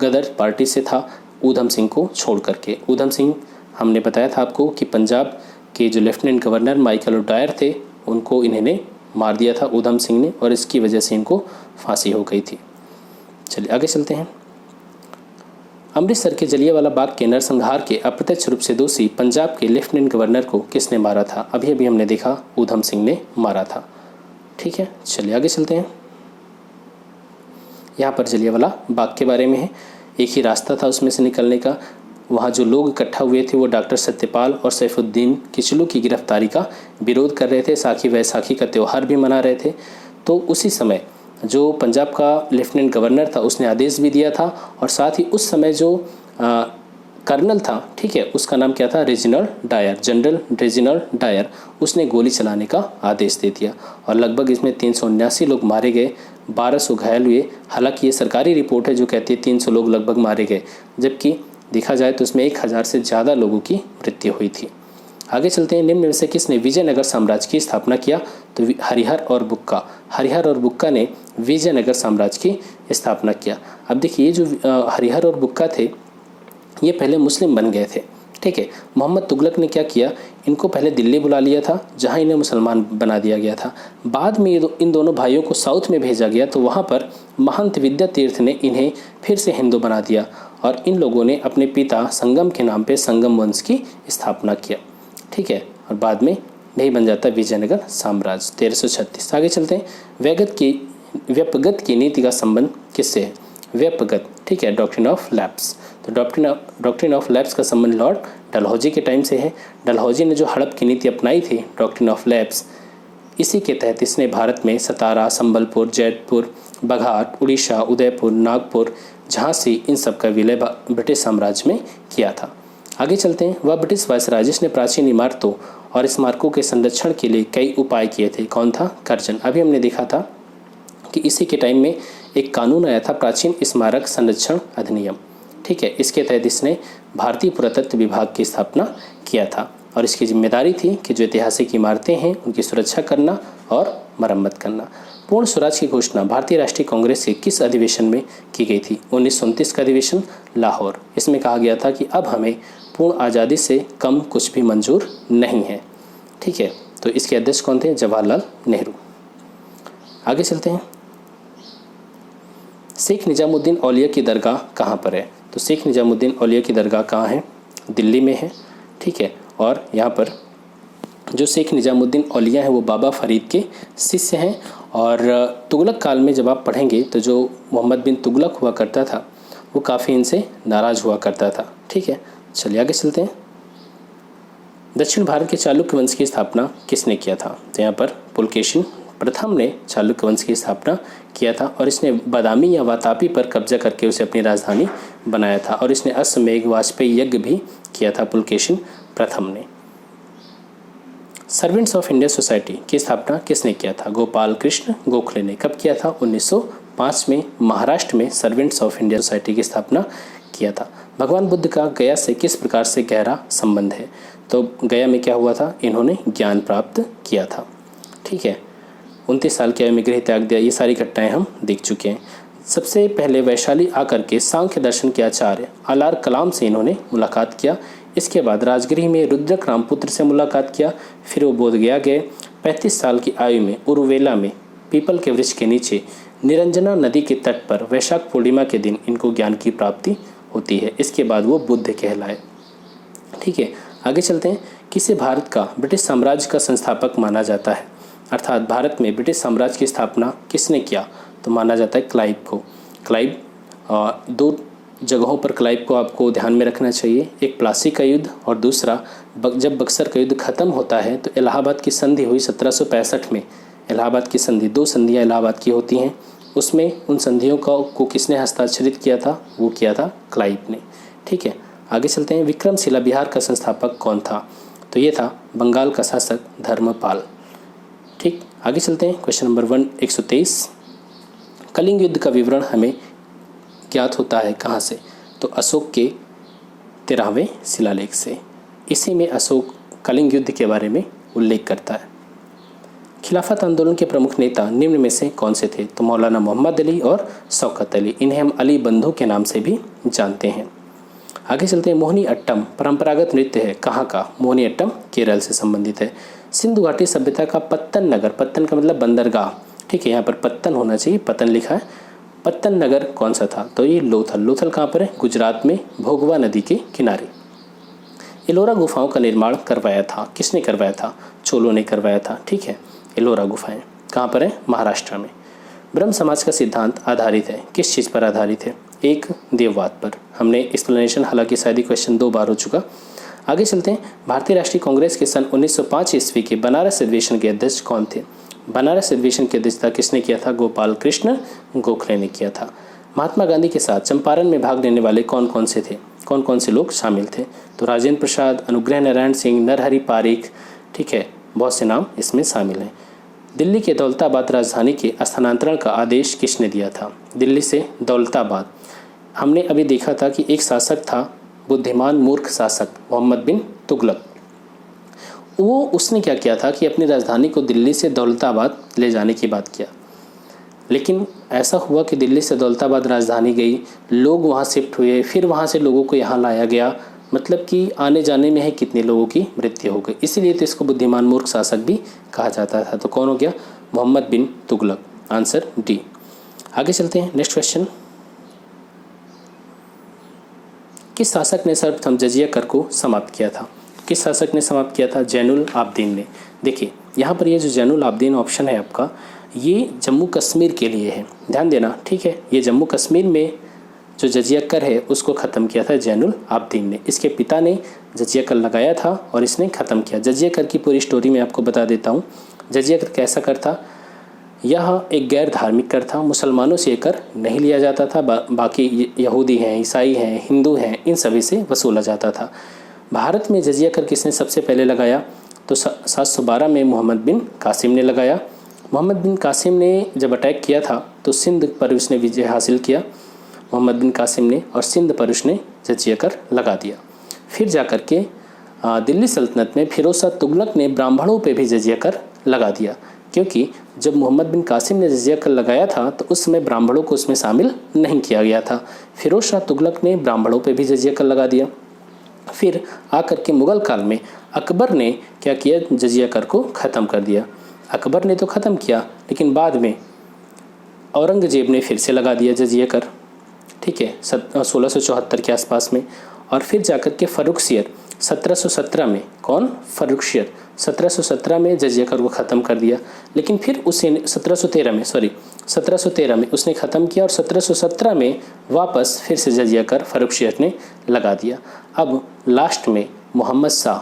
गदर पार्टी से था, ऊधम सिंह को छोड़ करके। ऊधम सिंह, हमने बताया था आपको कि पंजाब के जो लेफ्टिनेंट गवर्नर माइकल ओडायर थे उनको इन्होंने मार दिया था ऊधम सिंह ने और इसकी वजह से इनको फांसी हो गई थी। चलिए आगे चलते हैं। अमृतसर के जलियांवाला बाग के नरसंहार के अप्रत्यक्ष रूप से दोषी पंजाब के लेफ्टिनेंट गवर्नर को किसने मारा था, अभी अभी हमने देखा ऊधम सिंह ने मारा था। ठीक है, चलिए आगे चलते हैं। यहाँ पर जलियांवाला बाग के बारे में है, एक ही रास्ता था उसमें से निकलने का। वहाँ जो लोग इकट्ठा हुए थे वो डॉक्टर सत्यपाल और सैफुद्दीन किचलू की गिरफ्तारी का विरोध कर रहे थे, साथ ही वैसाखी का त्यौहार भी मना रहे थे। तो उसी समय जो पंजाब का लेफ्टिनेंट गवर्नर था उसने आदेश भी दिया था, और साथ ही उस समय जो कर्नल था, ठीक है, उसका नाम क्या था, Reginald Dyer, general Reginald Dyer, उसने गोली चलाने का आदेश दे दिया। और लगभग इसमें 379 लोग मारे गए, 1200 घायल हुए। हालांकि ये सरकारी रिपोर्ट है जो कहती है 300 लोग लगभग मारे गए, जबकि देखा जाए तो इसमें 1000 से ज़्यादा लोगों की मृत्यु हुई थी। आगे चलते हैं। निम्न में से किसने विजयनगर साम्राज्य की स्थापना किया? तो हरिहर और बुक्का। हरिहर और बुक्का ने विजयनगर साम्राज्य की स्थापना किया। अब देखिए ये जो हरिहर और बुक्का थे ये पहले मुस्लिम बन गए थे, ठीक है। मोहम्मद तुगलक ने क्या किया, इनको पहले दिल्ली बुला लिया था जहां इन्हें मुसलमान बना दिया गया था। बाद में इन दोनों भाइयों को साउथ में भेजा गया, तो वहां पर महंत विद्या तीर्थ ने इन्हें फिर से हिंदू बना दिया, और इन लोगों ने अपने पिता संगम के नाम पे संगम वंश की स्थापना किया, ठीक है। और बाद में यही बन जाता है विजयनगर साम्राज्य 1336। आगे चलते हैं। व्यपगत की नीति का संबंध किससे है? व्यपगत, ठीक है, डॉक्ट्रिन ऑफ लैप्स। तो डॉक्ट्रिन ऑफ लैप्स का संबंध लॉर्ड डलहौजी के टाइम से है। डलहौजी ने जो हड़प की नीति अपनाई थी, डॉक्ट्रिन ऑफ लैप्स, इसी के तहत इसने भारत में सतारा, संबलपुर, जैतपुर, बघाट, उड़ीसा, उदयपुर, नागपुर, झांसी, इन सब का विलय ब्रिटिश साम्राज्य में किया था। आगे चलते हैं। वह ब्रिटिश वायसराय जिसने प्राचीन इमारतों और स्मारकों के संरक्षण के लिए कई उपाय किए थे, कौन था? कर्जन। अभी हमने देखा था कि इसी के टाइम में एक कानून आया था, प्राचीन स्मारक संरक्षण अधिनियम, ठीक है। इसके तहत इसने भारतीय पुरातत्व विभाग की स्थापना किया था, और इसकी जिम्मेदारी थी कि जो ऐतिहासिक इमारतें हैं उनकी सुरक्षा करना और मरम्मत करना। पूर्ण स्वराज की घोषणा भारतीय राष्ट्रीय कांग्रेस के किस अधिवेशन में की गई थी? 1929 का अधिवेशन, लाहौर। इसमें कहा गया था कि अब हमें पूर्ण आज़ादी से कम कुछ भी मंजूर नहीं है, ठीक है। तो इसके अध्यक्ष कौन थे? जवाहरलाल नेहरू। आगे चलते हैं। शेख निजामुद्दीन औलिया की दरगाह कहाँ पर है? तो शेख निजामुद्दीन औलिया की दरगाह कहाँ है? दिल्ली में है, ठीक है। और यहाँ पर जो शेख निजामुद्दीन औलिया हैं वो बाबा फरीद के शिष्य हैं, और तुगलक काल में जब आप पढ़ेंगे तो जो मोहम्मद बिन तुगलक हुआ करता था वो काफ़ी इनसे नाराज़ हुआ करता था, ठीक है। चलिए आगे चलते हैं। दक्षिण भारत के चालुक्य वंश की स्थापना किसने किया था? तो यहाँ पर पुलकेशिन प्रथम ने चालुक्य वंश की स्थापना किया था, और इसने बादामी या वातापी पर कब्जा करके उसे अपनी राजधानी बनाया था, और इसने अश्वमेध वाजपेयी यज्ञ भी किया था पुलकेशिन प्रथम ने। सर्वेंट्स ऑफ इंडिया सोसाइटी की स्थापना किसने किया था? गोपाल कृष्ण गोखले ने। कब किया था? 1905 में महाराष्ट्र में सर्वेंट्स ऑफ इंडिया सोसाइटी की स्थापना किया था। भगवान बुद्ध का गया से किस प्रकार से गहरा संबंध है? तो गया में क्या हुआ था? इन्होंने ज्ञान प्राप्त किया था, ठीक है। 29 साल की आयु में गृह त्याग दिया, ये सारी घटनाएं हम देख चुके हैं। सबसे पहले वैशाली आकर के सांख्य दर्शन के आचार्य आलार कलाम से इन्होंने मुलाकात किया। इसके बाद राजगृह में रुद्रक रामपुत्र से मुलाकात किया, फिर वो बोधगया गए। 35 साल की आयु में उरुवेला में पीपल के वृक्ष के नीचे निरंजना नदी के तट पर वैशाख पूर्णिमा के दिन इनको ज्ञान की प्राप्ति होती है। इसके बाद वो बुद्ध कहलाए, ठीक है। आगे चलते हैं। किसे भारत का ब्रिटिश साम्राज्य का संस्थापक माना जाता है? अर्थात भारत में ब्रिटिश साम्राज्य की स्थापना किसने किया? तो माना जाता है क्लाइव को। क्लाइव, दो जगहों पर क्लाइव को आपको ध्यान में रखना चाहिए, एक प्लासी का युद्ध और दूसरा जब बक्सर का युद्ध खत्म होता है तो इलाहाबाद की संधि हुई 1765 में। इलाहाबाद की संधि, 2 संधियाँ इलाहाबाद की होती हैं, उसमें उन संधियों को किसने हस्ताक्षरित किया था? वो किया था क्लाइव ने, ठीक है। आगे चलते हैं। विक्रमशिला बिहार का संस्थापक कौन था? तो ये था बंगाल का शासक धर्मपाल, ठीक। आगे चलते हैं। Question number 123। कलिंग युद्ध का विवरण हमें ज्ञात होता है कहाँ से? तो अशोक के 13वें शिलालेख से। इसी में अशोक कलिंग युद्ध के बारे में उल्लेख करता है। खिलाफत आंदोलन के प्रमुख नेता निम्न में से कौन से थे? तो मौलाना मोहम्मद अली और शौकत अली, इन्हें हम अली बंधु के नाम से भी जानते हैं। आगे चलते हैं। मोहिनी अट्टम परंपरागत नृत्य है कहाँ का? मोहिनी अट्टम केरल से संबंधित है। सिंधु घाटी सभ्यता का पत्तन नगर, पत्तन का मतलब बंदरगाह, ठीक है, यहाँ पर पत्तन होना चाहिए, पतन लिखा है। पत्तन नगर कौन सा था? तो ये लोथल। लोथल कहाँ पर है? गुजरात में, भोगवा नदी के किनारे। एलोरा गुफाओं का निर्माण करवाया था, किसने करवाया था? चोलों ने करवाया था, ठीक है। एलोरा गुफाएं कहाँ पर है? महाराष्ट्र में। ब्रह्म समाज का सिद्धांत आधारित है, किस चीज़ पर आधारित है? एक देववाद पर। हमने एक्सप्लेनेशन, हालांकि शायद ही क्वेश्चन 2 बार हो चुका। आगे चलते हैं। भारतीय राष्ट्रीय कांग्रेस के सन 1905 ईस्वी के बनारस अधिवेशन के अध्यक्ष कौन थे? बनारस अधिवेशन की अध्यक्षता किसने किया था? गोपाल कृष्ण गोखले ने किया था। महात्मा गांधी के साथ चंपारण में भाग लेने वाले कौन कौन से थे? कौन कौन से लोग शामिल थे? तो राजेंद्र प्रसाद, अनुग्रह नारायण सिंह, नरहरि पारिक, ठीक है, बहुत से नाम इसमें शामिल हैं। दिल्ली के दौलताबाद राजधानी के स्थानांतरण का आदेश किसने दिया था? दिल्ली से दौलताबाद। हमने अभी देखा था कि एक शासक था, बुद्धिमान मूर्ख शासक, मोहम्मद बिन तुगलक। वो उसने क्या किया था कि अपनी राजधानी को दिल्ली से दौलताबाद ले जाने की बात किया, लेकिन ऐसा हुआ कि दिल्ली से दौलताबाद राजधानी गई, लोग वहाँ शिफ्ट हुए, फिर वहाँ से लोगों को यहाँ लाया गया, मतलब कि आने जाने में है कितने लोगों की मृत्यु हो गई। इसीलिए तो इसको बुद्धिमान मूर्ख शासक भी कहा जाता था। तो कौन हो गया? मोहम्मद बिन तुगलक। Answer D. आगे चलते हैं। Next question. किस शासक ने सर्वप्रथम जजिया कर को समाप्त किया था? किस शासक ने समाप्त किया था? जैनुल आबदीन ने। देखिए यहाँ पर ये जो जैनुल आबदीन ऑप्शन है आपका, ये जम्मू कश्मीर के लिए है, ध्यान देना, ठीक है। ये जम्मू कश्मीर में जो जजिया कर है उसको ख़त्म किया था जैनुल आबदीन ने। इसके पिता ने जजिया कर लगाया था और इसने ख़त्म किया। जजिया कर की पूरी स्टोरी मैं आपको बता देता हूँ। जजिया कर कैसा कर था? यह एक गैर धार्मिक कर था। मुसलमानों से ये कर नहीं लिया जाता था, बाकी यहूदी हैं, ईसाई हैं, हिंदू हैं, इन सभी से वसूला जाता था। भारत में जजिया कर किसने सबसे पहले लगाया? तो 712 में मोहम्मद बिन कासिम ने लगाया। मोहम्मद बिन कासिम ने जब अटैक किया था तो सिंध पर उसने विजय हासिल किया, मोहम्मद बिन कासिम ने, और सिंध पर उसने जजिया कर लगा दिया। फिर जाकर के दिल्ली सल्तनत में फिरोज शाह तुगलक ने ब्राह्मणों पे भी जजिया कर लगा दिया, क्योंकि जब मोहम्मद बिन कासिम ने जजिया कर लगाया था तो उस समय ब्राह्मणों को उसमें शामिल नहीं किया गया था। फिरोज शाह तुगलक ने ब्राह्मणों पे भी जजिया कर लगा दिया। फिर आकर के मुग़ल काल में अकबर ने क्या किया? जजिया कर को ख़त्म कर दिया। अकबर ने तो ख़त्म किया, लेकिन बाद में औरंगजेब ने फिर से लगा दिया जजिया कर, ठीक है, 1674 के आसपास में। और फिर जाकर के फ़र्रुखसियर 1717 में, कौन? फ़र्रुखसियर 1717 में जजिया कर को ख़त्म कर दिया। लेकिन फिर उसे 1713 में उसने ख़त्म किया और 1717 में वापस फिर से जजिया कर फ़र्रुखसियर ने लगा दिया। अब लास्ट में मोहम्मद शाह,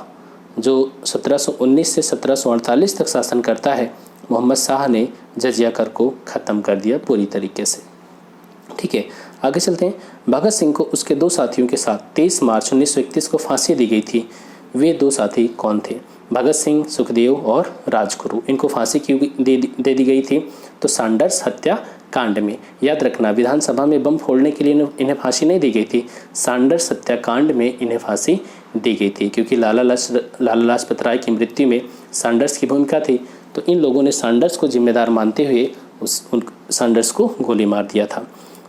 जो 1719 से 1748 तक शासन करता है, मोहम्मद शाह ने जजिया कर को ख़त्म कर दिया पूरी तरीके से, ठीक है। आगे चलते हैं। भगत सिंह को उसके 2 साथियों के साथ 23 मार्च 1931 को फांसी दी गई थी। वे 2 साथी कौन थे? भगत सिंह, सुखदेव और राजगुरु। इनको फांसी क्यों दे दी गई थी? तो सांडर्स हत्याकांड में। याद रखना, विधानसभा में बम फोड़ने के लिए इन्हें फांसी नहीं दी गई थी, सांडर्स हत्याकांड में इन्हें फांसी दी गई थी, क्योंकि लाला लाजपत राय की मृत्यु में सांडर्स की भूमिका थी। तो इन लोगों ने सांडर्स को जिम्मेदार मानते हुए सांडर्स को गोली मार दिया था।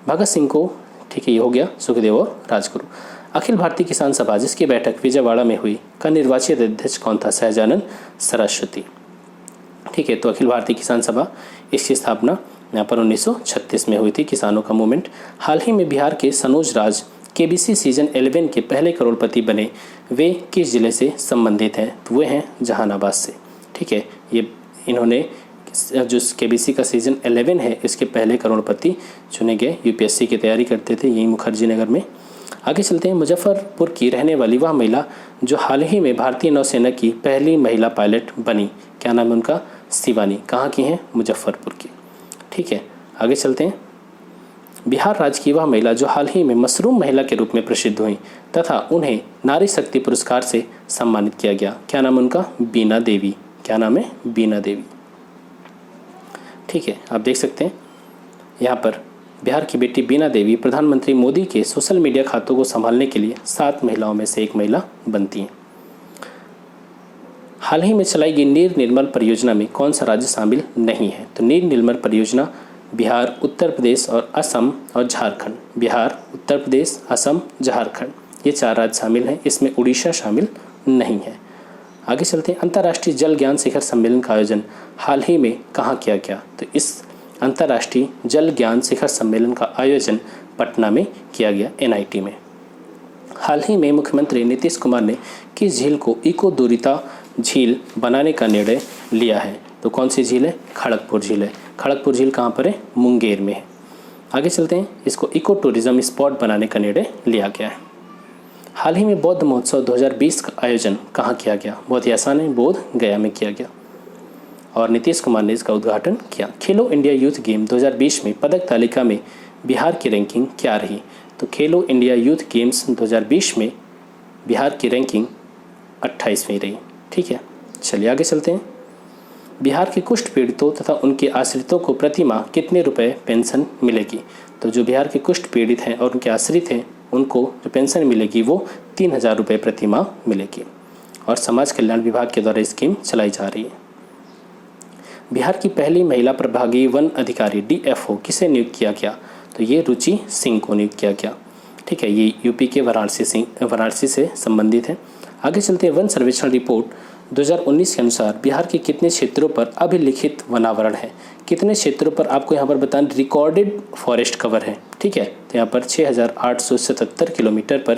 भगत सिंह को, ठीक है, ये हो गया सुखदेव और राजगुरु। अखिल भारतीय किसान सभा जिसकी बैठक विजयवाड़ा में हुई का निर्वाचित अध्यक्ष कौन था? सहजानंद सरस्वती, ठीक है। तो अखिल भारतीय किसान सभा, इसकी स्थापना यहाँ पर 1936 में हुई थी, किसानों का मूवमेंट। हाल ही में बिहार के सनोज राज केबीसी सीजन 11 के पहले करोड़पति बने, वे किस जिले से संबंधित हैं? तो वे हैं जहानाबाद से, ठीक है। ये इन्होंने जो केबीसी का सीजन 11 है इसके पहले करोड़पति चुने गए, यूपीएससी की तैयारी करते थे यही मुखर्जी नगर में। आगे चलते हैं। मुजफ्फरपुर की रहने वाली वह महिला जो हाल ही में भारतीय नौसेना की पहली महिला पायलट बनी, क्या नाम है उनका? शिवानी। कहाँ की हैं? मुजफ्फरपुर की, ठीक है। आगे चलते हैं। बिहार राज्य की वह महिला जो हाल ही में मशरूम महिला के रूप में प्रसिद्ध हुई तथा उन्हें नारी शक्ति पुरस्कार से सम्मानित किया गया, क्या नाम है उनका? बीना देवी। क्या नाम है? बीना देवी, ठीक है। आप देख सकते हैं यहाँ पर बिहार की बेटी बीना देवी प्रधानमंत्री मोदी के सोशल मीडिया खातों को संभालने के लिए 7 महिलाओं में से एक महिला बनती हैं। हाल ही में चलाई गई नीर निर्मल परियोजना में कौन सा राज्य शामिल नहीं है? तो नीर निर्मल परियोजना बिहार, उत्तर प्रदेश और असम और झारखंड। बिहार, उत्तर प्रदेश, असम, झारखंड, ये 4 राज्य शामिल हैं। इसमें उड़ीसा शामिल नहीं है। आगे चलते हैं। अंतर्राष्ट्रीय जल ज्ञान शिखर सम्मेलन का आयोजन हाल ही में कहाँ किया गया? तो इस अंतर्राष्ट्रीय जल ज्ञान शिखर सम्मेलन का आयोजन पटना में किया गया, NIT में। हाल ही में मुख्यमंत्री नीतीश कुमार ने किस झील को इको दूरिता झील बनाने का निर्णय लिया है? तो कौन सी झील है? खड़गपुर झील है। खड़गपुर झील कहाँ पर है? मुंगेर में है। आगे चलते हैं, इसको इको टूरिज्म स्पॉट बनाने का निर्णय लिया गया है। हाल ही में बौद्ध महोत्सव 2020 का आयोजन कहाँ किया गया? बहुत ही आसान है, बोध गया में किया गया और नीतीश कुमार ने इसका उद्घाटन किया। खेलो इंडिया यूथ गेम 2020 में पदक तालिका में बिहार की रैंकिंग क्या रही? तो खेलो इंडिया यूथ गेम्स 2020 में बिहार की रैंकिंग 28वीं रही। ठीक है, चलिए आगे चलते हैं। बिहार के कुष्ठ पीड़ितों तथा उनके आश्रितों को प्रति माह कितने रुपए पेंशन मिलेगी? तो जो बिहार के कुष्ठ पीड़ित हैं और उनके आश्रित हैं उनको जो पेंशन मिलेगी वो 3000 रुपये प्रति माह मिलेगी और समाज कल्याण विभाग के द्वारा स्कीम चलाई जा रही है। बिहार की पहली महिला प्रभागी वन अधिकारी DFO किसे नियुक्त किया गया? तो ये रुचि सिंह को नियुक्त किया गया। ठीक है, ये यूपी के वाराणसी से संबंधित है। आगे चलते हैं, वन सर्वेक्षण रिपोर्ट 2019 के अनुसार बिहार के कितने क्षेत्रों पर अभिलिखित वनावरण है? कितने क्षेत्रों पर आपको यहाँ पर बताना रिकॉर्डेड फॉरेस्ट कवर है। ठीक है, तो यहाँ पर 6877 किलोमीटर पर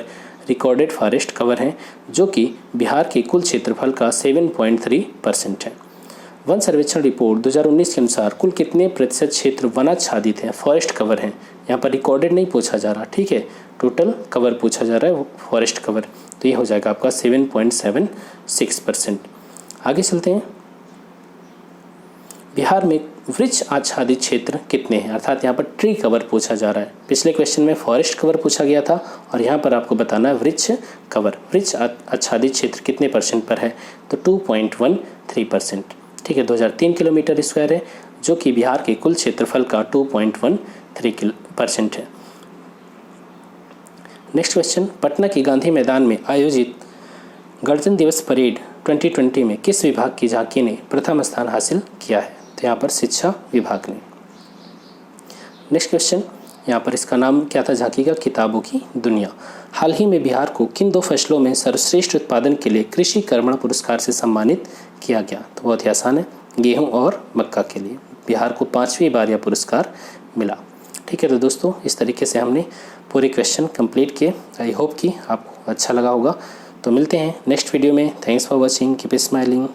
रिकॉर्डेड फॉरेस्ट कवर है, जो कि बिहार के कुल क्षेत्रफल का 7.3% है। वन सर्वेक्षण रिपोर्ट 2019 के अनुसार कुल कितने प्रतिशत क्षेत्र वनाच्छादित हैं, फॉरेस्ट कवर हैं? यहाँ पर रिकॉर्डेड नहीं पूछा जा रहा, ठीक है, टोटल कवर पूछा जा रहा है, फॉरेस्ट कवर, तो ये हो जाएगा आपका 7.76%। आगे चलते हैं, बिहार में वृक्ष आच्छादित क्षेत्र कितने हैं? अर्थात यहाँ पर ट्री कवर पूछा जा रहा है। पिछले क्वेश्चन में फॉरेस्ट कवर पूछा गया था और यहाँ पर आपको बताना है वृक्ष कवर, वृक्ष आच्छादित क्षेत्र कितने % पर है? तो 2.13%। ठीक है, 2003 किलोमीटर स्क्वायर है, जो कि बिहार के कुल क्षेत्रफल का 2.13% है। नेक्स्ट क्वेश्चन, पटना के गांधी मैदान में आयोजित गणतंत्र दिवस परेड 2020 में किस विभाग की झांकी ने प्रथम स्थान हासिल किया है? तो यहाँ पर शिक्षा विभाग ने। नेक्स्ट क्वेश्चन, यहाँ पर इसका नाम क्या था झांकी का? किताबों की दुनिया। हाल ही में बिहार को किन 2 फसलों में सर्वश्रेष्ठ उत्पादन के लिए कृषि कर्मण पुरस्कार से सम्मानित किया गया? तो बहुत ही आसान है, गेहूं और मक्का के लिए बिहार को 5वीं बार यह पुरस्कार मिला। ठीक है, तो दोस्तों इस तरीके से हमने पूरे क्वेश्चन कंप्लीट किए। आई होप कि आपको अच्छा लगा होगा। तो मिलते हैं नेक्स्ट वीडियो में। Thanks for watching, keep smiling.